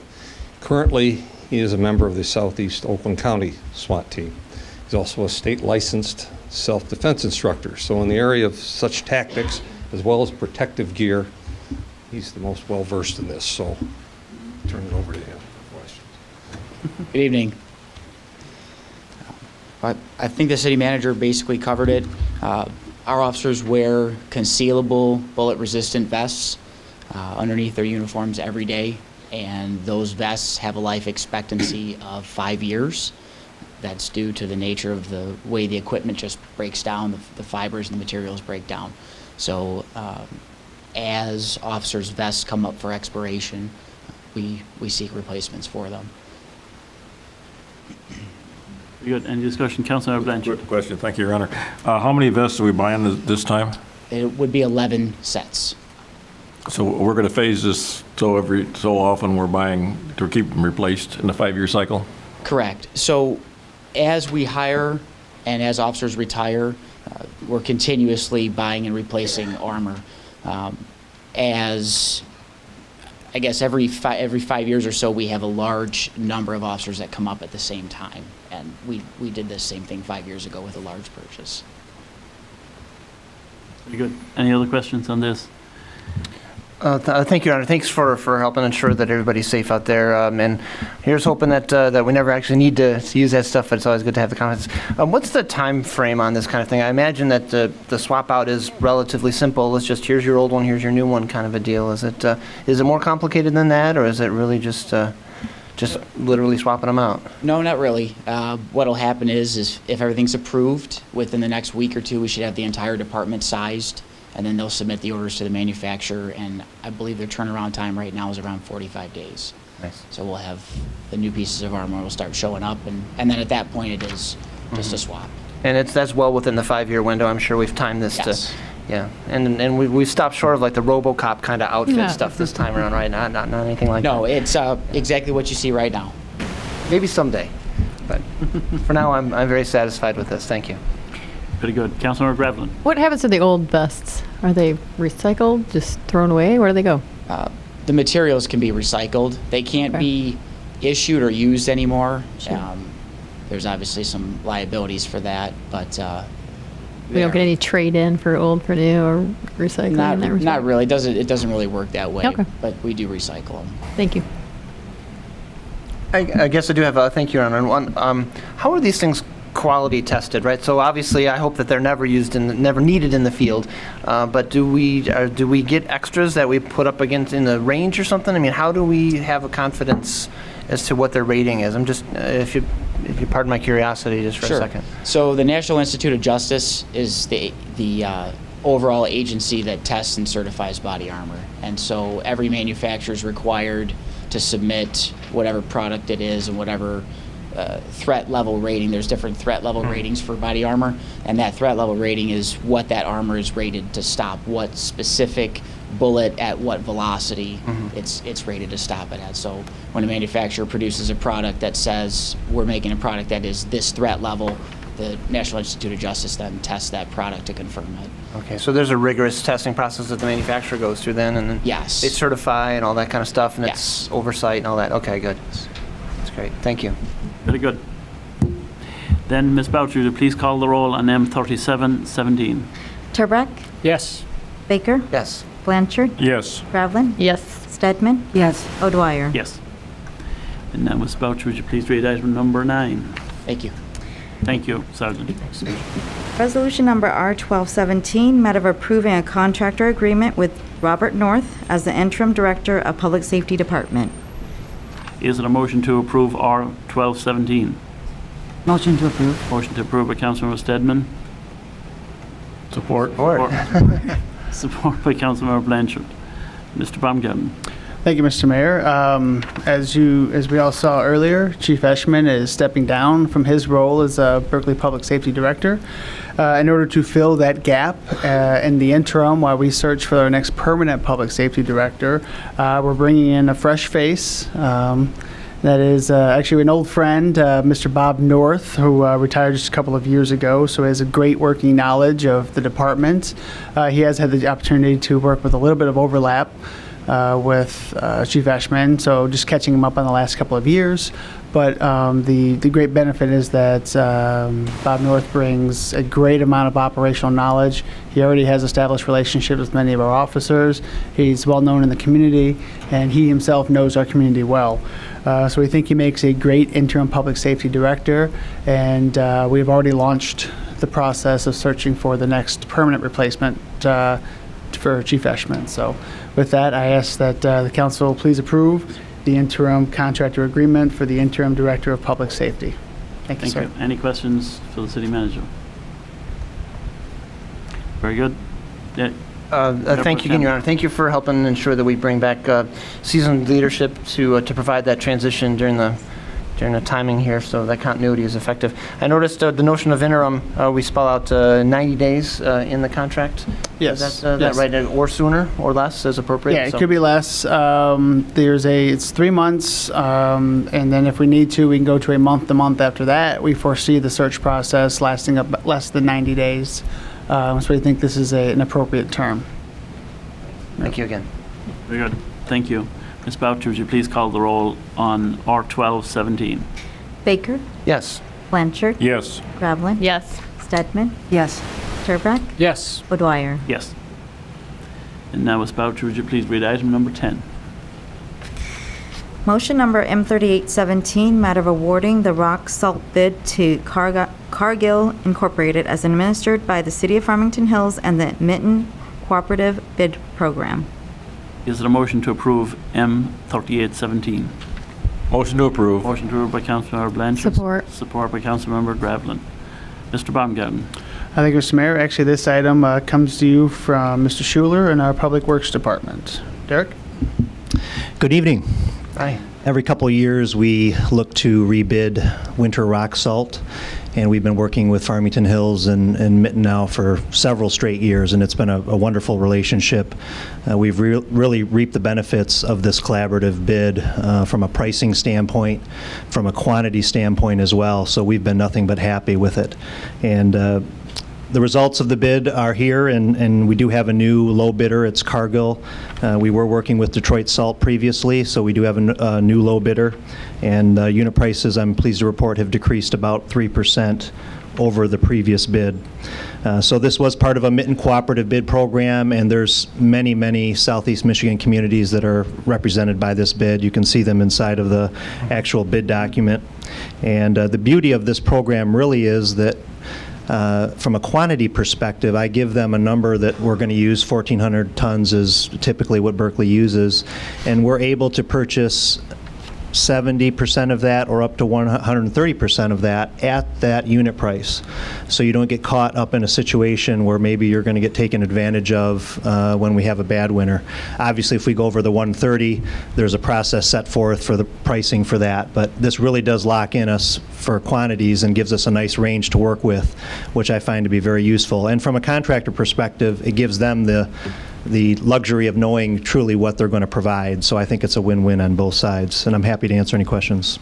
Currently, he is a member of the Southeast Oakland County SWAT team. He's also a state licensed self-defense instructor. So in the area of such tactics, as well as protective gear, he's the most well-versed in this. So turn it over to him for questions. Good evening. I think the city manager basically covered it. Our officers wear concealable bullet-resistant vests underneath their uniforms every day, and those vests have a life expectancy of 5 years. That's due to the nature of the way the equipment just breaks down, the fibers and the materials break down. So as officers' vests come up for expiration, we seek replacements for them. Very good. Any discussion? Councilmember Blanchard. Quick question. Thank you, Your Honor. How many vests are we buying this time? It would be 11 sets. So we're going to phase this so every so often we're buying to keep them replaced in the 5-year cycle? Correct. So as we hire and as officers retire, we're continuously buying and replacing armor. As I guess every 5 years or so, we have a large number of officers that come up at the same time. And we did the same thing 5 years ago with a large purchase. Very good. Any other questions on this? Thank you, Your Honor. Thanks for helping ensure that everybody's safe out there. And here's hoping that we never actually need to use that stuff, but it's always good to have the confidence. What's the time frame on this kind of thing? I imagine that the swap out is relatively simple. It's just here's your old one, here's your new one kind of a deal. Is it more complicated than that, or is it really just literally swapping them out? No, not really. What'll happen is if everything's approved, within the next week or two, we should have the entire department sized, and then they'll submit the orders to the manufacturer, and I believe their turnaround time right now is around 45 days. Nice. So we'll have the new pieces of armor will start showing up, and then at that point it is just a swap. And that's well within the 5-year window. I'm sure we've timed this Yes. to, yeah. And we stopped short of like the RoboCop kind of outfit stuff this time around, right? Not anything like that. No, it's exactly what you see right now. Maybe someday, but for now I'm very satisfied with this. Thank you. Pretty good. Councilmember Gravelin. What happens to the old vests? Are they recycled, just thrown away? Where do they go? The materials can be recycled. They can't be issued or used anymore. There's obviously some liabilities for that, but We don't get any trade-in for old for new or recycling? in that respect? not really. It doesn't really work that way. Okay. But we do recycle them. Thank you. I guess I do have a thank you, Your Honor. One, how are these things quality tested, right? So obviously, I hope that they're never never needed in the field. But do we get extras that we put up against in the range or something? I mean, how do we have a confidence as to what their rating is? I'm just, if you pardon my curiosity, just for a second. So the National Institute of Justice is the overall agency that tests and certifies body armor, and so every manufacturer is required to submit whatever product it is and whatever threat level rating. There's different threat level ratings for body armor, and that threat level rating is what that armor is rated to stop, what specific bullet at what velocity it's rated to stop it at. So when a manufacturer produces a product that says we're making a product that is this threat level, the National Institute of Justice then tests that product to confirm it. Okay, so there's a rigorous testing process that the manufacturer goes through then, and then yes, they certify and all that kind of stuff, and it's oversight and all that. Okay, good. That's great. Thank you. Very good. Then, Ms. Boucher, would you please call the roll on M3717? Turbrack, Yes. Baker, Yes. Blanchard, Yes. Gravelin, Yes. Stedman, Yes. O'Dwyer. Yes. And now, Ms. Boucher, would you please read item number 9? Thank you. Thank you, Sergeant. Resolution number R1217, matter of approving a contractor agreement with Robert North as the interim director of Public Safety Department. Is it a motion to approve R1217? Motion to approve. Motion to approve by Councilmember Stedman. Support. Support by Councilmember Blanchard. Mr. Baumgarten. Thank you, Mr. Mayor. As we all saw earlier, Chief Eshman is stepping down from his role as Berkley Public Safety Director. In order to fill that gap in the interim while we search for our next permanent Public Safety Director, we're bringing in a fresh face. That is actually an old friend, Mr. Bob North, who retired just a couple of years ago, so he has a great working knowledge of the department. He has had the opportunity to work with a little bit of overlap with Chief Eshman, so just catching him up on the last couple of years. But the great benefit is that Bob North brings a great amount of operational knowledge. He already has established relationships with many of our officers. He's well known in the community, and he himself knows our community well. So we think he makes a great interim public safety director, and we've already launched the process of searching for the next permanent replacement for Chief Eshman. So with that, I ask that the council please approve the interim contractor agreement for the interim director of public safety. Thank you, sir. Any questions for the city manager? Very good. Yeah. Thank you again, Your Honor. Thank you for helping ensure that we bring back seasoned leadership to provide that transition during the timing here, so that continuity is effective. I noticed the notion of interim, we spell out 90 days in the contract. Yes. Is that right? Or sooner or less as appropriate? Yeah, it could be less. It's 3 months, and then if we need to, we can go to a month after that. We foresee the search process lasting up less than 90 days. So we think this is an appropriate term. Thank you again. Very good. Thank you. Ms. Boucher, would you please call the roll on R1217? Baker, Yes. Blanchard, Yes. Gravelin, Yes. Stedman, Yes. Turbrack, Yes. O'Dwyer. Yes. And now, Ms. Boucher, would you please read item number 10? Motion number M3817, matter of awarding the rock salt bid to Cargill Incorporated as administered by the City of Farmington Hills and the Mitten Cooperative Bid Program. Is there a motion to approve M3817? Motion to approve. Motion to approve by Councilmember Blanchard. Support. Support by Councilmember Gravelin. Mr. Baumgarten. Thank you, Mr. Mayor. Actually, this item comes to you from Mr. Schuler in our Public Works Department. Derek? Good evening. Hi. Every couple of years, we look to rebid winter rock salt, and we've been working with Farmington Hills and Mitten now for several straight years, and it's been a wonderful relationship. We've really reaped the benefits of this collaborative bid from a pricing standpoint, from a quantity standpoint as well, so we've been nothing but happy with it. And The results of the bid are here, and we do have a new low bidder. It's Cargill. We were working with Detroit Salt previously, so we do have a new low bidder. And unit prices, I'm pleased to report, have decreased about 3% over the previous bid. So this was part of a Mitten cooperative bid program, and there's many, many Southeast Michigan communities that are represented by this bid. You can see them inside of the actual bid document. And the beauty of this program really is that from a quantity perspective, I give them a number that we're going to use. 1,400 tons is typically what Berkley uses, and we're able to purchase 70% of that or up to 130% of that at that unit price. So you don't get caught up in a situation where maybe you're going to get taken advantage of when we have a bad winter. Obviously, if we go over the 130, there's a process set forth for the pricing for that, but this really does lock in us for quantities and gives us a nice range to work with, which I find to be very useful. And from a contractor perspective, it gives them the luxury of knowing truly what they're going to provide. So I think it's a win-win on both sides, and I'm happy to answer any questions.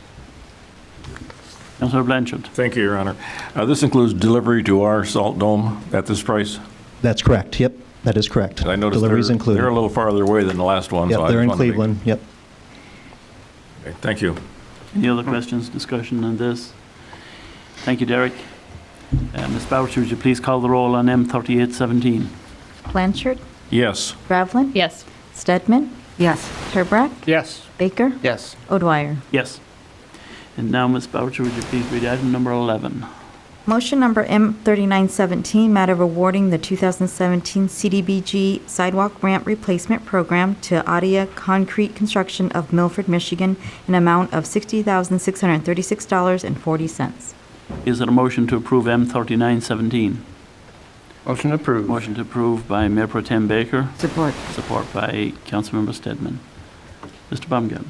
Councilor Blanchard. Thank you, Your Honor. This includes delivery to our salt dome at this price? That's correct. Yep, that is correct. I noticed Deliveries included. they're a little farther away than the last one. Yep, so they're in Cleveland. Yep. Okay, thank you. Any other questions, discussion on this? Thank you, Derek. Ms. Boucher, would you please call the roll on M3817? Blanchard. Yes. Gravlin. Yes. Stedman. Yes. Turbrack. Yes. Baker. Yes. O'Dwyer. Yes. And now, Ms. Boucher, would you please read item number 11? Motion number M3917, matter of awarding the 2017 CDBG sidewalk ramp replacement program to Adia Concrete Construction of Milford, Michigan, an amount of $60,636.40. Is there a motion to approve M3917? Motion approved. Motion to approve by Mayor Pro Tem Baker. Support. Support by Councilmember Stedman. Mr. Baumgart.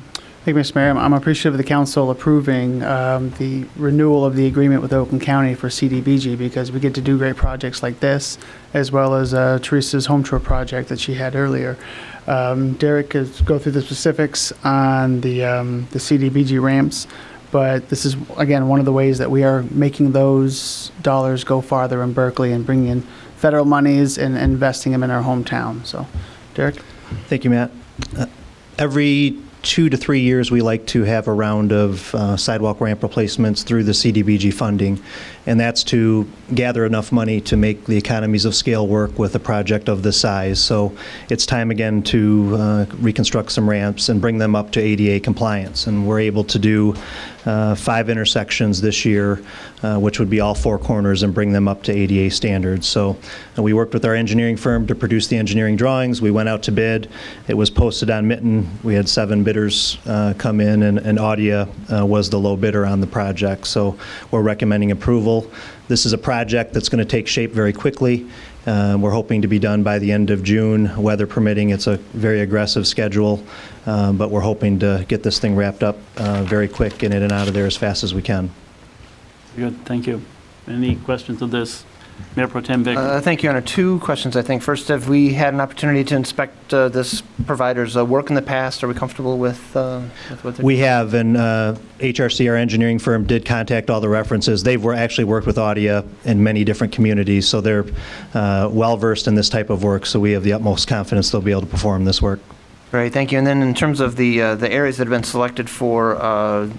Thank you, Mr. Mayor. I'm appreciative of the council approving the renewal of the agreement with Oakland County for CDBG because we get to do great projects like this, as well as Teresa's home tour project that she had earlier. Derek could go through the specifics on the CDBG ramps, but this is, again, one of the ways that we are making those dollars go farther in Berkley and bringing in federal monies and investing them in our hometown. So, Derek? Thank you, Matt. Every 2 to 3 years, we like to have a round of sidewalk ramp replacements through the CDBG funding, and that's to gather enough money to make the economies of scale work with a project of this size. So it's time again to reconstruct some ramps and bring them up to ADA compliance, and we're able to do 5 intersections this year, which would be all 4 corners, and bring them up to ADA standards. So we worked with our engineering firm to produce the engineering drawings. We went out to bid. It was posted on Mitten. We had 7 bidders come in, and Audia was the low bidder on the project. So we're recommending approval. This is a project that's going to take shape very quickly. We're hoping to be done by the end of June, weather permitting. It's a very aggressive schedule, but we're hoping to get this thing wrapped up very quick and in and out of there as fast as we can. Good, thank you. Any questions of this? Mayor Pro Tem Baker. Thank you, Your Honor. 2 questions, I think. First, have we had an opportunity to inspect this provider's work in the past? Are we comfortable with what they're We have, and HRC, our engineering firm, did contact all the references. They've actually worked with Audia in many different communities, so they're well-versed in this type of work, so we have the utmost confidence they'll be able to perform this work. Great, thank you. And then in terms of the areas that have been selected for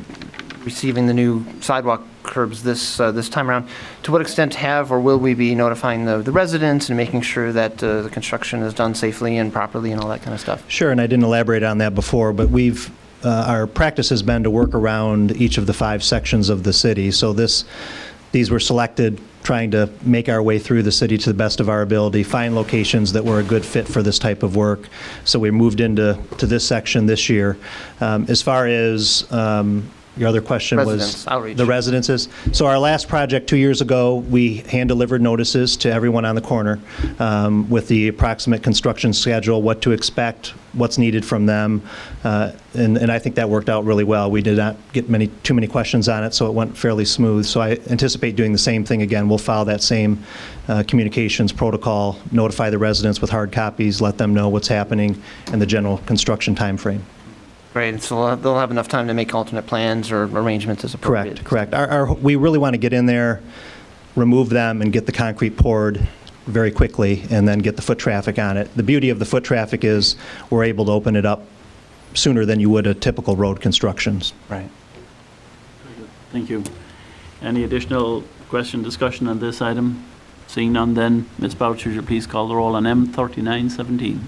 receiving the new sidewalk curbs this time around, to what extent have or will we be notifying the residents and making sure that the construction is done safely and properly and all that kind of stuff? Sure, and I didn't elaborate on that before, but we've our practice has been to work around each of the 5 sections of the city. So these were selected trying to make our way through the city to the best of our ability, find locations that were a good fit for this type of work. So we moved into this section this year. As far as your other question was outreach. The residences. So our last project 2 years ago, we hand-delivered notices to everyone on the corner with the approximate construction schedule, what to expect, what's needed from them, and I think that worked out really well. We did not get too many questions on it, so it went fairly smooth. So I anticipate doing the same thing again. We'll follow that same communications protocol, notify the residents with hard copies, let them know what's happening, and the general construction time frame. Great, so they'll have enough time to make alternate plans or arrangements as appropriate. Correct. We really want to get in there remove them and get the concrete poured very quickly and then get the foot traffic on it. The beauty of the foot traffic is we're able to open it up sooner than you would a typical road constructions. Right. Thank you. Any additional question, discussion on this item? Seeing none, then, Ms. Boucher, would you please call the roll on M3917?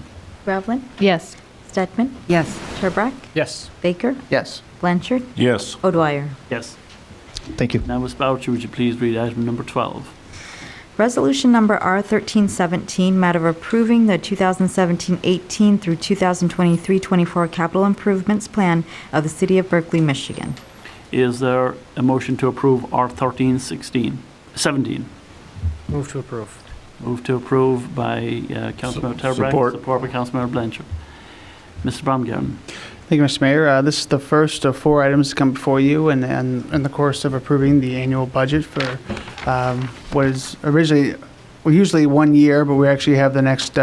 Groveland? Yes. Stedman? Yes. Turbrack? Yes. Baker? Yes. Blanchard? Yes. O'Dwyer? Yes. Thank you. Now, Ms. Boucher, would you please read item number 12? Resolution number R1317, matter of approving the 2017-18 through 2023-24 capital improvements plan of the City of Berkley, Michigan. Is there a motion to approve R1317? Move to approve. Move to approve by Councilmember Turbrack. Support. By Councilmember Blanchard. Mr. Baumgarten. Thank you, Mr. Mayor. This is the first of 4 items to come before you in the course of approving the annual budget for what is originally, well, usually 1 year, but we actually have the next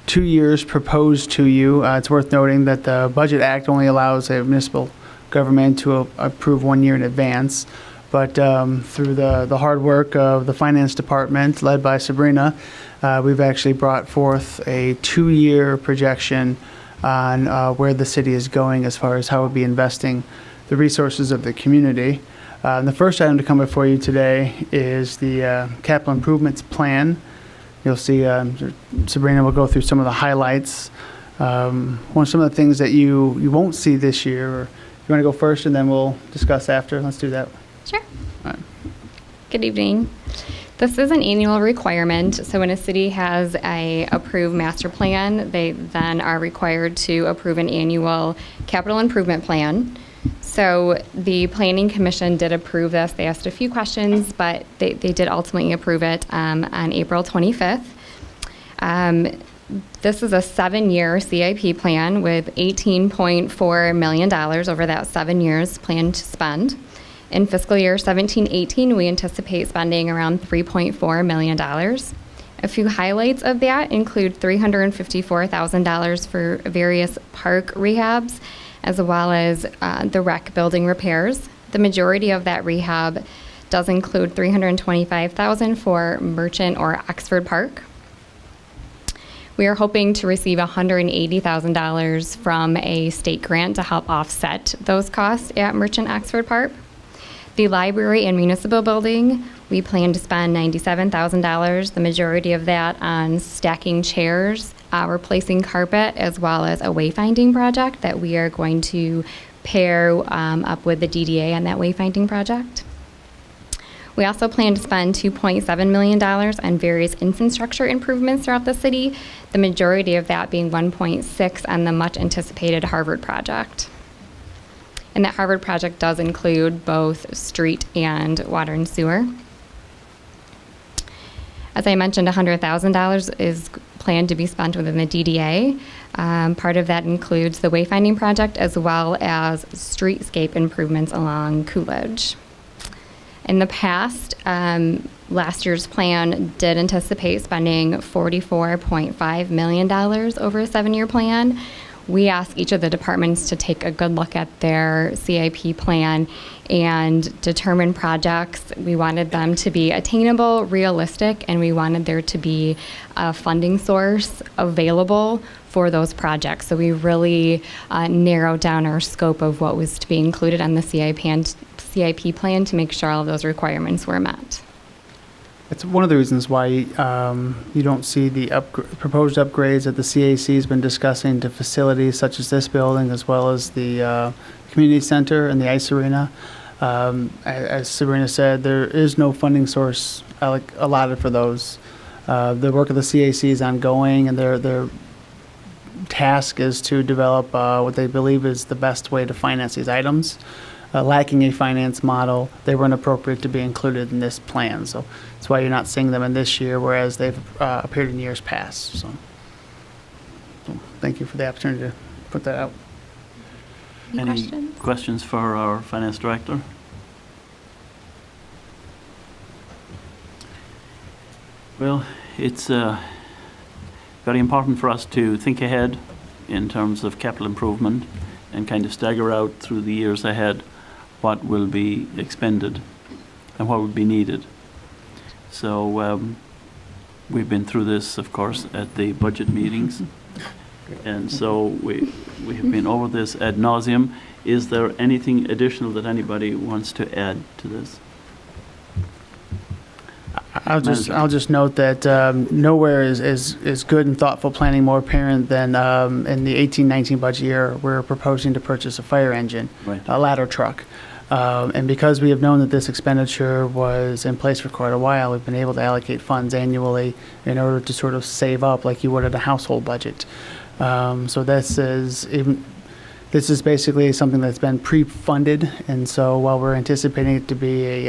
2 years proposed to you. It's worth noting that the Budget Act only allows a municipal government to approve 1 year in advance. But through the hard work of the Finance Department, led by Sabrina, we've actually brought forth a 2-year projection on where the city is going as far as how we'll be investing the resources of the community. The first item to come before you today is the capital improvements plan. You'll see Sabrina will go through some of the highlights. Some of the things that you won't see this year. Or you want to go first and then we'll discuss after? Let's do that. Sure. All right. Good evening. This is an annual requirement. So when a city has a approved master plan, they then are required to approve an annual capital improvement plan. So the Planning Commission did approve this. They asked a few questions, but they did ultimately approve it on April 25th. This is a 7-year CIP plan with $18.4 million over that 7 years planned to spend. In fiscal year 17-18, we anticipate spending around $3.4 million. A few highlights of that include $354,000 for various park rehabs, as well as the rec building repairs. The majority of that rehab does include $325,000 for Merchant or Oxford Park. We are hoping to receive $180,000 from a state grant to help offset those costs at Merchant Oxford Park. The library and municipal building, we plan to spend $97,000, the majority of that on stacking chairs, replacing carpet, as well as a wayfinding project that we are going to pair up with the DDA on that wayfinding project. We also plan to spend $2.7 million on various infrastructure improvements throughout the city, the majority of that being $1.6 on the much anticipated Harvard project. And that Harvard project does include both street and water and sewer. As I mentioned, $100,000 is planned to be spent within the DDA. Part of that includes the wayfinding project as well as streetscape improvements along Coolidge. In the past, last year's plan did anticipate spending $44.5 million over a 7-year plan. We asked each of the departments to take a good look at their CIP plan and determine projects. We wanted them to be attainable, realistic, and we wanted there to be a funding source available for those projects. So we really narrowed down our scope of what was to be included on the CIP plan to make sure all of those requirements were met. It's one of the reasons why you don't see the proposed upgrades that the CAC has been discussing to facilities such as this building, as well as the community center and the ice arena. As Sabrina said, there is no funding source allotted for those. The work of the CAC is ongoing, and their task is to develop what they believe is the best way to finance these items. Lacking a finance model, they weren't appropriate to be included in this plan. So that's why you're not seeing them in this year, whereas they've appeared in years past. So thank you for the opportunity to put that out. Any questions for our finance director? Well, it's very important for us to think ahead in terms of capital improvement and kind of stagger out through the years ahead what will be expended and what will be needed. So we've been through this, of course, at the budget meetings. And so we have been over this ad nauseum. Is there anything additional that anybody wants to add to this? I'll just note that nowhere is good and thoughtful planning more apparent than in the 18-19 budget year. We're proposing to purchase a fire engine, Right. a ladder truck. And because we have known that this expenditure was in place for quite a while, we've been able to allocate funds annually in order to sort of save up like you would at a household budget. So this is basically something that's been pre-funded, and so while we're anticipating it to be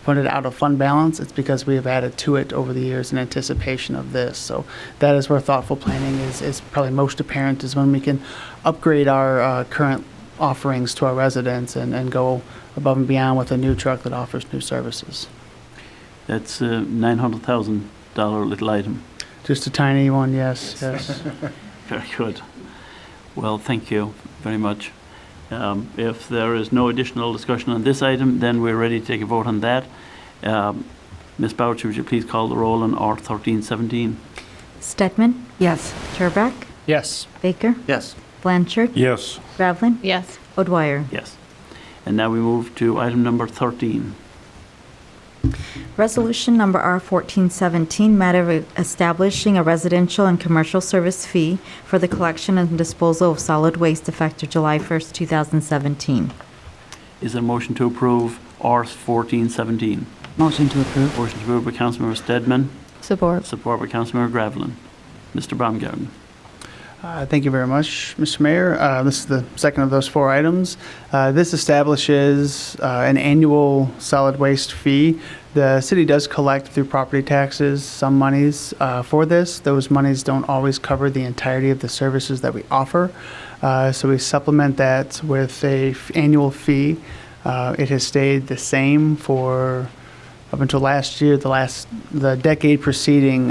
funded out of fund balance, it's because we have added to it over the years in anticipation of this. So that is where thoughtful planning is probably most apparent, is when we can upgrade our current offerings to our residents and go above and beyond with a new truck that offers new services. That's a $900,000 little item. Just a tiny one, yes. Very good. Well, thank you very much. If there is no additional discussion on this item, then we're ready to take a vote on that. Ms. Boucher, would you please call the roll on R1317? Stedman? Yes. Turbrack? Yes. Baker? Yes. Blanchard? Yes. Gravlin? Yes. O'Dwyer? Yes. And now we move to item number 13. Resolution number R1417, matter of establishing a residential and commercial service fee for the collection and disposal of solid waste effective July 1st, 2017. Is there a motion to approve R1417? Motion to approve. Motion approved by Councilmember Stedman, Support. support by Councilmember Gravlin. Mr. Baumgarten. Thank you very much, Mr. Mayor. This is the second of those 4 items. This establishes an annual solid waste fee. The city does collect through property taxes some monies for this. Those monies don't always cover the entirety of the services that we offer. So we supplement that with a annual fee. It has stayed the same for up until last year, the decade preceding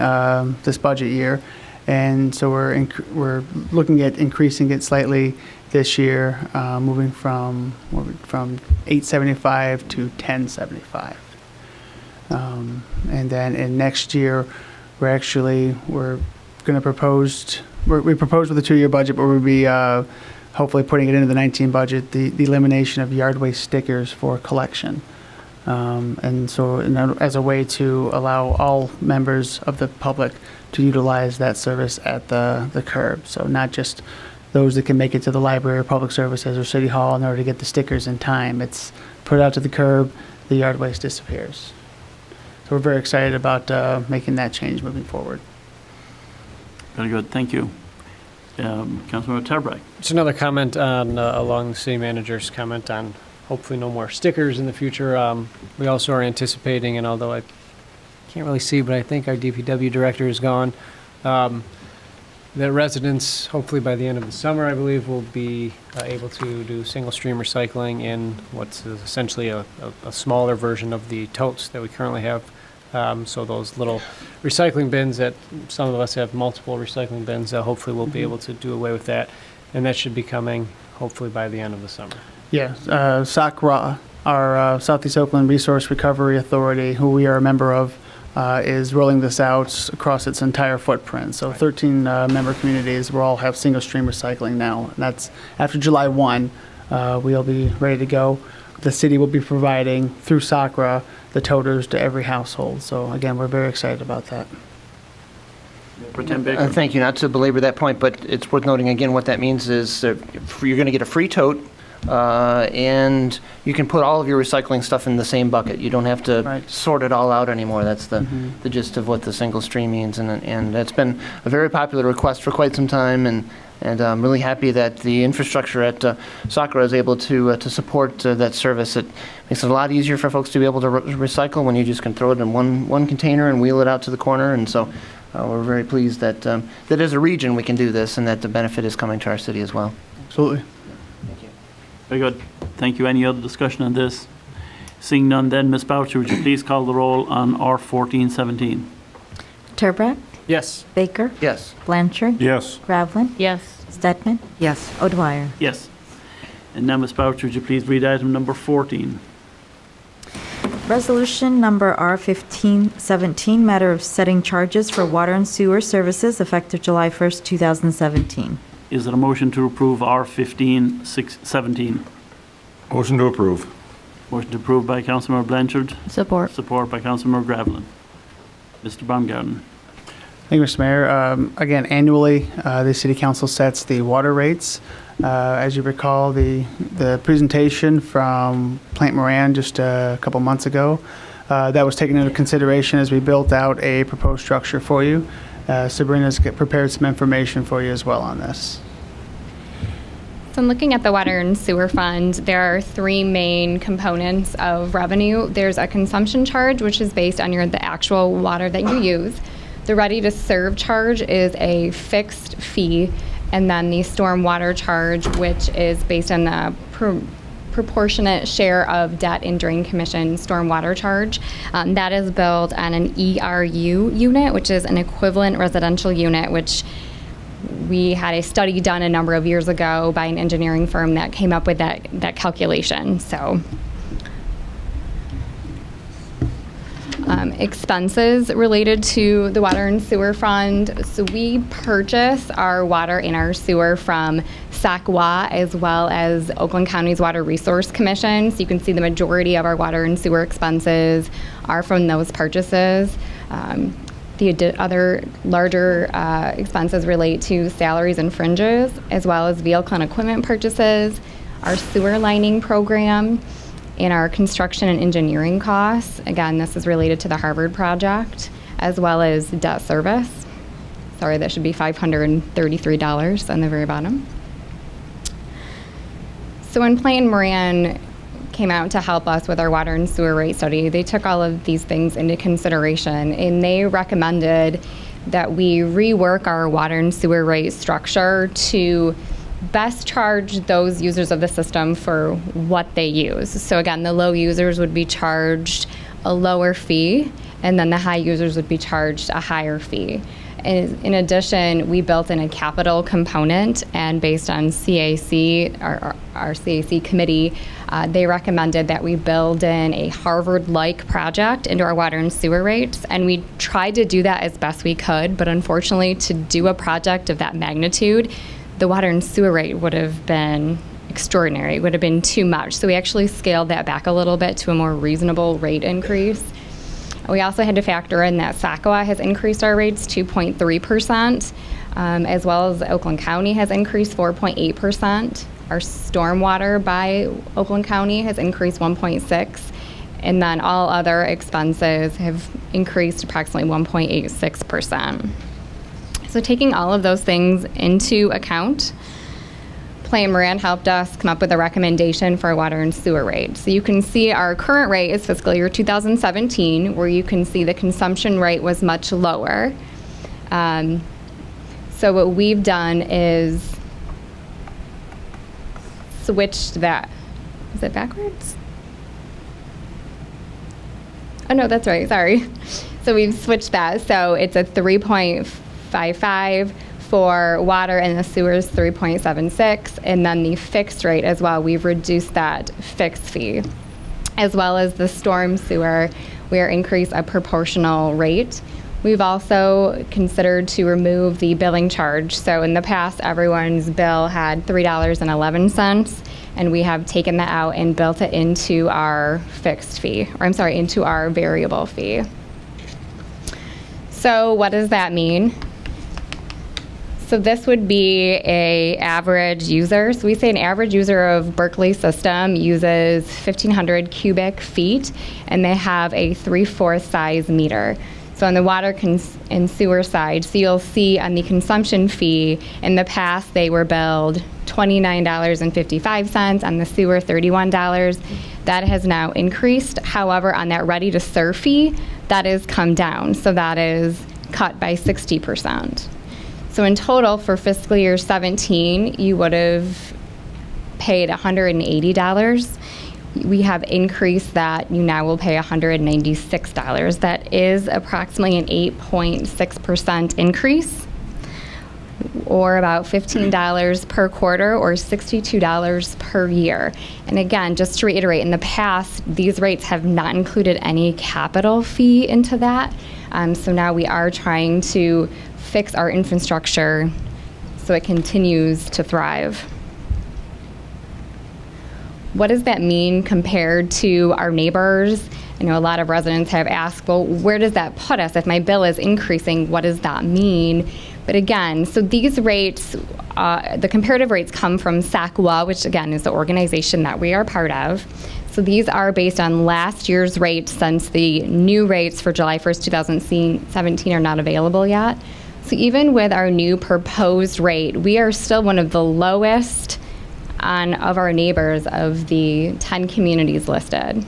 this budget year. And so we're looking at increasing it slightly this year, moving from $8.75 to $10.75. And then in next year, we're going to propose. We proposed with a 2-year budget, but we'll be hopefully putting it into the 19 budget, the elimination of yard waste stickers for collection. And so as a way to allow all members of the public to utilize that service at the curb. So not just those that can make it to the library or public services or city hall in order to get the stickers in time. It's put out to the curb, the yard waste disappears. So we're very excited about making that change moving forward. Very good, thank you. Councilmember Turbrack. Just another comment on along the city manager's comment on hopefully no more stickers in the future. We also are anticipating, and although I can't really see, but I think our DPW director is gone, that residents, hopefully by the end of the summer, I believe, will be able to do single stream recycling in what's essentially a smaller version of the totes that we currently have. So those little recycling bins that some of us have multiple recycling bins, hopefully we'll be able to do away with that. And that should be coming hopefully by the end of the summer. Yeah, SACRA, our Southeast Oakland Resource Recovery Authority, who we are a member of, is rolling this out across its entire footprint. So 13 member communities will all have single stream recycling now. And that's after July 1, we'll be ready to go. The city will be providing, through SACRA, the toters to every household. So again, we're very excited about that. Thank you. Not to belabor that point, but it's worth noting again what that means is you're going to get a free tote, and you can put all of your recycling stuff in the same bucket. You don't have to sort it all out anymore. That's the gist of what the single stream means, and that's been a very popular request for quite some time, and I'm really happy that the infrastructure at SACRA is able to support that service. It makes it a lot easier for folks to be able to recycle when you just can throw it in one container and wheel it out to the corner, and so we're very pleased that that as a region we can do this and that the benefit is coming to our city as well. Absolutely. Thank you. Very good. Thank you. Any other discussion on this? Seeing none, then Ms. Boucher, would you please call the roll on R1417? Turbrack? Yes. Baker? Yes. Blanchard? Yes. Gravlin? Yes. Stedman? Yes. O'Dwyer? Yes. And now, Ms. Boucher, would you please read item number 14? Resolution number R1517, matter of setting charges for water and sewer services effective July 1st, 2017. Is there a motion to approve R1517? Motion to approve. Motion to approve by Councilmember Blanchard. Support. Support by Councilmember Gravelin. Mr. Baumgarten. Thank you, Mr. Mayor. Again, annually, the City Council sets the water rates. As you recall, the presentation from Plant Moran just a couple months ago, that was taken into consideration as we built out a proposed structure for you. Sabrina's prepared some information for you as well on this. So in looking at the water and sewer fund, there are three main components of revenue. There's a consumption charge, which is based on the actual water that you use. The ready to serve charge is a fixed fee, and then the storm water charge, which is based on the proportionate share of debt and drain commission storm water charge. That is billed on an ERU unit, which is an equivalent residential unit, which we had a study done a number of years ago by an engineering firm that came up with that calculation. So expenses related to the water and sewer fund. So we purchase our water and our sewer from SACWA as well as Oakland County's Water Resource Commission. So you can see the majority of our water and sewer expenses are from those purchases. The other larger expenses relate to salaries and fringes, as well as vehicle and equipment purchases, our sewer lining program, and our construction and engineering costs. Again, this is related to the Harvard project, as well as debt service. Sorry, that should be $533 on the very bottom. So when Plant Moran came out to help us with our water and sewer rate study, they took all of these things into consideration, and they recommended that we rework our water and sewer rate structure to best charge those users of the system for what they use. So again, the low users would be charged a lower fee, and then the high users would be charged a higher fee. In addition, we built in a capital component, and based on CAC, our CAC committee, they recommended that we build in a Harvard-like project into our water and sewer rates, and we tried to do that as best we could, but unfortunately, to do a project of that magnitude, the water and sewer rate would have been extraordinary. It would have been too much. So we actually scaled that back a little bit to a more reasonable rate increase. We also had to factor in that SACWA has increased our rates 2.3%, as well as Oakland County has increased 4.8%. Our stormwater by Oakland County has increased 1.6%, and then all other expenses have increased approximately 1.86%. So taking all of those things into account, Plant Moran helped us come up with a recommendation for a water and sewer rate. So you can see our current rate is fiscal year 2017, where you can see the consumption rate was much lower. So what we've done is switched that. Is it backwards? Oh no, that's right, sorry. So we've switched that. So it's a 3.55 for water, and the sewer is 3.76, and then the fixed rate as well, we've reduced that fixed fee. As well as the storm sewer, we are increased a proportional rate. We've also considered to remove the billing charge. So in the past, everyone's bill had $3.11, and we have taken that out and built it into our fixed fee, or I'm sorry, into our variable fee. So what does that mean? So this would be a average user. So we say an average user of Berkley system uses 1,500 cubic feet, and they have a 3/4 size meter. So on the water and sewer side, so you'll see on the consumption fee, in the past they were billed $29.55, on the sewer $31. That has now increased. However, on that ready to serve fee, that has come down. So that is cut by 60%. So in total for fiscal year 17, you would have paid $180. We have increased that. You now will pay $196. That is approximately an 8.6% increase. or about $15 per quarter, or $62 per year. And again, just to reiterate, in the past, these rates have not included any capital fee into that. So now we are trying to fix our infrastructure so it continues to thrive. What does that mean compared to our neighbors? I know a lot of residents have asked, well, where does that put us? If my bill is increasing, what does that mean? But again, so these rates, the comparative rates come from SACWA, which again is the organization that we are part of. So these are based on last year's rates, since the new rates for July 1st, 2017 are not available yet. So even with our new proposed rate, we are still one of the lowest of our neighbors of the 10 communities listed.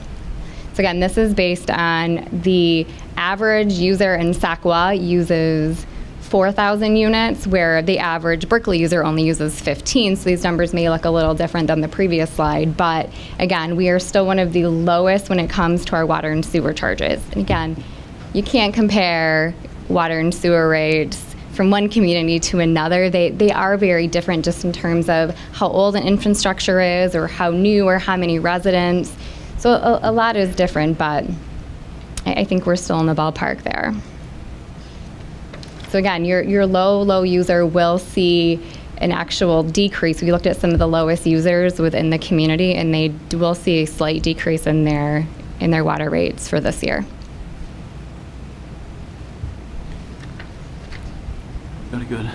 So again, this is based on the average user in SACWA uses 4,000 units, where the average Berkley user only uses 15. So these numbers may look a little different than the previous slide. But again, we are still one of the lowest when it comes to our water and sewer charges. And again, you can't compare water and sewer rates from one community to another. They are very different just in terms of how old an infrastructure is, or how new, or how many residents. So a lot is different, but I think we're still in the ballpark there. So again, your low user will see an actual decrease. We looked at some of the lowest users within the community, and they will see a slight decrease in their water rates for this year. Very good.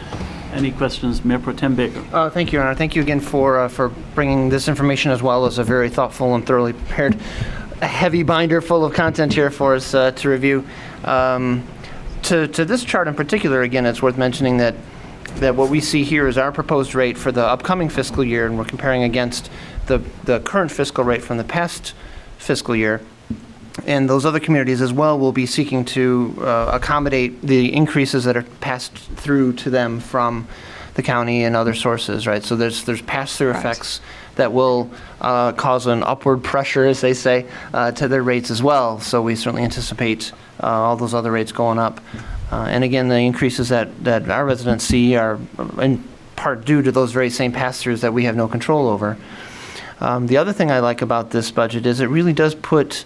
Any questions, Mayor Pro Tem Baker? Thank you, Your Honor. Thank you again for bringing this information, as well as a very thoughtful and thoroughly prepared, a heavy binder full of content here for us to review. To this chart in particular, again, it's worth mentioning that what we see here is our proposed rate for the upcoming fiscal year, and we're comparing against the current fiscal rate from the past fiscal year. And those other communities as well will be seeking to accommodate the increases that are passed through to them from the county and other sources, right? So there's pass-through effects that will cause an upward pressure, as they say, to their rates as well. So we certainly anticipate all those other rates going up. And again, the increases that our residents see are in part due to those very same pass-throughs that we have no control over. The other thing I like about this budget is it really does put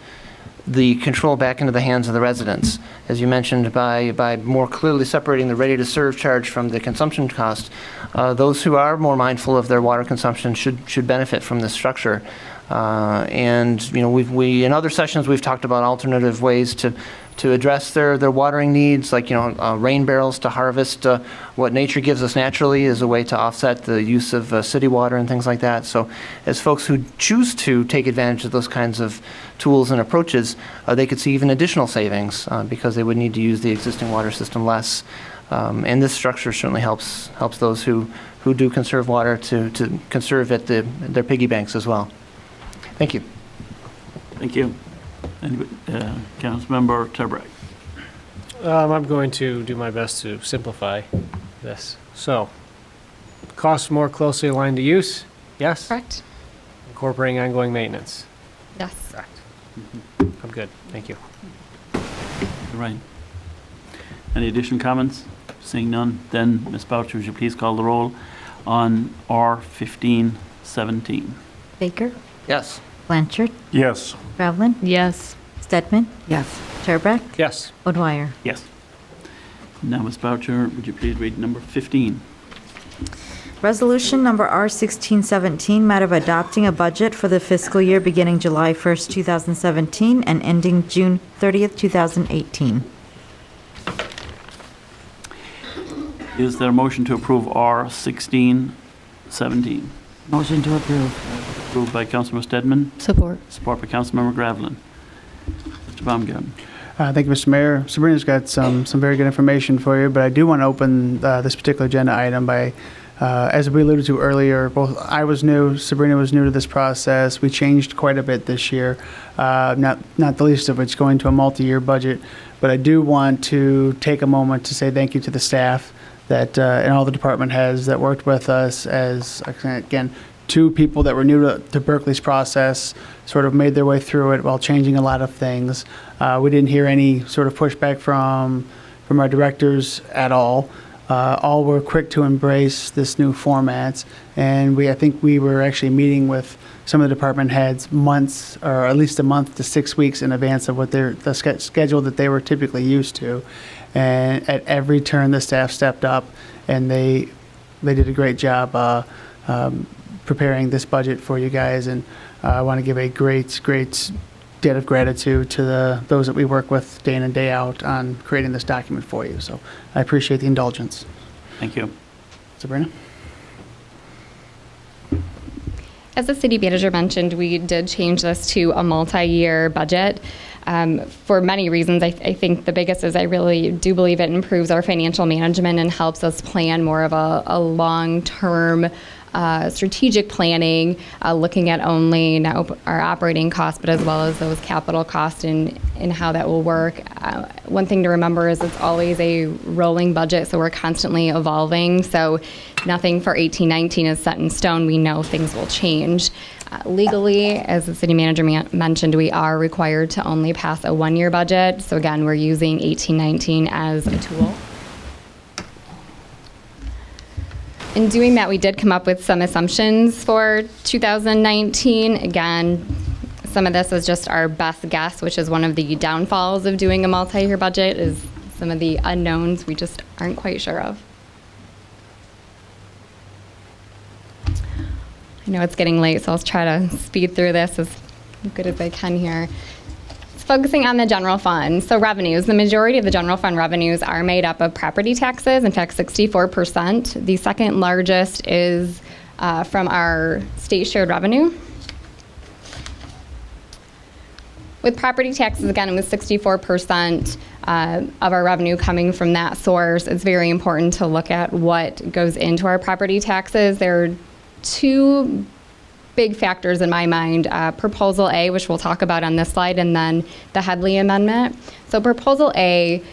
the control back into the hands of the residents. As you mentioned, by more clearly separating the ready-to-serve charge from the consumption cost, those who are more mindful of their water consumption should benefit from this structure. And you know, we in other sessions we've talked about alternative ways to address their watering needs, like rain barrels to harvest what nature gives us naturally as a way to offset the use of city water and things like that. So as folks who choose to take advantage of those kinds of tools and approaches, they could see even additional savings because they would need to use the existing water system less. And this structure certainly helps those who do conserve water to conserve at their piggy banks as well. Thank you. Thank you. Councilmember Tebrick. I'm going to do my best to simplify this. So, costs more closely aligned to use? Yes? Correct. Incorporating ongoing maintenance? Yes. Correct. I'm good. Thank you. You're right. Any additional comments? Seeing none, then Ms. Boucher, would you please call the roll on R1517? Baker? Yes. Blanchard? Yes. Revlin? Yes. Stedman? Yes. Turbrack? Yes. O'Dwyer? Yes. Now, Ms. Boucher, would you please read number 15? Resolution number R1617, matter of adopting a budget for the fiscal year beginning July 1st, 2017 and ending June 30th, 2018. Is there a motion to approve R1617? Motion to approve. Approved by Councilmember Stedman. Support. Support by Councilmember Gravelin. Mr. Baumgarten. Thank you, Mr. Mayor. Sabrina's got some very good information for you, but I do want to open this particular agenda item by, as we alluded to earlier, both I was new, Sabrina was new to this process. We changed quite a bit this year, not the least of which going to a multi-year budget. But I do want to take a moment to say thank you to the staff that and all the department heads that worked with us as, again, two people that were new to Berkley's process, sort of made their way through it while changing a lot of things. We didn't hear any sort of pushback from our directors at all. all were quick to embrace this new format. And I think we were actually meeting with some of the department heads months, or at least a month to 6 weeks in advance of what the schedule that they were typically used to. And at every turn, the staff stepped up, and they did a great job preparing this budget for you guys. And I want to give a great debt of gratitude to those that we work with day in and day out on creating this document for you. So I appreciate the indulgence. Thank you. Sabrina? As the city manager mentioned, we did change this to a multi-year budget for many reasons. I think the biggest is I really do believe it improves our financial management and helps us plan more of a long-term strategic planning, looking at only not our operating costs, but as well as those capital costs and how that will work. One thing to remember is it's always a rolling budget, so we're constantly evolving. So nothing for 18-19 is set in stone. We know things will change. Legally, as the city manager mentioned, we are required to only pass a one-year budget. So again, we're using 18-19 as a tool. In doing that, we did come up with some assumptions for 2019. Again, some of this is just our best guess, which is one of the downfalls of doing a multi-year budget, is some of the unknowns we just aren't quite sure of. I know it's getting late, so I'll try to speed through this as good as I can here. Focusing on the general fund. So revenues, the majority of the general fund revenues are made up of property taxes, in fact 64%. The second largest is from our state shared revenue. With property taxes, again, with 64% of our revenue coming from that source, it's very important to look at what goes into our property taxes. There are two big factors in my mind, Proposal A, which we'll talk about on this slide, and then the Headley Amendment. So Proposal A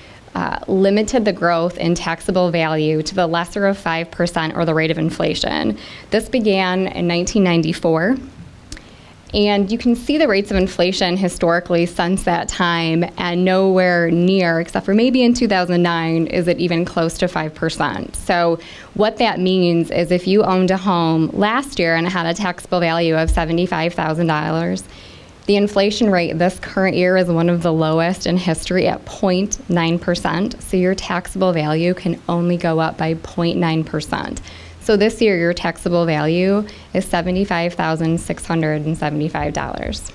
limited the growth in taxable value to the lesser of 5% or the rate of inflation. This began in 1994. And you can see the rates of inflation historically since that time, and nowhere near, except for maybe in 2009, is it even close to 5%. So what that means is if you owned a home last year and had a taxable value of $75,000, the inflation rate this current year is one of the lowest in history at 0.9%. So your taxable value can only go up by 0.9%. So this year, your taxable value is $75,675.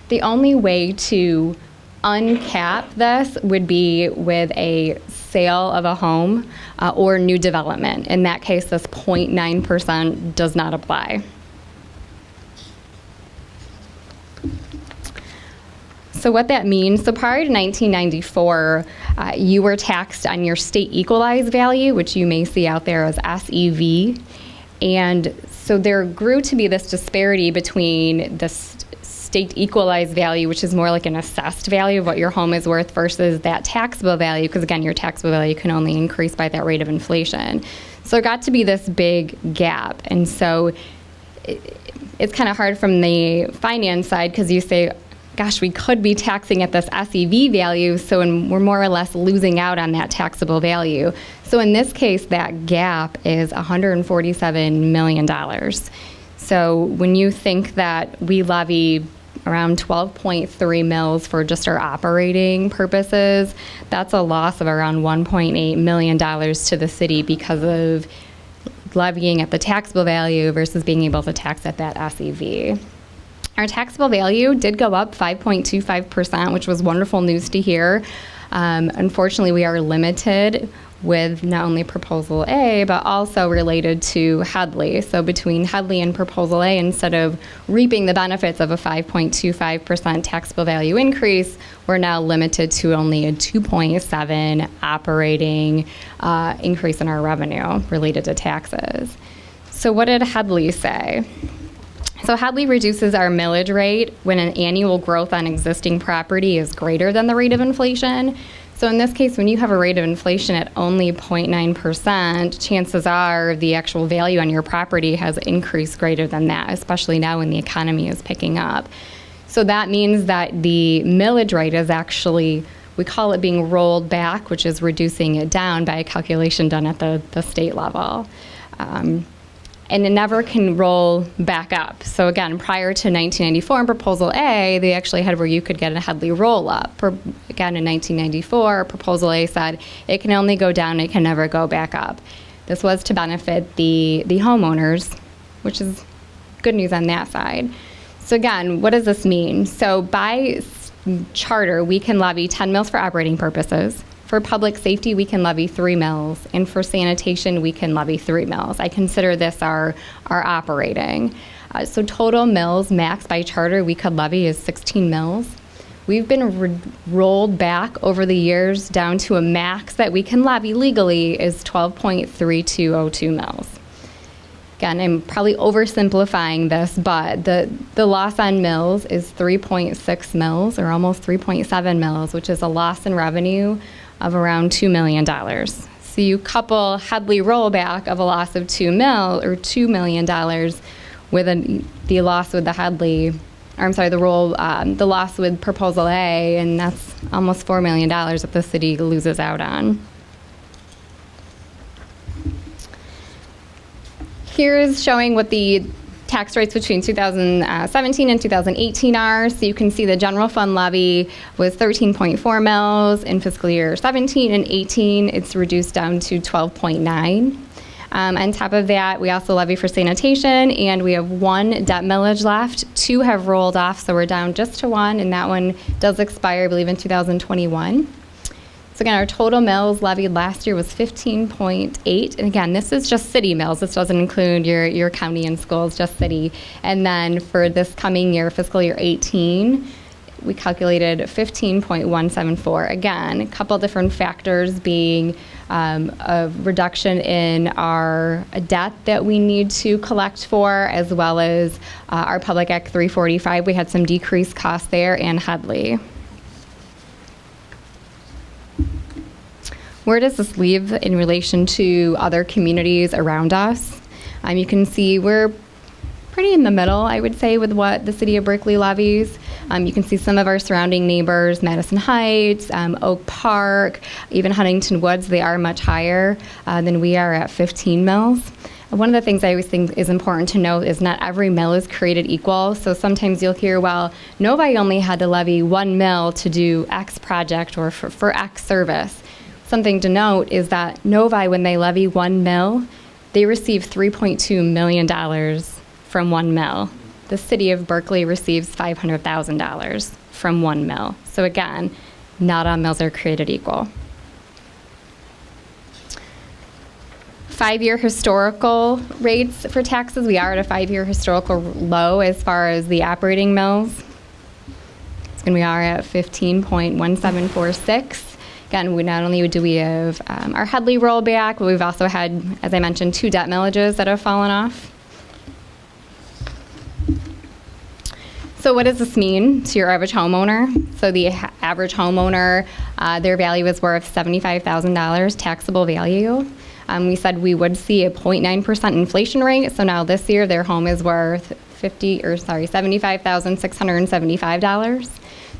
The only way to uncap this would be with a sale of a home or new development. In that case, this 0.9% does not apply. So what that means, so prior to 1994, you were taxed on your state equalized value, which you may see out there as SEV. And so there grew to be this disparity between the state equalized value, which is more like an assessed value of what your home is worth, versus that taxable value, because again, your taxable value can only increase by that rate of inflation. So it got to be this big gap. And so it's kind of hard from the finance side, because you say, gosh, we could be taxing at this SEV value, so we're more or less losing out on that taxable value. So in this case, that gap is $147 million. So when you think that we levy around 12.3 mils for just our operating purposes, that's a loss of around $1.8 million to the city because of levying at the taxable value versus being able to tax at that SEV. Our taxable value did go up 5.25%, which was wonderful news to hear. Unfortunately, we are limited with not only Proposal A, but also related to Headley. So between Headley and Proposal A, instead of reaping the benefits of a 5.25% taxable value increase, we're now limited to only a 2.7 operating increase in our revenue related to taxes. So what did Headley say? So Headley reduces our millage rate when an annual growth on existing property is greater than the rate of inflation. So in this case, when you have a rate of inflation at only 0.9%, chances are the actual value on your property has increased greater than that, especially now when the economy is picking up. So that means that the millage rate is actually We call it being rolled back, which is reducing it down by a calculation done at the state level. And it never can roll back up. So again, prior to 1994 in Proposal A, they actually had where you could get a Headley roll-up. Again, in 1994, Proposal A said it can only go down, it can never go back up. This was to benefit the homeowners, which is good news on that side. So again, what does this mean? So by charter, we can levy 10 mills for operating purposes. For public safety, we can levy 3 mills, and for sanitation, we can levy 3 mills. I consider this our operating. So total mills, max by charter, we could levy is 16 mills. We've been rolled back over the years down to a max that we can levy legally is 12.3202 mills. Again, I'm probably oversimplifying this, but the loss on mills is 3.6 mills, or almost 3.7 mills, which is a loss in revenue of around $2 million. So you couple Headley rollback of a loss of $2 million with the loss with the Headley, or I'm sorry, the loss with Proposal A, and that's almost $4 million that the city loses out on. Here's showing what the tax rates between 2017 and 2018 are. So you can see the general fund levy was 13.4 mils in fiscal year 17 and 18. It's reduced down to 12.9. On top of that, we also levy for sanitation, and we have 1 debt millage left. 2 have rolled off, so we're down just to 1, and that one does expire, I believe, in 2021. So again, our total mills levied last year was 15.8. And again, this is just city mills. This doesn't include your county and schools, just city. And then for this coming year, fiscal year 18, we calculated 15.174. Again, a couple different factors being a reduction in our debt that we need to collect for, as well as our Public Act 345. We had some decreased costs there, and Headley. Where does this leave in relation to other communities around us? You can see we're pretty in the middle, I would say, with what the city of Berkley levies. You can see some of our surrounding neighbors, Madison Heights, Oak Park, even Huntington Woods, they are much higher than we are at 15 mills. One of the things I always think is important to note is not every mill is created equal. So sometimes you'll hear, well, Novi only had to levy 1 mill to do X project or for X service. Something to note is that Novi, when they levy 1 mill, they receive $3.2 million from 1 mill. The city of Berkley receives $500,000 from 1 mill. So again, not all mills are created equal. 5-year historical rates for taxes. We are at a 5-year historical low as far as the operating mills. And we are at 15.1746. Again, not only do we have our Headley rollback, but we've also had, as I mentioned, 2 debt millages that have fallen off. So what does this mean to your average homeowner? So the average homeowner, their value is worth $75,000 taxable value. We said we would see a 0.9% inflation rate. So now this year their home is worth $75,675.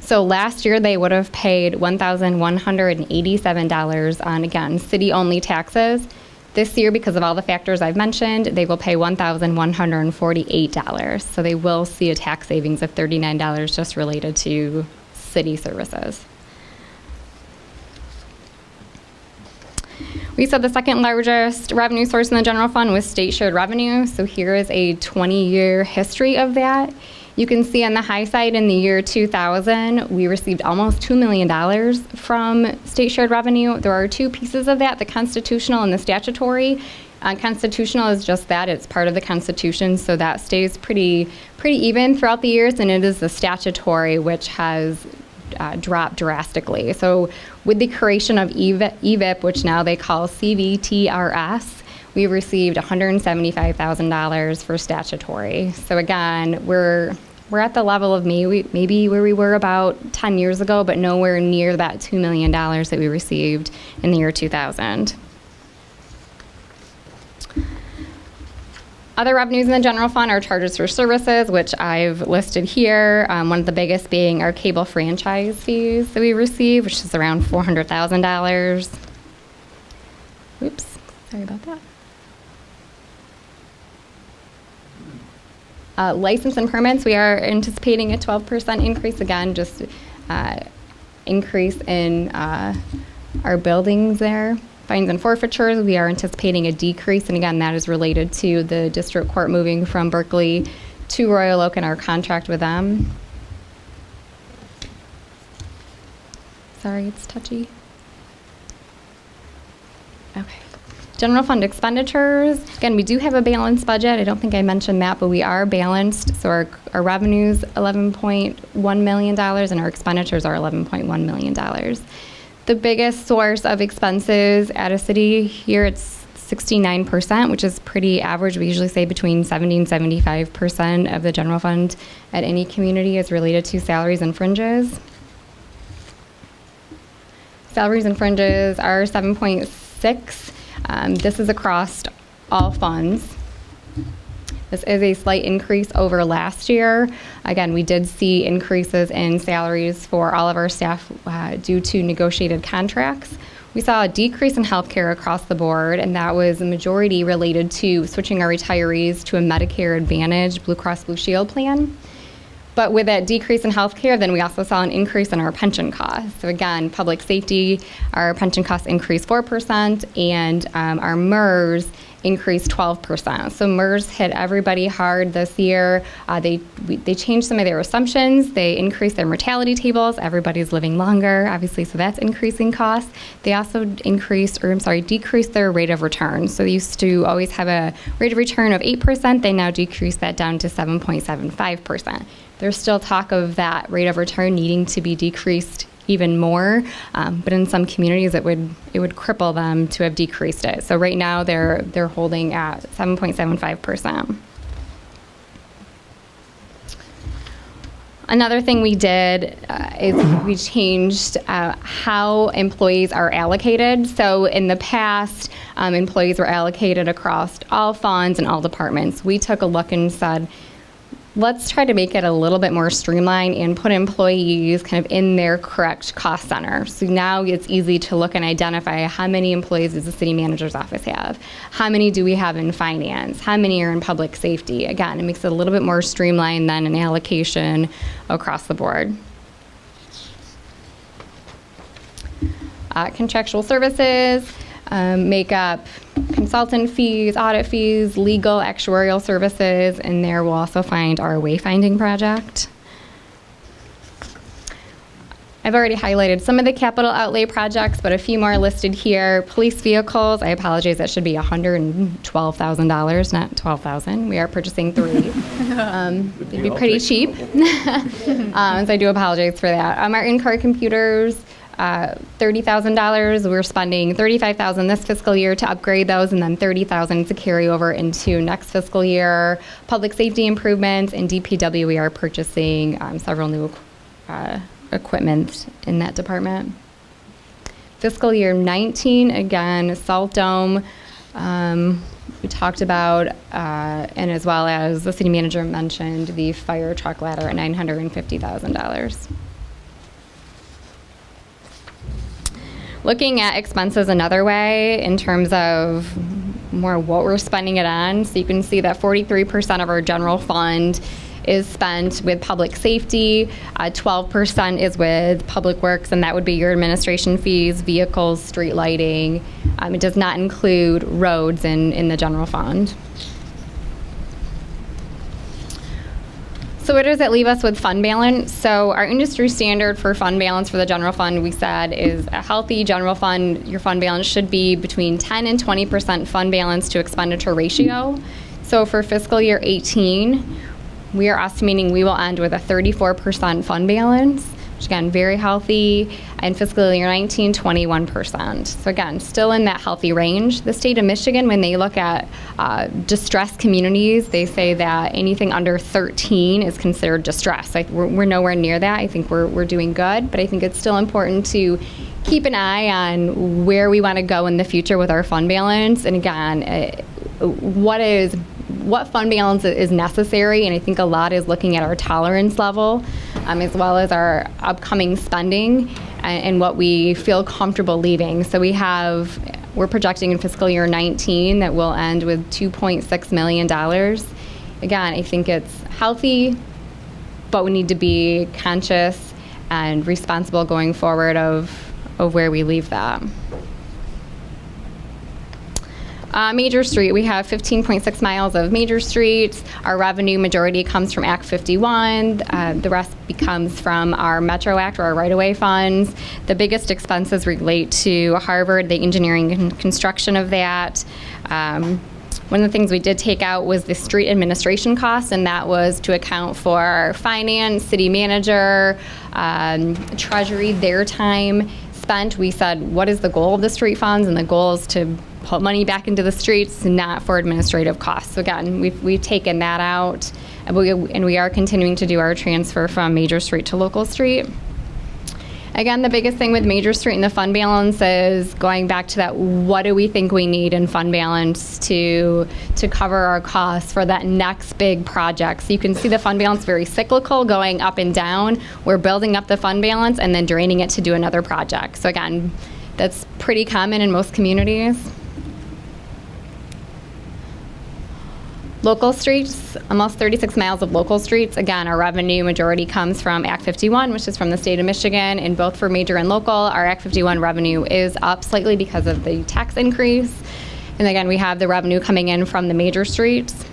So last year they would have paid $1,187 on, again, city-only taxes. This year, because of all the factors I've mentioned, they will pay $1,148. So they will see a tax savings of $39 just related to city services. We said the second largest revenue source in the general fund was state shared revenue. So here is a 20-year history of that. You can see on the high side in the year 2000, we received almost $2 million from state shared revenue. There are 2 pieces of that, the constitutional and the statutory. Constitutional is just that, it's part of the Constitution, so that stays pretty even throughout the years, and it is the statutory which has dropped drastically. So with the creation of EVIP, which now they call CVTRS, we received $175,000 for statutory. So again, we're at the level of maybe where we were about 10 years ago, but nowhere near that $2 million that we received in the year 2000. Other revenues in the general fund are charges for services, which I've listed here. One of the biggest being our cable franchise fees that we receive, which is around $400,000. Oops, sorry about that. License and permits, we are anticipating a 12% increase. Again, just increase in our buildings there. Fines and forfeitures, we are anticipating a decrease, and again, that is related to the district court moving from Berkley to Royal Oak and our contract with them. Sorry, it's touchy. Okay. General fund expenditures, again, we do have a balanced budget. I don't think I mentioned that, but we are balanced. So our revenues, $11.1 million, and our expenditures are $11.1 million. The biggest source of expenses at a city here, it's 69%, which is pretty average. We usually say between 70 and 75% of the general fund at any community is related to salaries and fringes. Salaries and fringes are 7.6. This is across all funds. This is a slight increase over last year. Again, we did see increases in salaries for all of our staff due to negotiated contracts. We saw a decrease in healthcare across the board, and that was a majority related to switching our retirees to a Medicare Advantage Blue Cross Blue Shield plan. But with that decrease in healthcare, then we also saw an increase in our pension costs. So again, public safety, our pension costs increased 4%, and our MERS increased 12%. So MERS hit everybody hard this year. They changed some of their assumptions. They increased their mortality tables. Everybody's living longer, obviously, so that's increasing costs. They also decreased their rate of return. So they used to always have a rate of return of 8%. They now decreased that down to 7.75%. There's still talk of that rate of return needing to be decreased even more, but in some communities it would cripple them to have decreased it. So right now they're holding at 7.75%. Another thing we did is we changed how employees are allocated. So in the past, employees were allocated across all funds and all departments. We took a look and said, let's try to make it a little bit more streamlined and put employees kind of in their correct cost center. So now it's easy to look and identify how many employees does the city manager's office have? How many do we have in finance? How many are in public safety? Again, it makes it a little bit more streamlined than an allocation across the board. Contractual services make up consultant fees, audit fees, legal, actuarial services, and there we'll also find our wayfinding project. I've already highlighted some of the capital outlay projects, but a few more listed here. Police vehicles, I apologize, that should be $112,000, not $12,000. We are purchasing 3. It'd be pretty cheap. So I do apologize for that. Our in-car computers, $30,000. We're spending $35,000 this fiscal year to upgrade those, and then $30,000 to carry over into next fiscal year. Public safety improvements and DPW, we are purchasing several new equipment in that department. Fiscal year 19, again, Salt Dome. We talked about, and as well as the city manager mentioned, the fire truck ladder at $950,000. Looking at expenses another way in terms of more what we're spending it on, so you can see that 43% of our general fund is spent with public safety, 12% is with public works, and that would be your administration fees, vehicles, street lighting. It does not include roads in the general fund. So where does it leave us with fund balance? So our industry standard for fund balance for the general fund, we said, is a healthy general fund. Your fund balance should be between 10 and 20% fund balance to expenditure ratio. So for fiscal year 18, we are estimating we will end with a 34% fund balance, which again, very healthy. And fiscal year 19, 21%. So again, still in that healthy range. The state of Michigan, when they look at distressed communities, they say that anything under 13 is considered distressed. Like we're nowhere near that. I think we're doing good, but I think it's still important to keep an eye on where we want to go in the future with our fund balance. And again, what fund balance is necessary, and I think a lot is looking at our tolerance level, as well as our upcoming spending and what we feel comfortable leaving. So we're projecting in fiscal year 19 that we'll end with $2.6 million. Again, I think it's healthy, but we need to be conscious and responsible going forward of where we leave that. Major Street, we have 15.6 miles of major streets. Our revenue majority comes from Act 51. The rest becomes from our Metro Act or our right-of-way funds. The biggest expenses relate to Harvard, the engineering and construction of that. One of the things we did take out was the street administration costs, and that was to account for finance, city manager, treasury, their time spent. We said, what is the goal of the street funds? And the goal is to put money back into the streets, not for administrative costs. So again, we've taken that out, and we are continuing to do our transfer from Major Street to Local Street. Again, the biggest thing with Major Street and the fund balance is going back to that, what do we think we need in fund balance to cover our costs for that next big project? So you can see the fund balance very cyclical, going up and down. We're building up the fund balance and then draining it to do another project. So again, that's pretty common in most communities. Local streets, almost 36 miles of local streets. Again, our revenue majority comes from Act 51, which is from the state of Michigan, and both for major and local, our Act 51 revenue is up slightly because of the tax increase. And again, we have the revenue coming in from the major streets.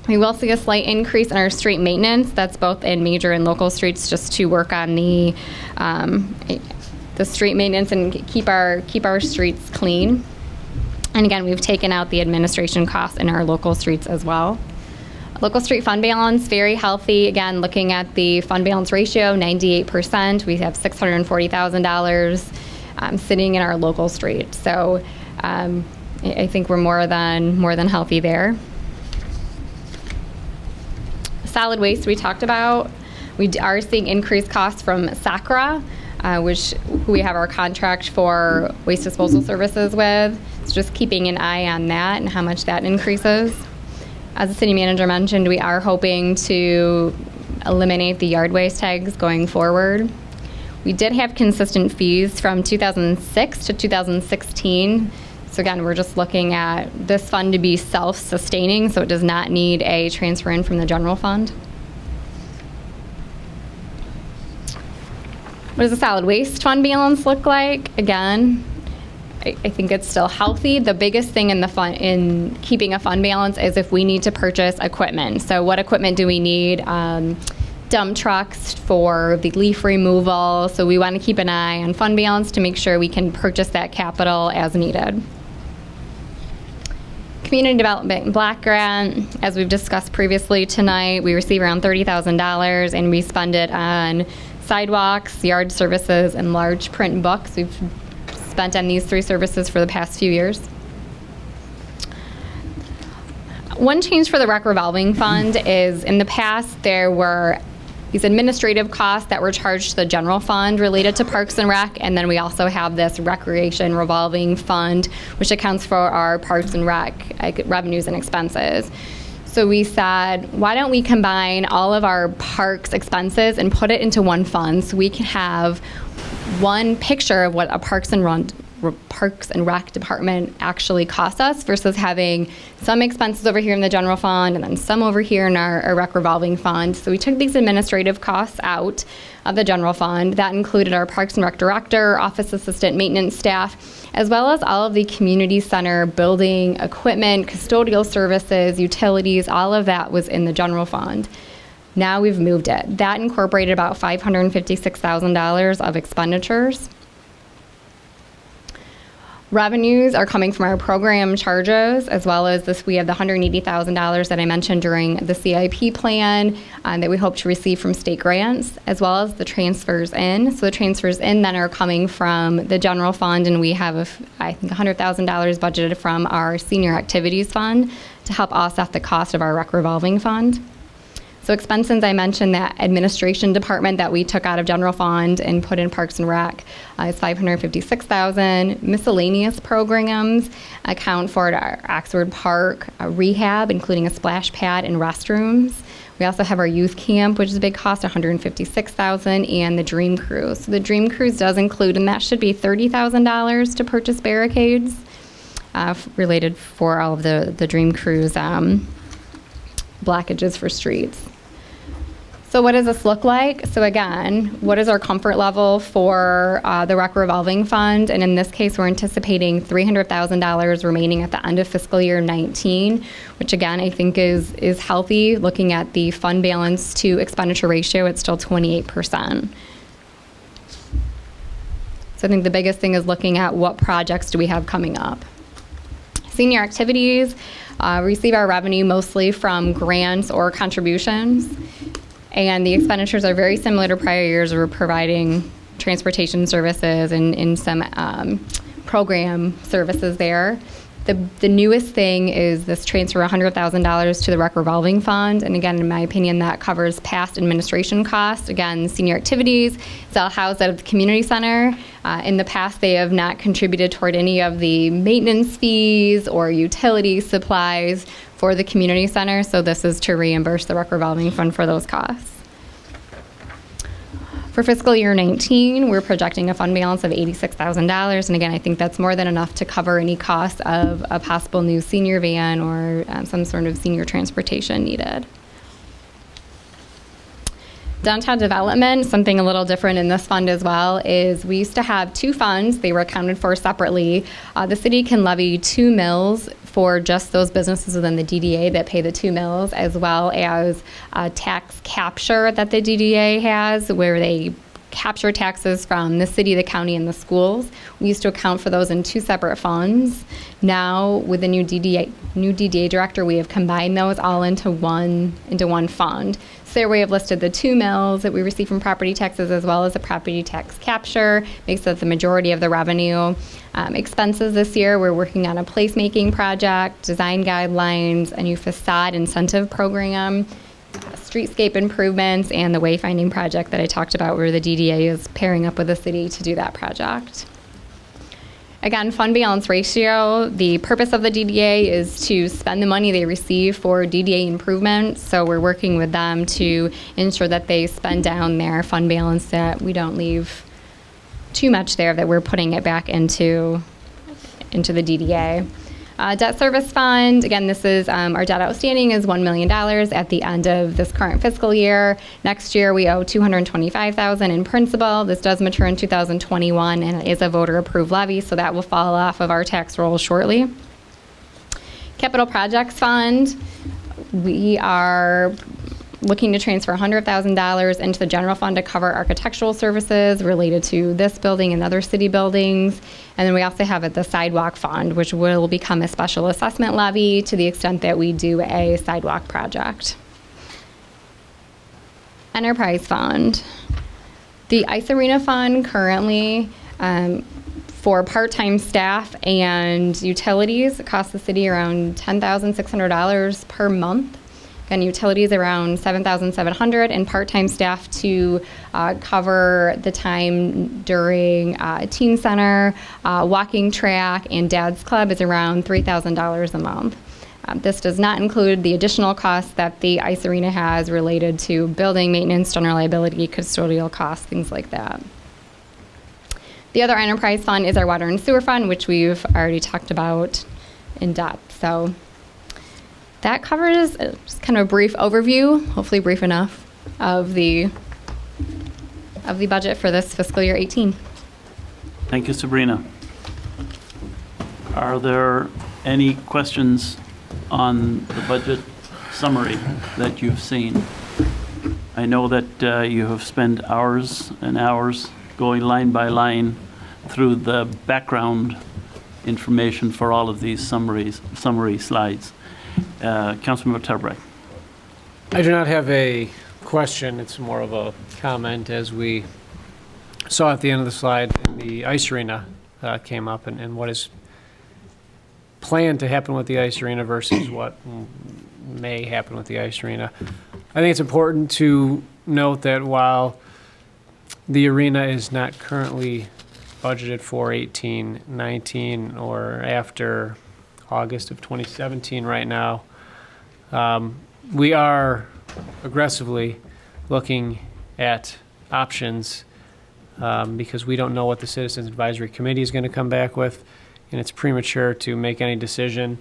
We will see a slight increase in our street maintenance. That's both in major and local streets, just to work on the street maintenance and keep our streets clean. And again, we've taken out the administration costs in our local streets as well. Local street fund balance, very healthy. Again, looking at the fund balance ratio, 98%. We have $640,000 sitting in our local street. So I think we're more than healthy there. Solid waste we talked about. We are seeing increased costs from SACRA, which we have our contract for waste disposal services with. So just keeping an eye on that and how much that increases. As the city manager mentioned, we are hoping to eliminate the yard waste tags going forward. We did have consistent fees from 2006 to 2016. So again, we're just looking at this fund to be self-sustaining, so it does not need a transfer in from the general fund. What does the solid waste fund balance look like? Again, I think it's still healthy. The biggest thing in keeping a fund balance is if we need to purchase equipment. So what equipment do we need? Dump trucks for the leaf removal. So we want to keep an eye on fund balance to make sure we can purchase that capital as needed. Community Development Block Grant, as we've discussed previously tonight, we receive around $30,000 and we spend it on sidewalks, yard services, and large print books. We've spent on these three services for the past few years. One change for the rec revolving fund is in the past there were these administrative costs that were charged to the general fund related to Parks and Rec, and then we also have this recreation revolving fund which accounts for our Parks and Rec revenues and expenses. So we said, why don't we combine all of our parks expenses and put it into one fund so we can have one picture of what a Parks and Rec department actually costs us versus having some expenses over here in the general fund and then some over here in our rec revolving fund. So we took these administrative costs out of the general fund. That included our Parks and Rec director, office assistant, maintenance staff, as well as all of the community center building equipment, custodial services, utilities. All of that was in the general fund. Now we've moved it. That incorporated about $556,000 of expenditures. Revenues are coming from our program charges, as well as this. We have the $180,000 that I mentioned during the CIP plan that we hope to receive from state grants, as well as the transfers in. So the transfers in then are coming from the general fund, and we have, I think, $100,000 budgeted from our senior activities fund to help offset the cost of our rec revolving fund. So expenses, I mentioned that administration department that we took out of general fund and put in Parks and Rec is $556,000. Miscellaneous programs account for our Oxford Park rehab, including a splash pad and restrooms. We also have our youth camp, which is a big cost, $156,000, and the Dream Cruise. So the Dream Cruise does include, and that should be $30,000 to purchase barricades related for all of the Dream Cruise blockages for streets. So what does this look like? So again, what is our comfort level for the rec revolving fund? And in this case, we're anticipating $300,000 remaining at the end of fiscal year 19, which again, I think is healthy. Looking at the fund balance to expenditure ratio, it's still 28%. So I think the biggest thing is looking at what projects do we have coming up. Senior activities receive our revenue mostly from grants or contributions. And the expenditures are very similar to prior years. We're providing transportation services and some program services there. The newest thing is this transfer of $100,000 to the rec revolving fund. And again, in my opinion, that covers past administration costs. Again, senior activities is all housed out of the community center. In the past, they have not contributed toward any of the maintenance fees or utility supplies for the community center. So this is to reimburse the rec revolving fund for those costs. For fiscal year 19, we're projecting a fund balance of $86,000. And again, I think that's more than enough to cover any costs of a possible new senior van or some sort of senior transportation needed. Downtown development, something a little different in this fund as well, is we used to have two funds. They were accounted for separately. The city can levy 2 mills for just those businesses within the DDA that pay the 2 mills, as well as tax capture that the DDA has, where they capture taxes from the city, the county, and the schools. We used to account for those in 2 separate funds. Now, with the new DDA director, we have combined those all into one fund. So there we have listed the 2 mills that we receive from property taxes, as well as the property tax capture, makes up the majority of the revenue. Expenses this year, we're working on a placemaking project, design guidelines, a new facade incentive program, streetscape improvements, and the wayfinding project that I talked about, where the DDA is pairing up with the city to do that project. Again, fund balance ratio, the purpose of the DDA is to spend the money they receive for DDA improvements. So we're working with them to ensure that they spend down their fund balance, that we don't leave too much there, that we're putting it back into the DDA. Debt service fund, again, this is our debt outstanding is $1 million at the end of this current fiscal year. Next year, we owe $225,000 in principal. This does mature in 2021, and it is a voter-approved levy, so that will fall off of our tax roll shortly. Capital projects fund, we are looking to transfer $100,000 into the general fund to cover architectural services related to this building and other city buildings. And then we also have the sidewalk fund, which will become a special assessment levy to the extent that we do a sidewalk project. Enterprise fund. The ice arena fund currently for part-time staff and utilities, it costs the city around $10,600 per month. Again, utilities around $7,700, and part-time staff to cover the time during teen center, walking track, and dad's club is around $3,000 a month. This does not include the additional costs that the ice arena has related to building maintenance, general liability, custodial costs, things like that. The other enterprise fund is our water and sewer fund, which we've already talked about in depth. So that covers just kind of a brief overview, hopefully brief enough, of the budget for this fiscal year 18. Thank you, Sabrina. Are there any questions on the budget summary that you've seen? I know that you have spent hours and hours going line by line through the background information for all of these summary slides. Councilmember Terbrecht. I do not have a question. It's more of a comment. As we saw at the end of the slide, the ice arena came up, and what is planned to happen with the ice arena versus what may happen with the ice arena. I think it's important to note that while the arena is not currently budgeted for 18-19 or after August of 2017 right now, we are aggressively looking at options because we don't know what the Citizens Advisory Committee is going to come back with, and it's premature to make any decision,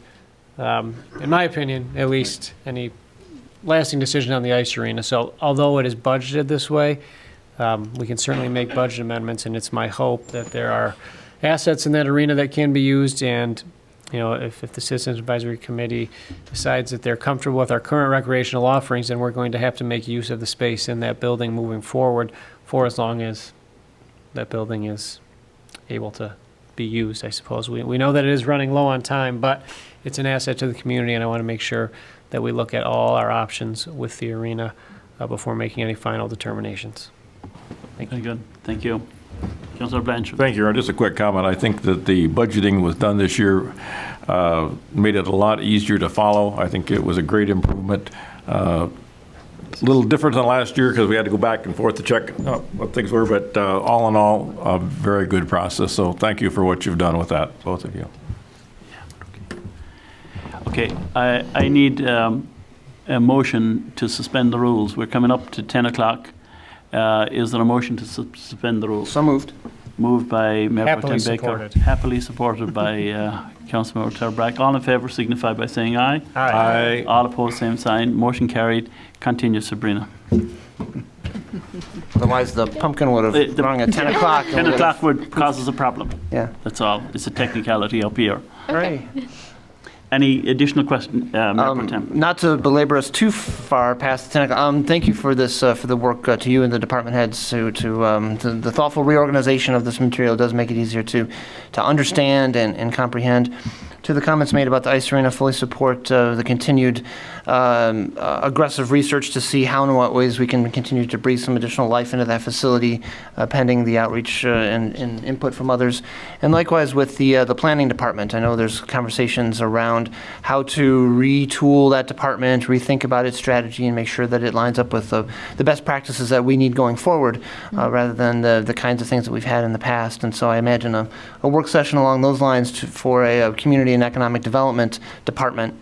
in my opinion, at least, any lasting decision on the ice arena. So although it is budgeted this way, we can certainly make budget amendments, and it's my hope that there are assets in that arena that can be used. And if the Citizens Advisory Committee decides that they're comfortable with our current recreational offerings, then we're going to have to make use of the space in that building moving forward for as long as that building is able to be used, I suppose. We know that it is running low on time, but it's an asset to the community, and I want to make sure that we look at all our options with the arena before making any final determinations. Very good. Thank you. Councilor Blanchard. Thank you, Aaron. Just a quick comment. I think that the budgeting was done this year made it a lot easier to follow. I think it was a great improvement. A little different than last year because we had to go back and forth to check what things were, but all in all, a very good process. So thank you for what you've done with that, both of you. Okay, I need a motion to suspend the rules. We're coming up to 10 o'clock. Is there a motion to suspend the rules? So moved. Moved by Mayor Pro Tem Baker. Supported. Happily supported by Councilmember Terbrack. All in favour signify by saying aye. Aye. All opposed, same sign. Motion carried. Continue, Sabrina. Otherwise, the pumpkin would have rung at 10 o'clock. 10 o'clock would cause us a problem. Yeah. That's all. It's a technicality up here. Right. Any additional question, Mayor Pro Tem? Not to belabor us too far past 10 o'clock, thank you for this, for the work to you and the department heads to the thoughtful reorganization of this material does make it easier to understand and comprehend. To the comments made about the ice arena, fully support the continued aggressive research to see how and what ways we can continue to breathe some additional life into that facility, pending the outreach and input from others. And likewise with the planning department, I know there's conversations around how to retool that department, rethink about its strategy, and make sure that it lines up with the best practices that we need going forward, rather than the kinds of things that we've had in the past. And so I imagine a work session along those lines for a community and economic development department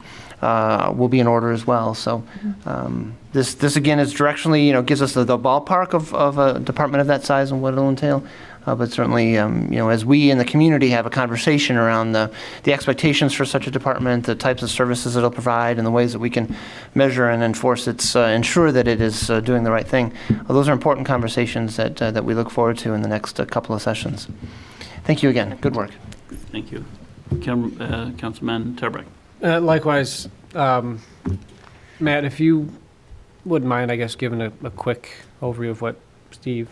will be in order as well. So this again is directionally, gives us the ballpark of a department of that size and what it'll entail. But certainly, as we in the community have a conversation around the expectations for such a department, the types of services it'll provide, and the ways that we can measure and enforce ensure that it is doing the right thing. Those are important conversations that we look forward to in the next couple of sessions. Thank you again. Good work. Thank you. Councilman Terbrack. Likewise, Matt, if you wouldn't mind, I guess, giving a quick overview of what Steve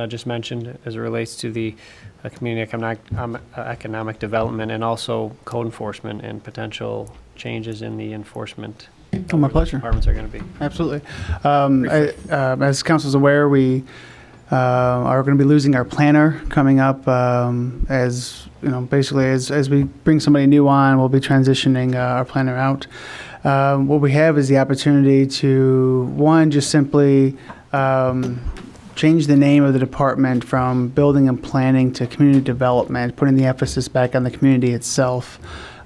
just mentioned as it relates to the community economic development and also code enforcement and potential changes in the enforcement. Oh, my pleasure. Departments are going to be. Absolutely. As council's aware, we are going to be losing our planner coming up. Basically as we bring somebody new on, we'll be transitioning our planner out. What we have is the opportunity to, one, just simply change the name of the department from building and planning to community development, putting the emphasis back on the community itself,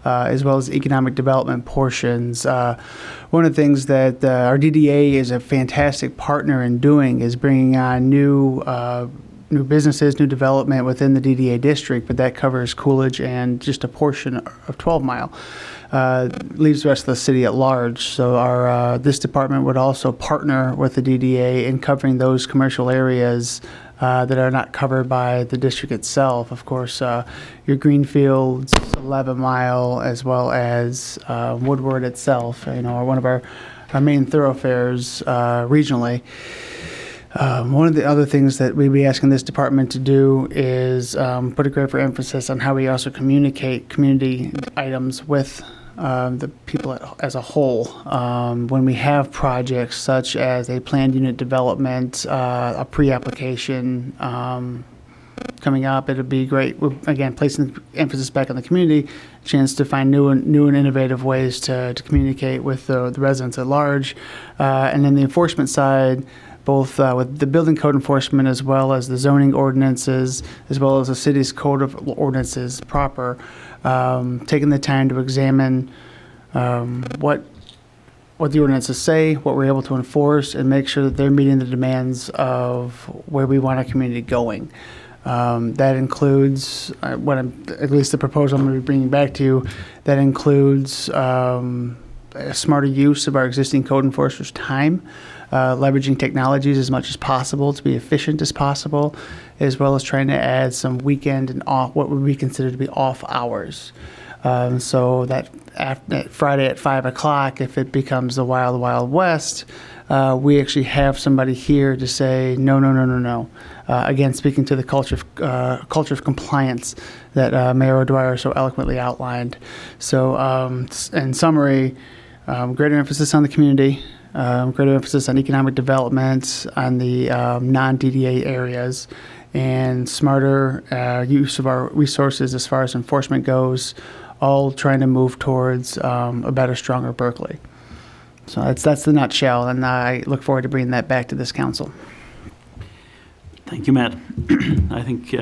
as well as economic development portions. One of the things that our DDA is a fantastic partner in doing is bringing on new businesses, new development within the DDA district, but that covers Coolidge and just a portion of 12 Mile. Leaves the rest of the city at large. So our this department would also partner with the DDA in covering those commercial areas that are not covered by the district itself. Of course, your Greenfields, 11 Mile, as well as Woodward itself, are one of our main thoroughfares regionally. One of the other things that we'd be asking this department to do is put a greater emphasis on how we also communicate community items with the people as a whole. When we have projects such as a planned unit development, a pre-application coming up. It'll be great. We're, again, placing emphasis back on the community, chance to find new and innovative ways to communicate with the residents at large. And then the enforcement side, both with the building code enforcement as well as the zoning ordinances, as well as the city's code of ordinances proper, taking the time to examine what the ordinances say, what we're able to enforce, and make sure that they're meeting the demands of where we want our community going. That includes, at least the proposal I'm going to be bringing back to you, that includes a smarter use of our existing code enforcers' time, leveraging technologies as much as possible to be efficient as possible, as well as trying to add some weekend and off, what would be considered to be off hours. So that Friday at 5 o'clock, if it becomes the wild, wild west, we actually have somebody here to say, no. Again, speaking to the culture of compliance that Mayor O'Dwyer so eloquently outlined. So in summary, greater emphasis on the community, greater emphasis on economic development, on the non-DDA areas, and smarter use of our resources as far as enforcement goes, all trying to move towards a better, stronger Berkley. So that's the nutshell, and I look forward to bringing that back to this council. Thank you, Matt. I think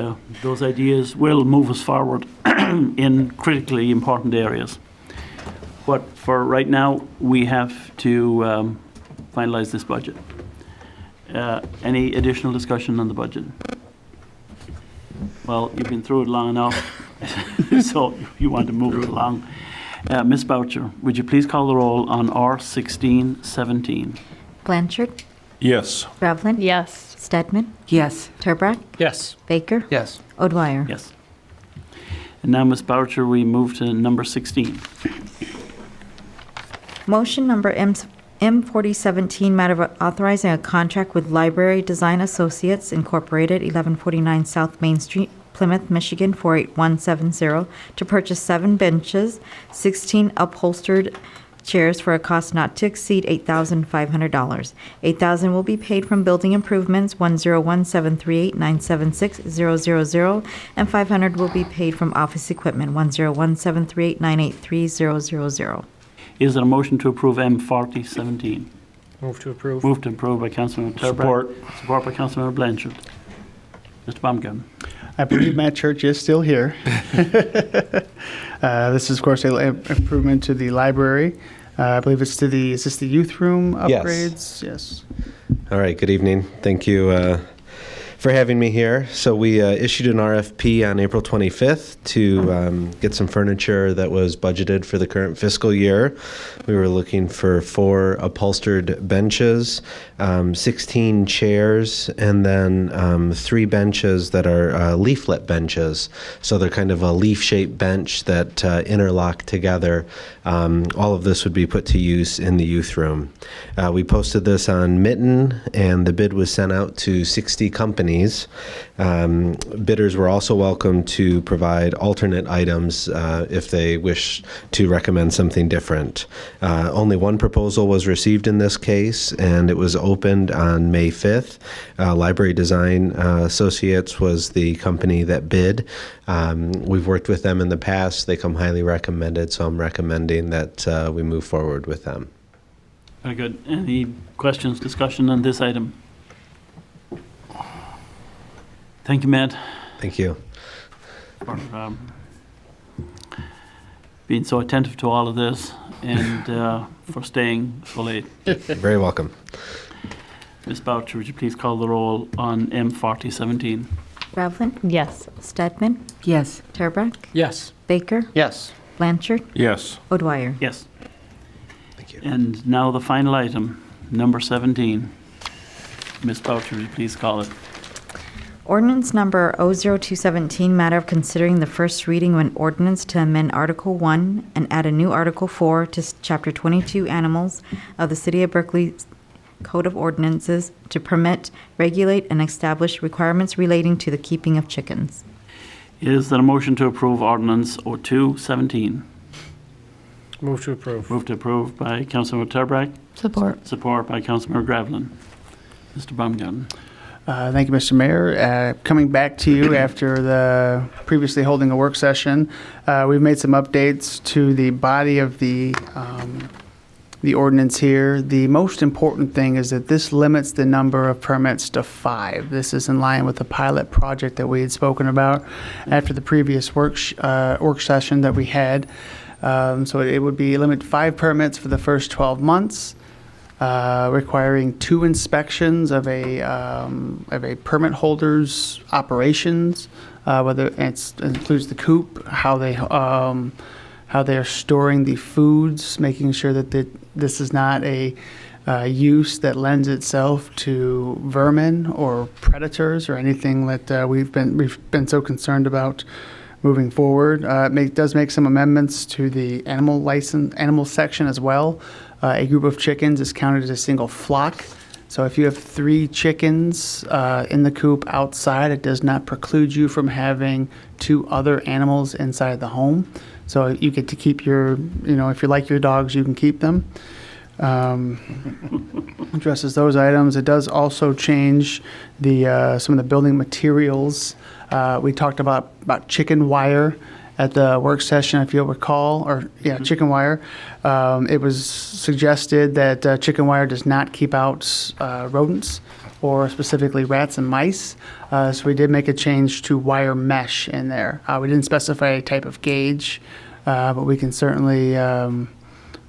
those ideas will move us forward in critically important areas. But for right now, we have to finalize this budget. Any additional discussion on the budget? Well, you've been through it long enough, so you want to move it along. Ms. Boucher, would you please call the roll on R1617? Blanchard. Yes. Revlin. Yes. Stedman. Yes. Turbrack. Yes. Baker. Yes. O'Dwyer. Yes. And now, Ms. Boucher, we move to number 16. Motion number M4017, matter of authorizing a contract with Library Design Associates Incorporated, 1149 South Main Street, Plymouth, Michigan, 48170, to purchase 7 benches, 16 upholstered chairs for a cost not to exceed $8,500. $8,000 will be paid from building improvements 101738976,000, and $500 will be paid from office equipment 101738983,000. Is there a motion to approve M4017? Move to approve. Moved and approved by Councilmember Turbrack. Support. Support by Councilmember Blanchard. Mr. Baumgarten. I believe Matt Church is still here. This is, of course, an improvement to the library. I believe it's is this the youth room upgrades? Yes. All right, good evening. Thank you for having me here. So we issued an RFP on April 25th to get some furniture that was budgeted for the current fiscal year. We were looking for 4 upholstered benches, 16 chairs, and then 3 benches that are leaflet benches. So they're kind of a leaf-shaped bench that interlock together. All of this would be put to use in the youth room. We posted this on Mitten, and the bid was sent out to 60 companies. Bidders were also welcome to provide alternate items if they wish to recommend something different. Only one proposal was received in this case, and it was opened on May 5th. Library Design Associates was the company that bid. We've worked with them in the past. They come highly recommended, so I'm recommending that we move forward with them. Very good. Any questions, discussion on this item? Thank you, Matt. Thank you. For being so attentive to all of this and for staying so late. Very welcome. Ms. Boucher, would you please call the roll on M4017? Revlin. Yes. Stedman. Yes. Turbrack. Yes. Baker. Yes. Blanchard. Yes. O'Dwyer. Yes. Thank you. And now the final item, number 17. Ms. Boucher, would you please call it? Ordinance number 00217, matter of considering the first reading of an ordinance to amend Article 1 and add a new Article 4 to Chapter 22 Animals of the City of Berkeley Code of Ordinances to permit, regulate, and establish requirements relating to the keeping of chickens. Is there a motion to approve Ordinance 0217? Move to approve. Move to approve by Councilmember Turbrack. Support. Support by Councilmember Gravlin. Mr. Baumgarten. Thank you, Mr. Mayor. Coming back to you after the previously holding a work session, we've made some updates to the body of the ordinance here. The most important thing is that this limits the number of permits to 5. This is in line with the pilot project that we had spoken about after the previous work session that we had. So it would be limit 5 permits for the first 12 months. Requiring 2 inspections of a permit holder's operations, whether it includes the coop, how they are storing the foods, making sure that this is not a use that lends itself to vermin or predators or anything that we've been so concerned about moving forward. It does make some amendments to the animal section as well. A group of chickens is counted as a single flock. So if you have 3 chickens in the coop outside, it does not preclude you from having 2 other animals inside the home. So you get to keep your, if you like your dogs, you can keep them. Addresses those items. It does also change some of the building materials. We talked about chicken wire at the work session, if you'll recall, chicken wire. It was suggested that chicken wire does not keep out rodents, or specifically rats and mice. So we did make a change to wire mesh in there. We didn't specify a type of gauge, but we can certainly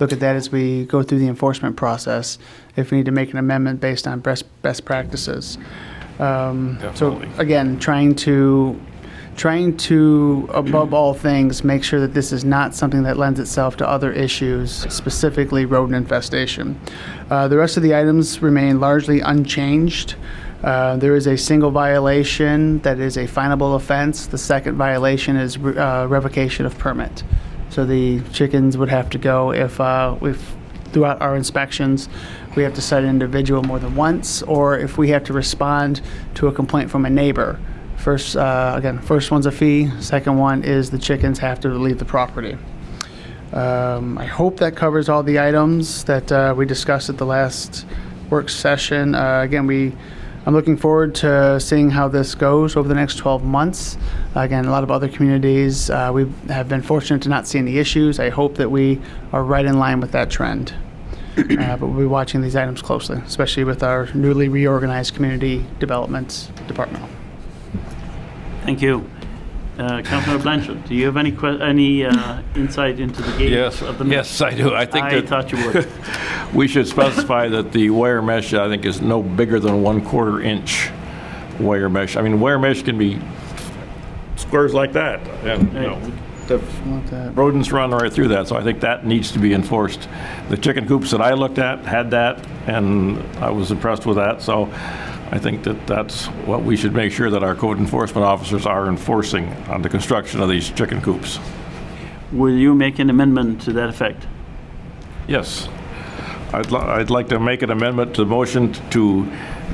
look at that as we go through the enforcement process if we need to make an amendment based on best practices. So again, trying to, above all things, make sure that this is not something that lends itself to other issues, specifically rodent infestation. The rest of the items remain largely unchanged. There is a single violation that is a finable offense. The second violation is revocation of permit. So the chickens would have to go if throughout our inspections, we have to cite an individual more than once, or if we have to respond to a complaint from a neighbor. First one's a fee. Second one is the chickens have to leave the property. I hope that covers all the items that we discussed at the last work session. I'm looking forward to seeing how this goes over the next 12 months. Again, a lot of other communities, we have been fortunate to not see any issues. I hope that we are right in line with that trend. But we'll be watching these items closely, especially with our newly reorganized community development department. Thank you. Councilor Blanchard, do you have any insight into the gauge of the mesh? Yes, I do. I thought you would. We should specify that the wire mesh, I think, is no bigger than 1/4 inch wire mesh. I mean, wire mesh can be squares like that, and the rodents run right through that. So I think that needs to be enforced. The chicken coops that I looked at had that, and I was impressed with that. So I think that's what we should make sure that our code enforcement officers are enforcing on the construction of these chicken coops. Will you make an amendment to that effect? Yes. I'd like to make an amendment to the motion to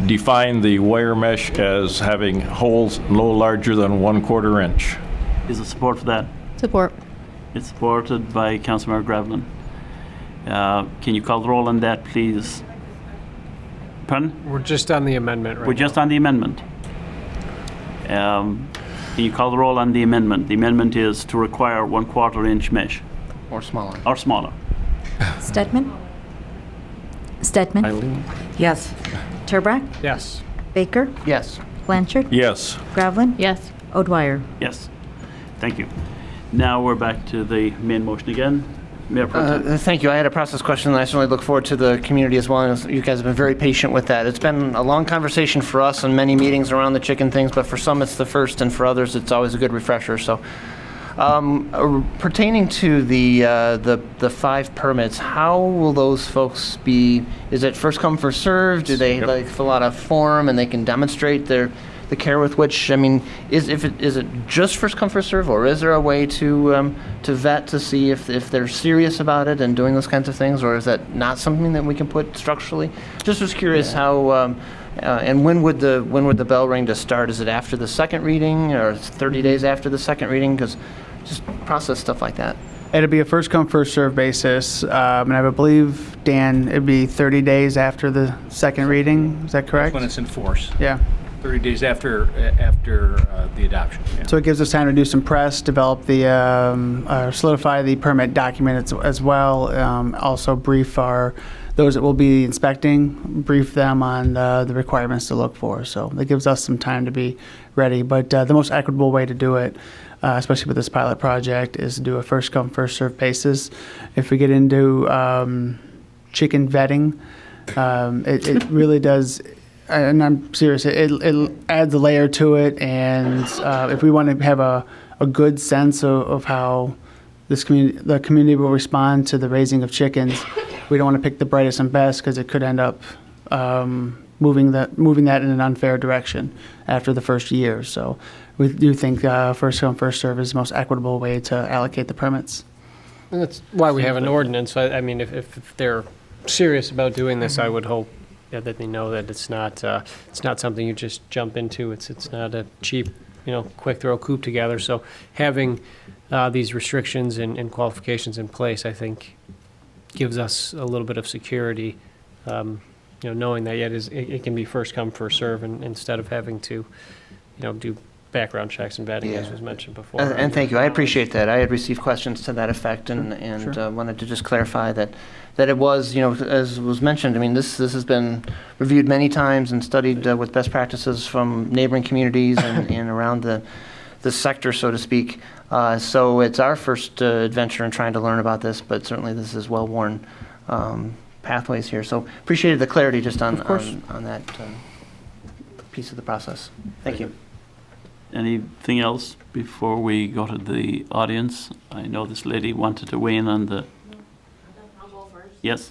define the wire mesh as having holes no larger than 1/4 inch. Is there support for that? Support. It's supported by Councilmember Gravelin. Can you call the roll on that, please? Pardon? We're just on the amendment right We're just on the amendment. Can you call the roll on the amendment? The amendment is to require 1/4 inch mesh. Or smaller. Or smaller. Stedman? Stedman? Eileen? Yes. Turbrack? Yes. Baker? Yes. Blanchard? Yes. Gravlin? Yes. O'Dwyer? Yes. Thank you. Now we're back to the main motion again. Mayor Pro Tem. Thank you. I had a process question, and I certainly look forward to the community as well. And you guys have been very patient with that. It's been a long conversation for us and many meetings around the chicken things, but for some it's the first, and for others it's always a good refresher. So, pertaining to the 5 permits, how will those folks be? Is it first come first served? Do they fill out a form and they can demonstrate the care with which? I mean, is it just first come first serve, or is there a way to vet to see if they're serious about it and doing those kinds of things, or is that not something that we can put structurally? Just was curious how. And when would the bell ring to start? Is it after the second reading, or 30 days after the second reading? Because just process stuff like that. It'll be a first come first serve basis, and I believe, Dan, it'd be 30 days after the second reading. Is that correct? When it's in force. Yeah. 30 days after the adoption. Yeah. So it gives us time to do some press, develop the, solidify the permit document as well. Also brief those that will be inspecting, brief them on the requirements to look for. So that gives us some time to be ready. But the most equitable way to do it, especially with this pilot project, is to do a first come, first served basis. If we get into chicken vetting, it really does. And I'm serious, it adds a layer to it, and if we want to have a good sense of how the community will respond to the raising of chickens, we don't want to pick the brightest and best because it could end up moving that in an unfair direction after the first year. So we do think first come, first serve is the most equitable way to allocate the permits. And that's why we have an ordinance. I mean, if they're serious about doing this, I would hope that they know that it's not something you just jump into. It's not a cheap, quick throw coop together. So having these restrictions and qualifications in place, I think, gives us a little bit of security. Knowing that it can be first come, first serve, and instead of having to, do background checks and vetting, as was mentioned before. And thank you. I appreciate that. I had received questions to that effect, and Sure. wanted to just clarify that it was, as was mentioned, I mean, this has been reviewed many times and studied with best practices from neighboring communities and around the sector, so to speak. So it's our first adventure in trying to learn about this, but certainly this is well-worn pathways here. So appreciated the clarity just on that piece of the process. Thank you. Anything else before we go to the audience? I know this lady wanted to weigh in on the... I'll go first. Yes.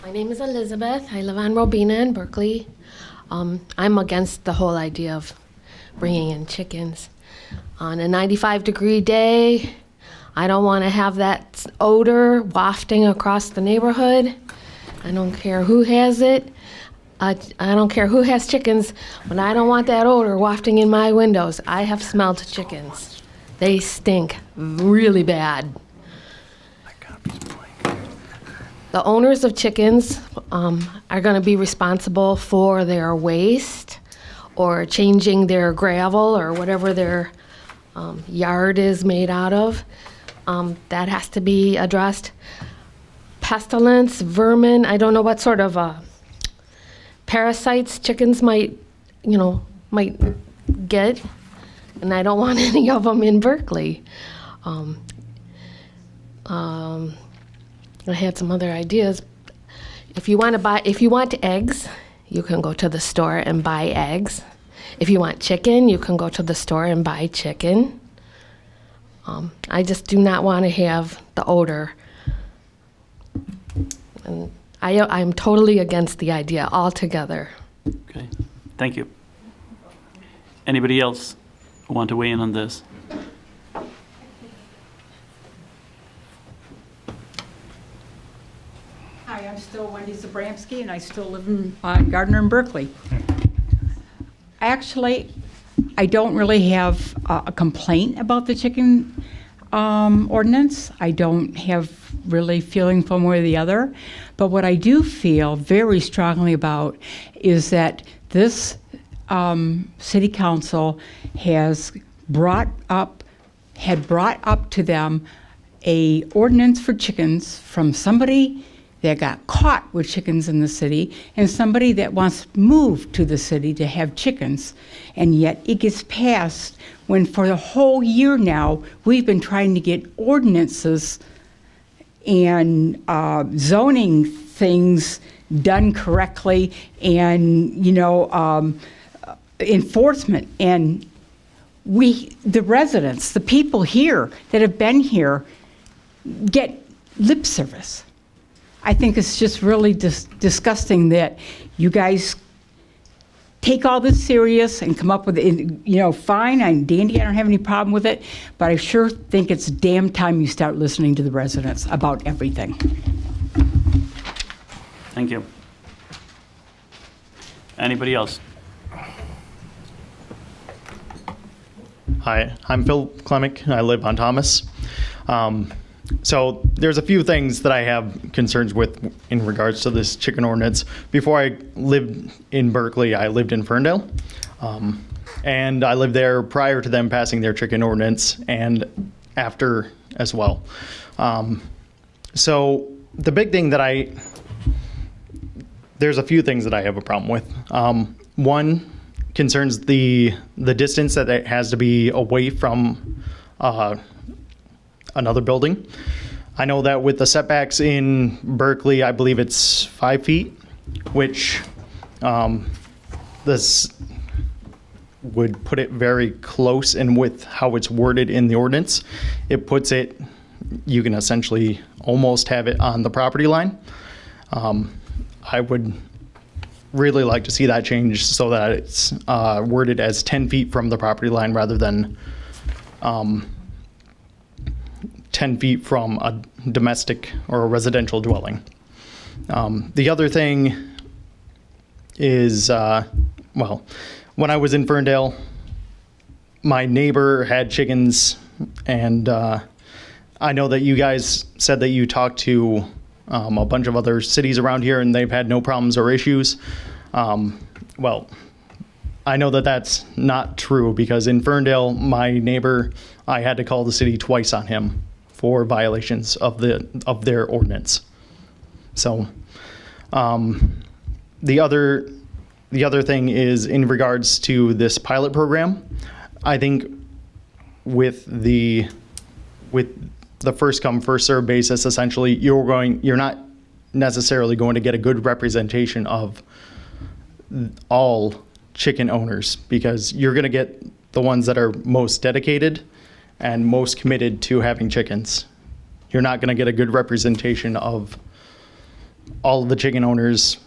My name is Elizabeth. I live on Robina in Berkeley. I'm against the whole idea of bringing in chickens. On a 95-degree day, I don't want to have that odor wafting across the neighborhood. I don't care who has it. I don't care who has chickens, but I don't want that odor wafting in my windows. I have smelled chickens. They stink really bad. The owners of chickens are going to be responsible for their waste or changing their gravel or whatever their yard is made out of. That has to be addressed. Pestilence, vermin, I don't know what sort of parasites chickens might get, and I don't want any of them in Berkeley. I had some other ideas. If you want eggs, you can go to the store and buy eggs. If you want chicken, you can go to the store and buy chicken. I just do not want to have the odor. And I'm totally against the idea altogether. Okay, thank you. Anybody else want to weigh in on this? Hi, I'm still Wendy Zabramski, and I still live in Gardner and Berkeley. Actually, I don't really have a complaint about the chicken ordinance. I don't have really feeling one way or the other. But what I do feel very strongly about is that this city council had brought up to them a ordinance for chickens from somebody that got caught with chickens in the city and somebody that wants to move to the city to have chickens. And yet it gets passed when for the whole year now we've been trying to get ordinances and zoning things done correctly and, enforcement. And the residents, the people here that have been here get lip service. I think it's just really disgusting that you guys take all this serious and come up with it, fine, and dandy, I don't have any problem with it, but I sure think it's damn time you start listening to the residents about everything. Thank you. Anybody else? Hi, I'm Phil Klemick. I live on Thomas. So there's a few things that I have concerns with in regards to this chicken ordinance. Before I lived in Berkley, I lived in Ferndale. And I lived there prior to them passing their chicken ordinance and after as well. So the big thing that there's a few things that I have a problem with. One concerns the distance that it has to be away from another building. I know that with the setbacks in Berkley, I believe it's 5 feet, which this would put it very close, and with how it's worded in the ordinance, it puts it, you can essentially almost have it on the property line. I would really like to see that changed so that it's worded as 10 feet from the property line rather than 10 feet from a domestic or a residential dwelling. The other thing is, when I was in Ferndale, my neighbor had chickens, and I know that you guys said that you talked to a bunch of other cities around here and they've had no problems or issues. Well, I know that that's not true, because in Ferndale, my neighbor, I had to call the city twice on him for violations of their ordinance. So the other thing is in regards to this pilot program. I think with the first come first served basis, essentially you're not necessarily going to get a good representation of all chicken owners, because you're going to get the ones that are most dedicated and most committed to having chickens. You're not going to get a good representation of all of the chicken owners.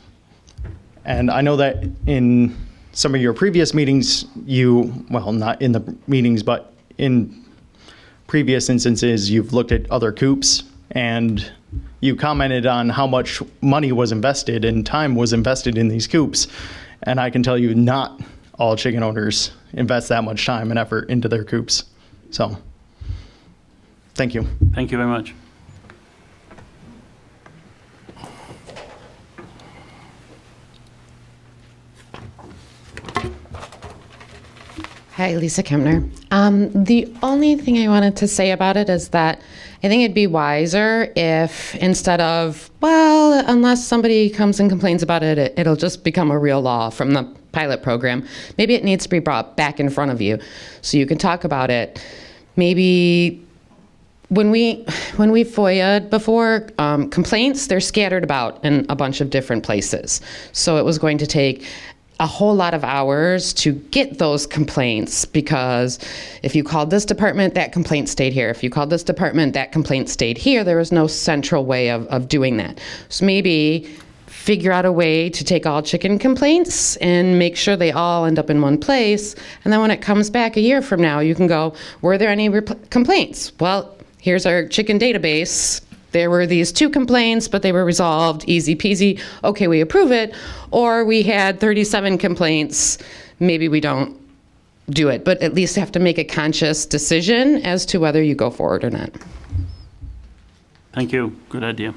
And I know that in some of your previous meetings, not in the meetings, but in previous instances, you've looked at other coops and you commented on how much money was invested and time was invested in these coops. And I can tell you, not all chicken owners invest that much time and effort into their coops. So, thank you. Thank you very much. Hi, Lisa Kemner. The only thing I wanted to say about it is that I think it'd be wiser if, instead of, unless somebody comes and complains about it, it'll just become a real law from the pilot program. Maybe it needs to be brought back in front of you so you can talk about it. Maybe when we FOIA'd before, complaints, they're scattered about in a bunch of different places. So it was going to take a whole lot of hours to get those complaints, because if you called this department, that complaint stayed here. If you called this department, that complaint stayed here. There was no central way of doing that. So maybe figure out a way to take all chicken complaints and make sure they all end up in one place. And then when it comes back a year from now, you can go, were there any complaints? Well, here's our chicken database. There were these 2 complaints, but they were resolved, easy peasy. Okay, we approve it. Or we had 37 complaints. Maybe we don't do it, but at least have to make a conscious decision as to whether you go forward or not. Thank you. Good idea.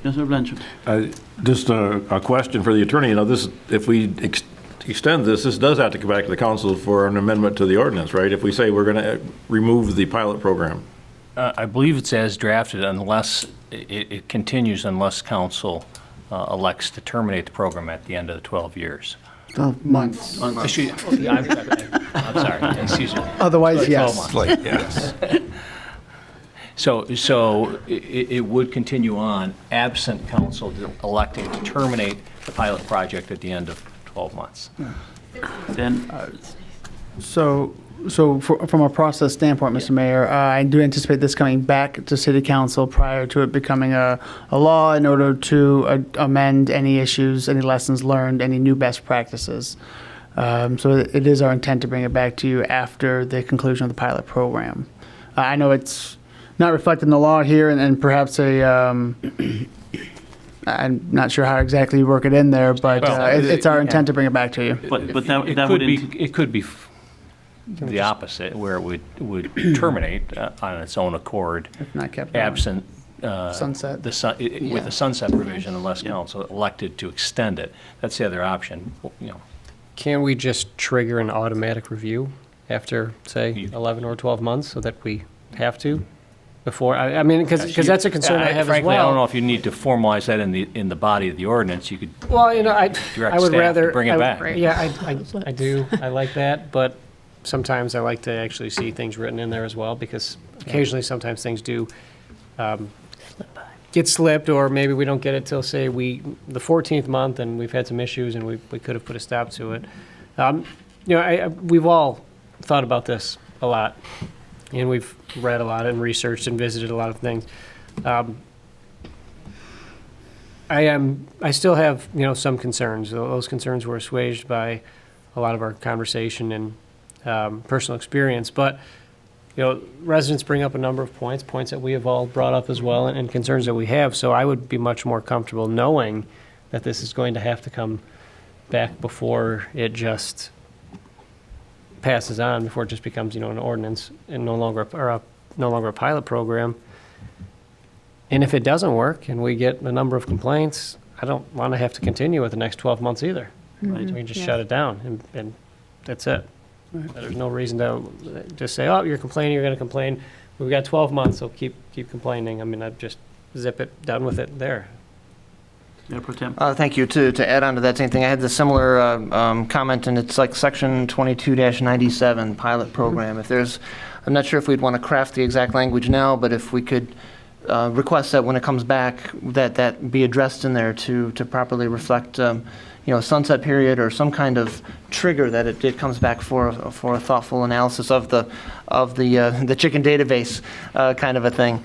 Councilor Blanchard. Just a question for the attorney. This, if we extend this does have to come back to the council for an amendment to the ordinance, right? If we say we're going to remove the pilot program. I believe it's as drafted unless it continues, unless council elects to terminate the program at the end of the 12 years. 12 months. I'm sorry, excuse me. Otherwise, yes. 12 months. Yes. So it would continue on absent council electing to terminate the pilot project at the end of 12 months. Then, from a process standpoint, Mr. Mayor, I do anticipate this coming back to City Council prior to it becoming a law in order to amend any issues, any lessons learned, any new best practices. So it is our intent to bring it back to you after the conclusion of the pilot program. I know it's not reflected in the law here, and perhaps I'm not sure how exactly you work it in there, but it's our intent to bring it back to you. But that it would could be the opposite, where it would terminate on its own accord, If not kept on. absent Sunset. with the sunset provision, unless council elected to extend it. That's the other option. Can we just trigger an automatic review after, say, 11 or 12 months, so that we have to before? I mean, because that's a concern I have frankly, as well. I don't know if you need to formalize that in the body of the ordinance. You could Well, I direct would staff rather to bring it back. Yeah, I do. I like that, but sometimes I like to actually see things written in there as well, because occasionally, sometimes things do get slipped, or maybe we don't get it till, say, the 14th month, and we've had some issues, and we could have put a stop to it. We've all thought about this a lot, and we've read a lot and researched and visited a lot of things. I still have, some concerns. Those concerns were assuaged by a lot of our conversation and personal experience, but residents bring up a number of points that we have all brought up as well, and concerns that we have. So I would be much more comfortable knowing that this is going to have to come back before it just passes on, before it just becomes, an ordinance and no longer a pilot program. And if it doesn't work and we get a number of complaints, I don't want to have to continue with the next 12 months either. Right? We can just shut it down, and that's it. There's no reason to just say, oh, you're complaining, you're going to complain. We've got 12 months, so keep complaining. I mean, I'd just zip it, done with it there. Mayor Pro Tem. Thank you. To add on to that same thing, I had the similar comment, and it's like Section 22-97 pilot program. If there's, I'm not sure if we'd want to craft the exact language now, but if we could request that when it comes back, that be addressed in there to properly reflect, a sunset period or some kind of trigger that it comes back for a thoughtful analysis of the chicken database kind of a thing.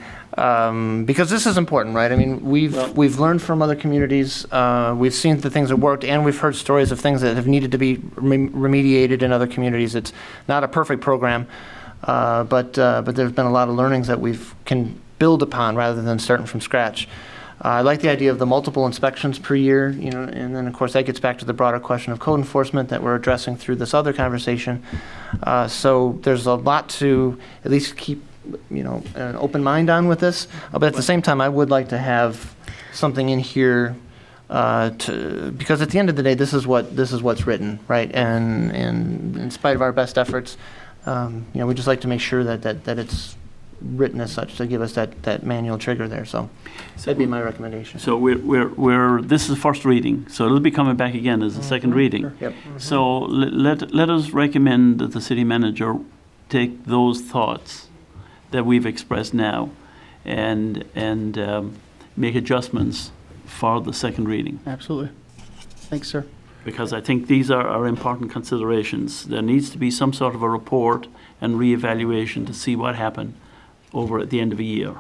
Because this is important, right? I mean, we've learned from other communities. We've seen the things that worked, and we've heard stories of things that have needed to be remediated in other communities. It's not a perfect program, but there's been a lot of learnings that we can build upon rather than starting from scratch. I like the idea of the multiple inspections per year, and then of course that gets back to the broader question of code enforcement that we're addressing through this other conversation. So there's a lot to at least keep, an open mind on with this. But at the same time, I would like to have something in here because at the end of the day, this is what's written, right? And in spite of our best efforts, we just like to make sure that it's written as such to give us that manual trigger there. So that'd be my recommendation. So this is first reading, so it'll be coming back again as a second reading. Yep. So let us recommend that the city manager take those thoughts that we've expressed now and make adjustments for the second reading. Absolutely. Thanks, sir. Because I think these are important considerations. There needs to be some sort of a report and reevaluation to see what happened over at the end of a year.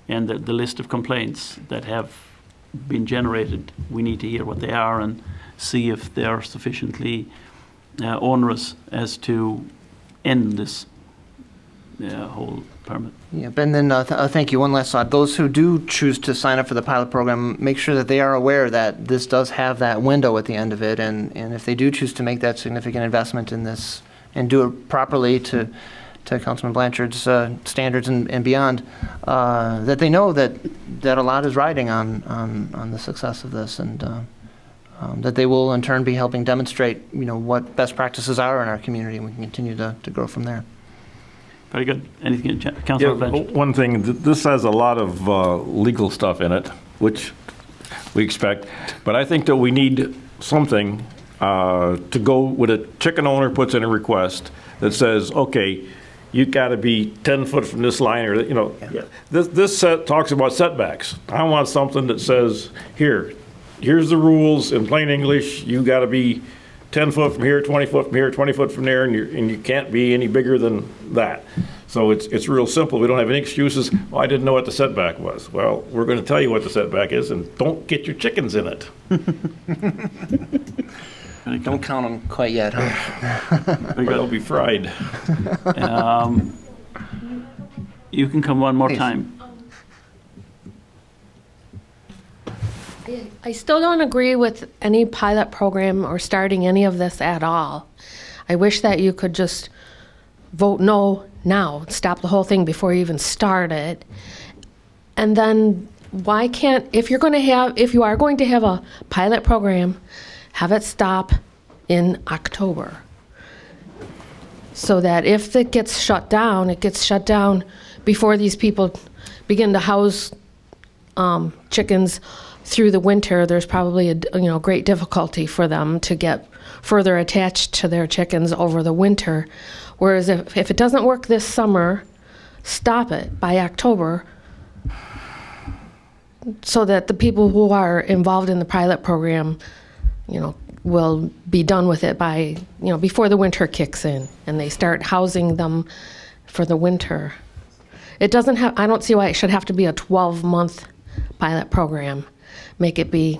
And the list of complaints that have been generated, we need to hear what they are and see if they're sufficiently onerous as to end this whole permit. Yep, and then thank you. One last thought. Those who do choose to sign up for the pilot program, make sure that they are aware that this does have that window at the end of it, and if they do choose to make that significant investment in this and do it properly to Councilman Blanchard's standards and beyond, that they know that a lot is riding on the success of this, and that they will in turn be helping demonstrate, what best practices are in our community, and we can continue to grow from there. Very good. Anything, Councilor Blanchard? One thing, this has a lot of legal stuff in it, which we expect, but I think that we need something to go with a chicken owner puts in a request that says, okay, you got to be 10 foot from this line, or this set talks about setbacks. I want something that says, here's the rules in plain English. You got to be 10 foot from here, 20 foot from here, 20 foot from there, and you can't be any bigger than that. So it's real simple. We don't have any excuses. Oh, I didn't know what the setback was. Well, we're going to tell you what the setback is, and don't get your chickens in it. Don't count them quite yet, huh? They'll be fried. You can come one more time. I still don't agree with any pilot program or starting any of this at all. I wish that you could just vote no now, stop the whole thing before you even start it. And then why can't, if you are going to have a pilot program, have it stop in October? So that if it gets shut down before these people begin to house chickens through the winter. There's probably a great difficulty for them to get further attached to their chickens over the winter. Whereas if it doesn't work this summer, stop it by October, so that the people who are involved in the pilot program, will be done with it by, before the winter kicks in and they start housing them for the winter. I don't see why it should have to be a 12-month pilot program. Make it be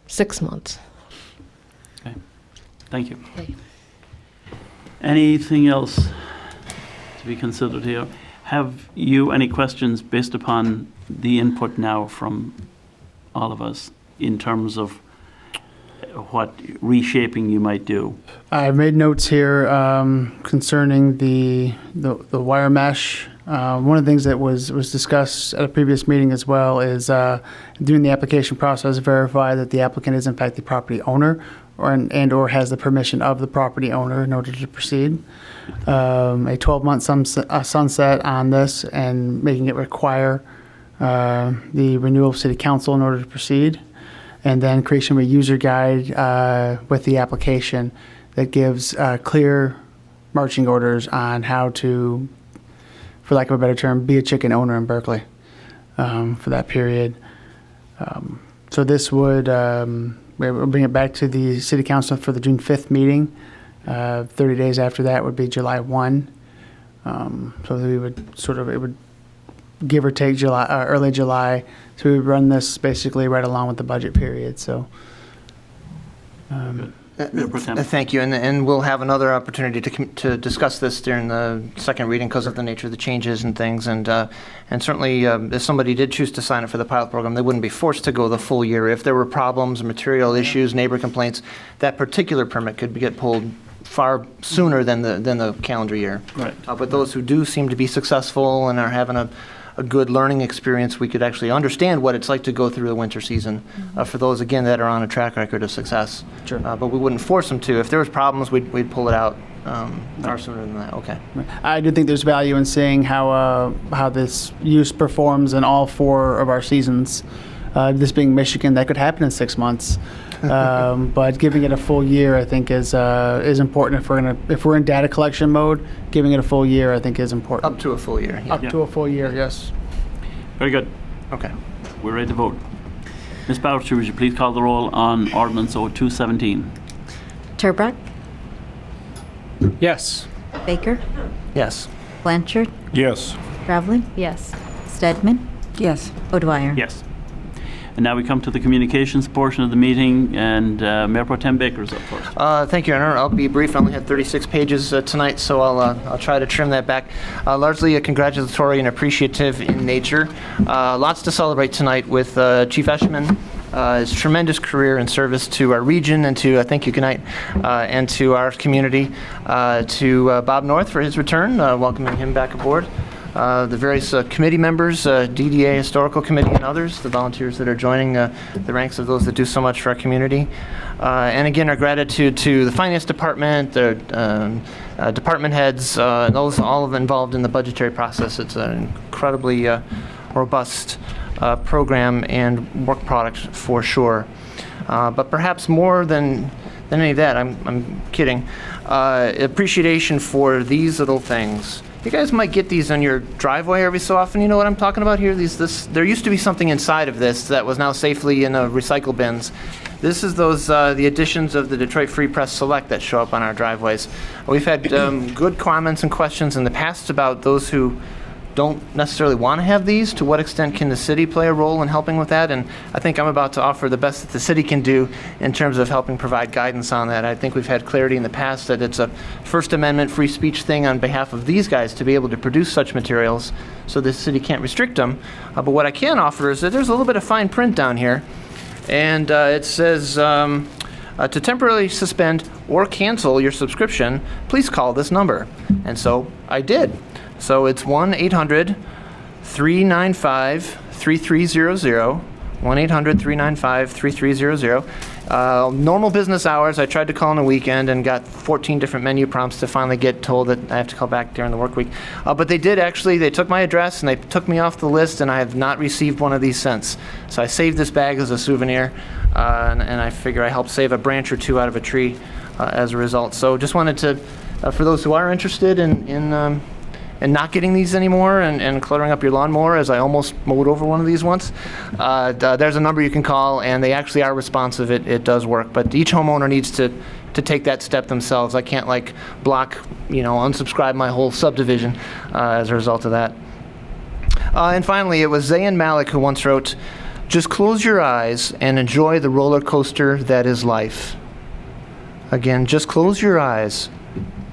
6 months. Okay, thank you. Anything else to be considered here? Have you any questions based upon the input now from all of us in terms of what reshaping you might do? I've made notes here concerning the wire mesh. One of the things that was discussed at a previous meeting as well is during the application process, verify that the applicant is in fact the property owner or has the permission of the property owner in order to proceed. A 12-month sunset on this and making it require the renewal of city council in order to proceed. And then creation of a user guide with the application that gives clear marching orders on how to, for lack of a better term, be a chicken owner in Berkley for that period. So this would we'll bring it back to the city council for the June 5th meeting. 30 days after that would be July 1. So we would it would give or take early July. So we would run this basically right along with the budget period. So. Thank you, and we'll have another opportunity to discuss this during the second reading because of the nature of the changes and things, and certainly if somebody did choose to sign up for the pilot program, they wouldn't be forced to go the full year. If there were problems, material issues, neighbor complaints, that particular permit could get pulled far sooner than the calendar year. Right. But those who do seem to be successful and are having a good learning experience, we could actually understand what it's like to go through the winter season for those, again, that are on a track record of success. Sure. But we wouldn't force them to. If there was problems, we'd pull it out far sooner than that. Okay. I do think there's value in seeing how this use performs in all 4 of our seasons. This being Michigan, that could happen in 6 months. But giving it a full year, I think, is important. If we're in data collection mode, giving it a full year, I think, is important. Up to a full year. Yeah. Up to a full year, yes. Very good. Okay. We're ready to vote. Ms. Boucher, would you please call the roll on Ordinance 0217? Turbrack, Yes. Baker, Yes. Blanchard, Yes. Gravely, Yes. Stedman, Yes. O'Dwyer. Yes. And now we come to the communications portion of the meeting, and Mayor Pro Tem Baker is up first. Thank you, Honor. I'll be brief. I only had 36 pages tonight, so I'll try to trim that back. Largely congratulatory and appreciative in nature. Lots to celebrate tonight with Chief Eshman. His tremendous career and service to our region and to, thank you, good night, and to our community. To Bob North for his return, welcoming him back aboard. The various committee members, DDA, Historical Committee, and others, the volunteers that are joining the ranks of those that do so much for our community. And again, our gratitude to the Finance Department, the department heads, those all of involved in the budgetary process. It's an incredibly robust program and work product for sure. But perhaps more than any of that, I'm kidding, appreciation for these little things. You guys might get these on your driveway every so often. You know what I'm talking about here? There used to be something inside of this that was now safely in recycle bins. This is the editions of the Detroit Free Press Select that show up on our driveways. We've had good comments and questions in the past about those who don't necessarily want to have these. To what extent can the city play a role in helping with that? And I think I'm about to offer the best that the city can do in terms of helping provide guidance on that. I think we've had clarity in the past that it's a First Amendment free speech thing on behalf of these guys to be able to produce such materials, so the city can't restrict them. But what I can offer is that there's a little bit of fine print down here, and it says to temporarily suspend or cancel your subscription, please call this number. And so I did. So it's 1-800-395-3300, 1-800-395-3300. Normal business hours, I tried to call on the weekend and got 14 different menu prompts to finally get told that I have to call back during the work week. But they did actually, they took my address and they took me off the list, and I have not received one of these since. So I saved this bag as a souvenir, and I figure I helped save a branch or two out of a tree as a result. So just wanted to, for those who are interested in not getting these anymore and cluttering up your lawnmower, as I almost mowed over one of these once, there's a number you can call, and they actually are responsive. It does work, but each homeowner needs to take that step themselves. I can't block, unsubscribe my whole subdivision as a result of that. And finally, it was Zayn Malik who once wrote, "Just close your eyes and enjoy the roller coaster that is life." Again, just close your eyes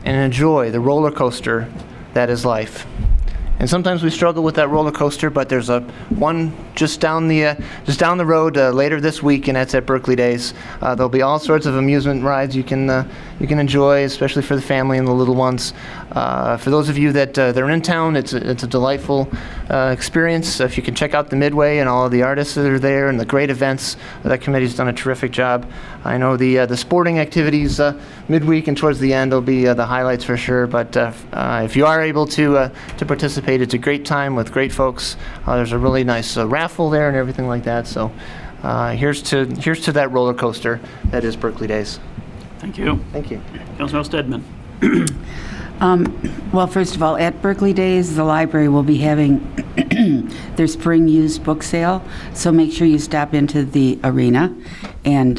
and enjoy the roller coaster that is life. And sometimes we struggle with that roller coaster, but there's one just down the road later this week, and that's at Berkley Days. There'll be all sorts of amusement rides you can enjoy, especially for the family and the little ones. For those of you that are in town, it's a delightful experience. If you can check out the Midway and all of the artists that are there and the great events, that committee's done a terrific job. I know the sporting activities midweek and towards the end will be the highlights for sure. But if you are able to participate, it's a great time with great folks. There's a really nice raffle there and everything like that. So here's to that roller coaster that is Berkley Days. Thank you. Thank you. Councilor Stedman. Well, first of all, at Berkley Days, the library will be having their spring used book sale. So make sure you stop into the arena and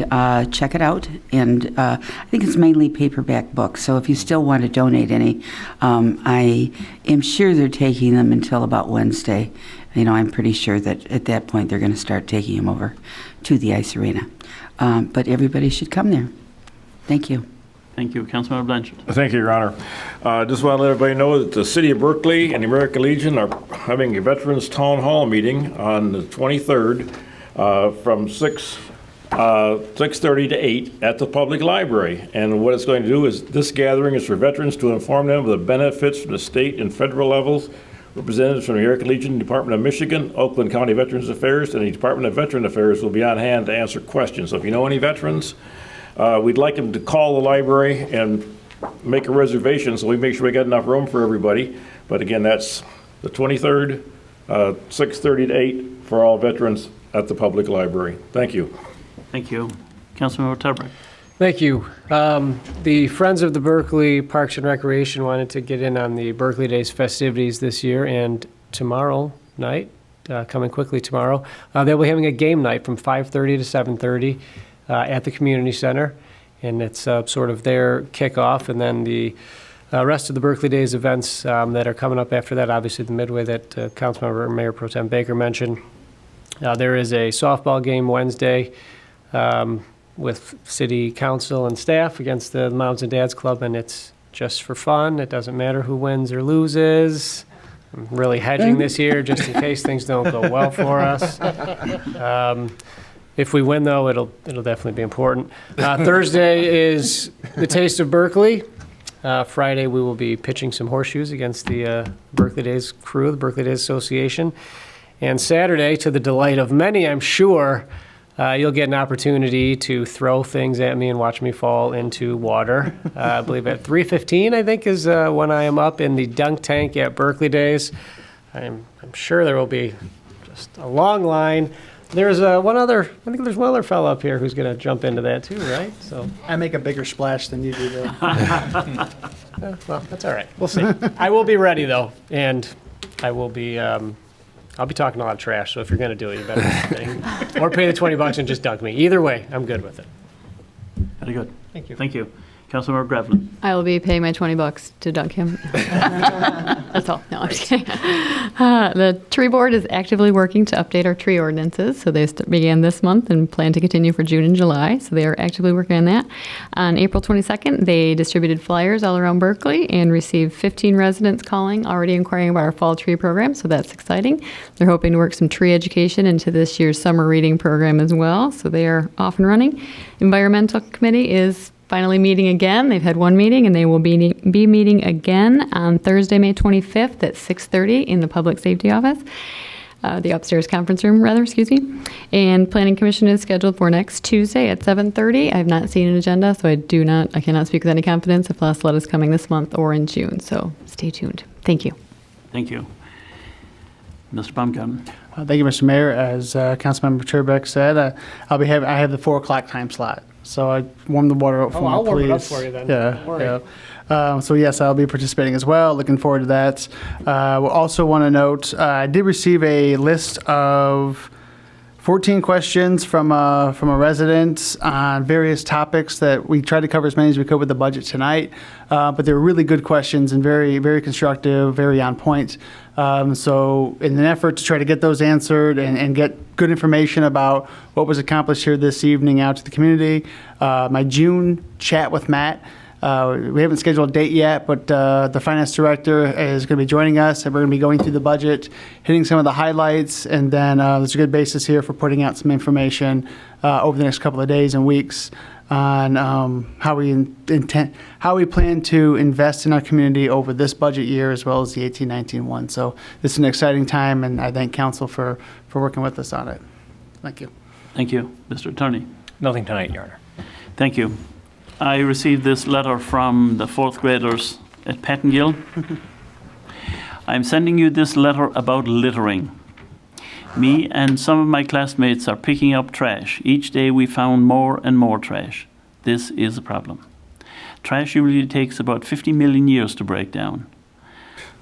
check it out. And I think it's mainly paperback books. So if you still want to donate any, I am sure they're taking them until about Wednesday. I'm pretty sure that at that point they're going to start taking them over to the ice arena. But everybody should come there. Thank you. Thank you. Councilmember Blanchard. Thank you, Your Honor. Just want to let everybody know that the City of Berkeley and the American Legion are having a Veterans Town Hall meeting on the 23rd from 6:30 to 8 at the public library. And what it's going to do is, this gathering is for veterans to inform them of the benefits from the state and federal levels. Representatives from the American Legion, Department of Michigan, Oakland County Veterans Affairs, and the Department of Veteran Affairs will be on hand to answer questions. So if you know any veterans, we'd like them to call the library and make a reservation so we make sure we got enough room for everybody. But again, that's the 23rd, 6:30 to 8 for all veterans at the public library. Thank you. Thank you. Councilmember Tubrick. Thank you. The Friends of the Berkeley Parks and Recreation wanted to get in on the Berkeley Days festivities this year, and tomorrow night, coming quickly tomorrow, they'll be having a game night from 5:30 to 7:30 at the community center, and it's sort of their kickoff, and then the rest of the Berkeley Days events that are coming up after that, obviously the Midway that Councilmember Mayor Pro Tem Baker mentioned. There is a softball game Wednesday with City Council and staff against the Moms and Dads Club, and it's just for fun. It doesn't matter who wins or loses. I'm really hedging this year just in case things don't go well for us. If we win, though, it'll definitely be important. Thursday is the Taste of Berkeley. Friday, we will be pitching some horseshoes against the Berkeley Days crew, the Berkeley Days Association. And Saturday, to the delight of many, I'm sure, you'll get an opportunity to throw things at me and watch me fall into water. I believe at 3:15, I think, is when I am up in the dunk tank at Berkeley Days. I'm sure there will be just a long line. There's one other fellow up here who's going to jump into that too, right? So I make a bigger splash than you do, though. Well, that's all right. We'll see. I will be ready, though, and I will be... I'll be talking a lot of trash, so if you're going to do it, you better or pay the $20 and just dunk me. Either way, I'm good with it. Very good. Thank you. Thank you. Councilmember Grevlin. I will be paying my $20 to dunk him. That's all. No, I'm just kidding. The tree board is actively working to update our tree ordinances. So they began this month and plan to continue for June and July. So they are actively working on that. On April 22nd, they distributed flyers all around Berkeley and received 15 residents calling, already inquiring about our fall tree program. So that's exciting. They're hoping to work some tree education into this year's summer reading program as well. So they are off and running. Environmental Committee is finally meeting again. They've had one meeting, and they will be meeting again on Thursday, May 25th at 6:30 in the Public Safety Office, the upstairs conference room, rather, excuse me. And Planning Commission is scheduled for next Tuesday at 7:30. I have not seen an agenda, so I cannot speak with any confidence if last let is coming this month or in June. So stay tuned. Thank you. Thank you. Mr. Baumgarten. Thank you, Mr. Mayor. As Councilmember Turbeck said, I have the 4 o'clock time slot. So I warm the water up for my I'll warm it up please. for you then. Yeah, Don't worry. yeah. So yes, I'll be participating as well. Looking forward to that. We'll also want to note, I did receive a list of 14 questions from a resident on various topics that we tried to cover as many as we could with the budget tonight. But they were really good questions and very, very constructive, very on point. So in an effort to try to get those answered and get good information about what was accomplished here this evening out to the community, my June chat with Matt, we haven't scheduled a date yet, but the finance director is going to be joining us, and we're going to be going through the budget, hitting some of the highlights, and then there's a good basis here for putting out some information over the next couple of days and weeks on how we plan to invest in our community over this budget year as well as the 18-19 one. So this is an exciting time, and I thank council for working with us on it. Thank you. Thank you. Mr. Attorney. Nothing tonight, Your Honor. Thank you. I received this letter from the 4th graders at Pettingill. I'm sending you this letter about littering. Me and some of my classmates are picking up trash. Each day we found more and more trash. This is a problem. Trash usually takes about 50 million years to break down.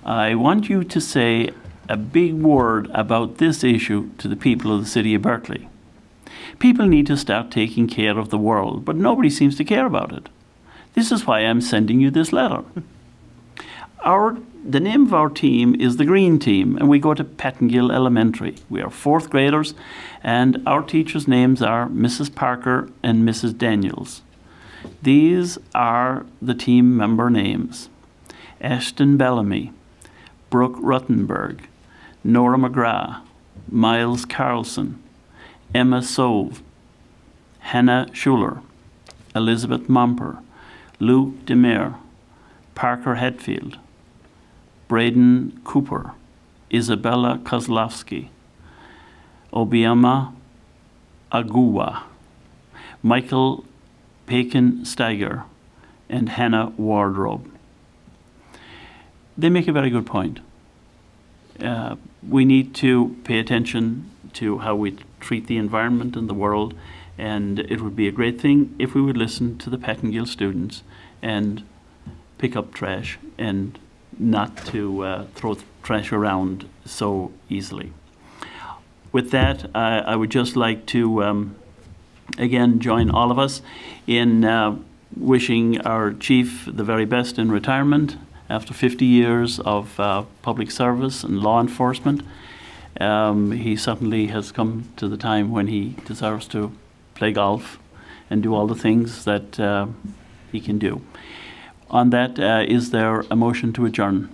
I want you to say a big word about this issue to the people of the city of Berkeley. People need to start taking care of the world, but nobody seems to care about it. This is why I'm sending you this letter. The name of our team is the Green Team, and we go to Pettingill Elementary. We are 4th graders, and our teachers' names are Mrs. Parker and Mrs. Daniels. These are the team member names: Ashton Bellamy, Brooke Ruttenberg, Nora McGrath, Miles Carlson, Emma Sove, Hannah Schuler, Elizabeth Momper, Luke Demare, Parker Hetfield, Braden Cooper, Isabella Kozlowski, Obiama Aguwa, Michael Pakin Steiger, and Hannah Wardrobe. They make a very good point. We need to pay attention to how we treat the environment and the world, and it would be a great thing if we would listen to the Pettingill students and pick up trash and not to throw trash around so easily. With that, I would just like to again join all of us in wishing our chief the very best in retirement after 50 years of public service and law enforcement. He certainly has come to the time when he deserves to play golf and do all the things that he can do. On that, is there a motion to adjourn?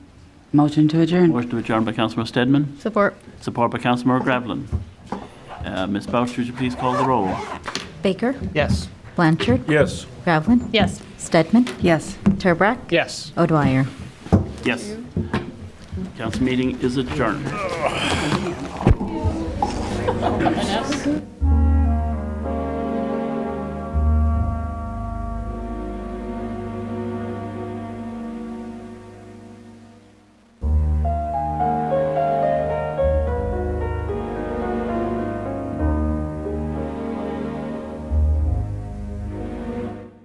Motion to adjourn. Motion to adjourn by Councilmember Stedman. Support. Support by Councilmember Grevlin. Ms. Boucher, would you please call the roll? Baker? Yes. Blanchard? Yes. Grevlin? Yes. Stedman? Yes. Turbrack? Yes. O'Dwyer? Yes. Council meeting is adjourned.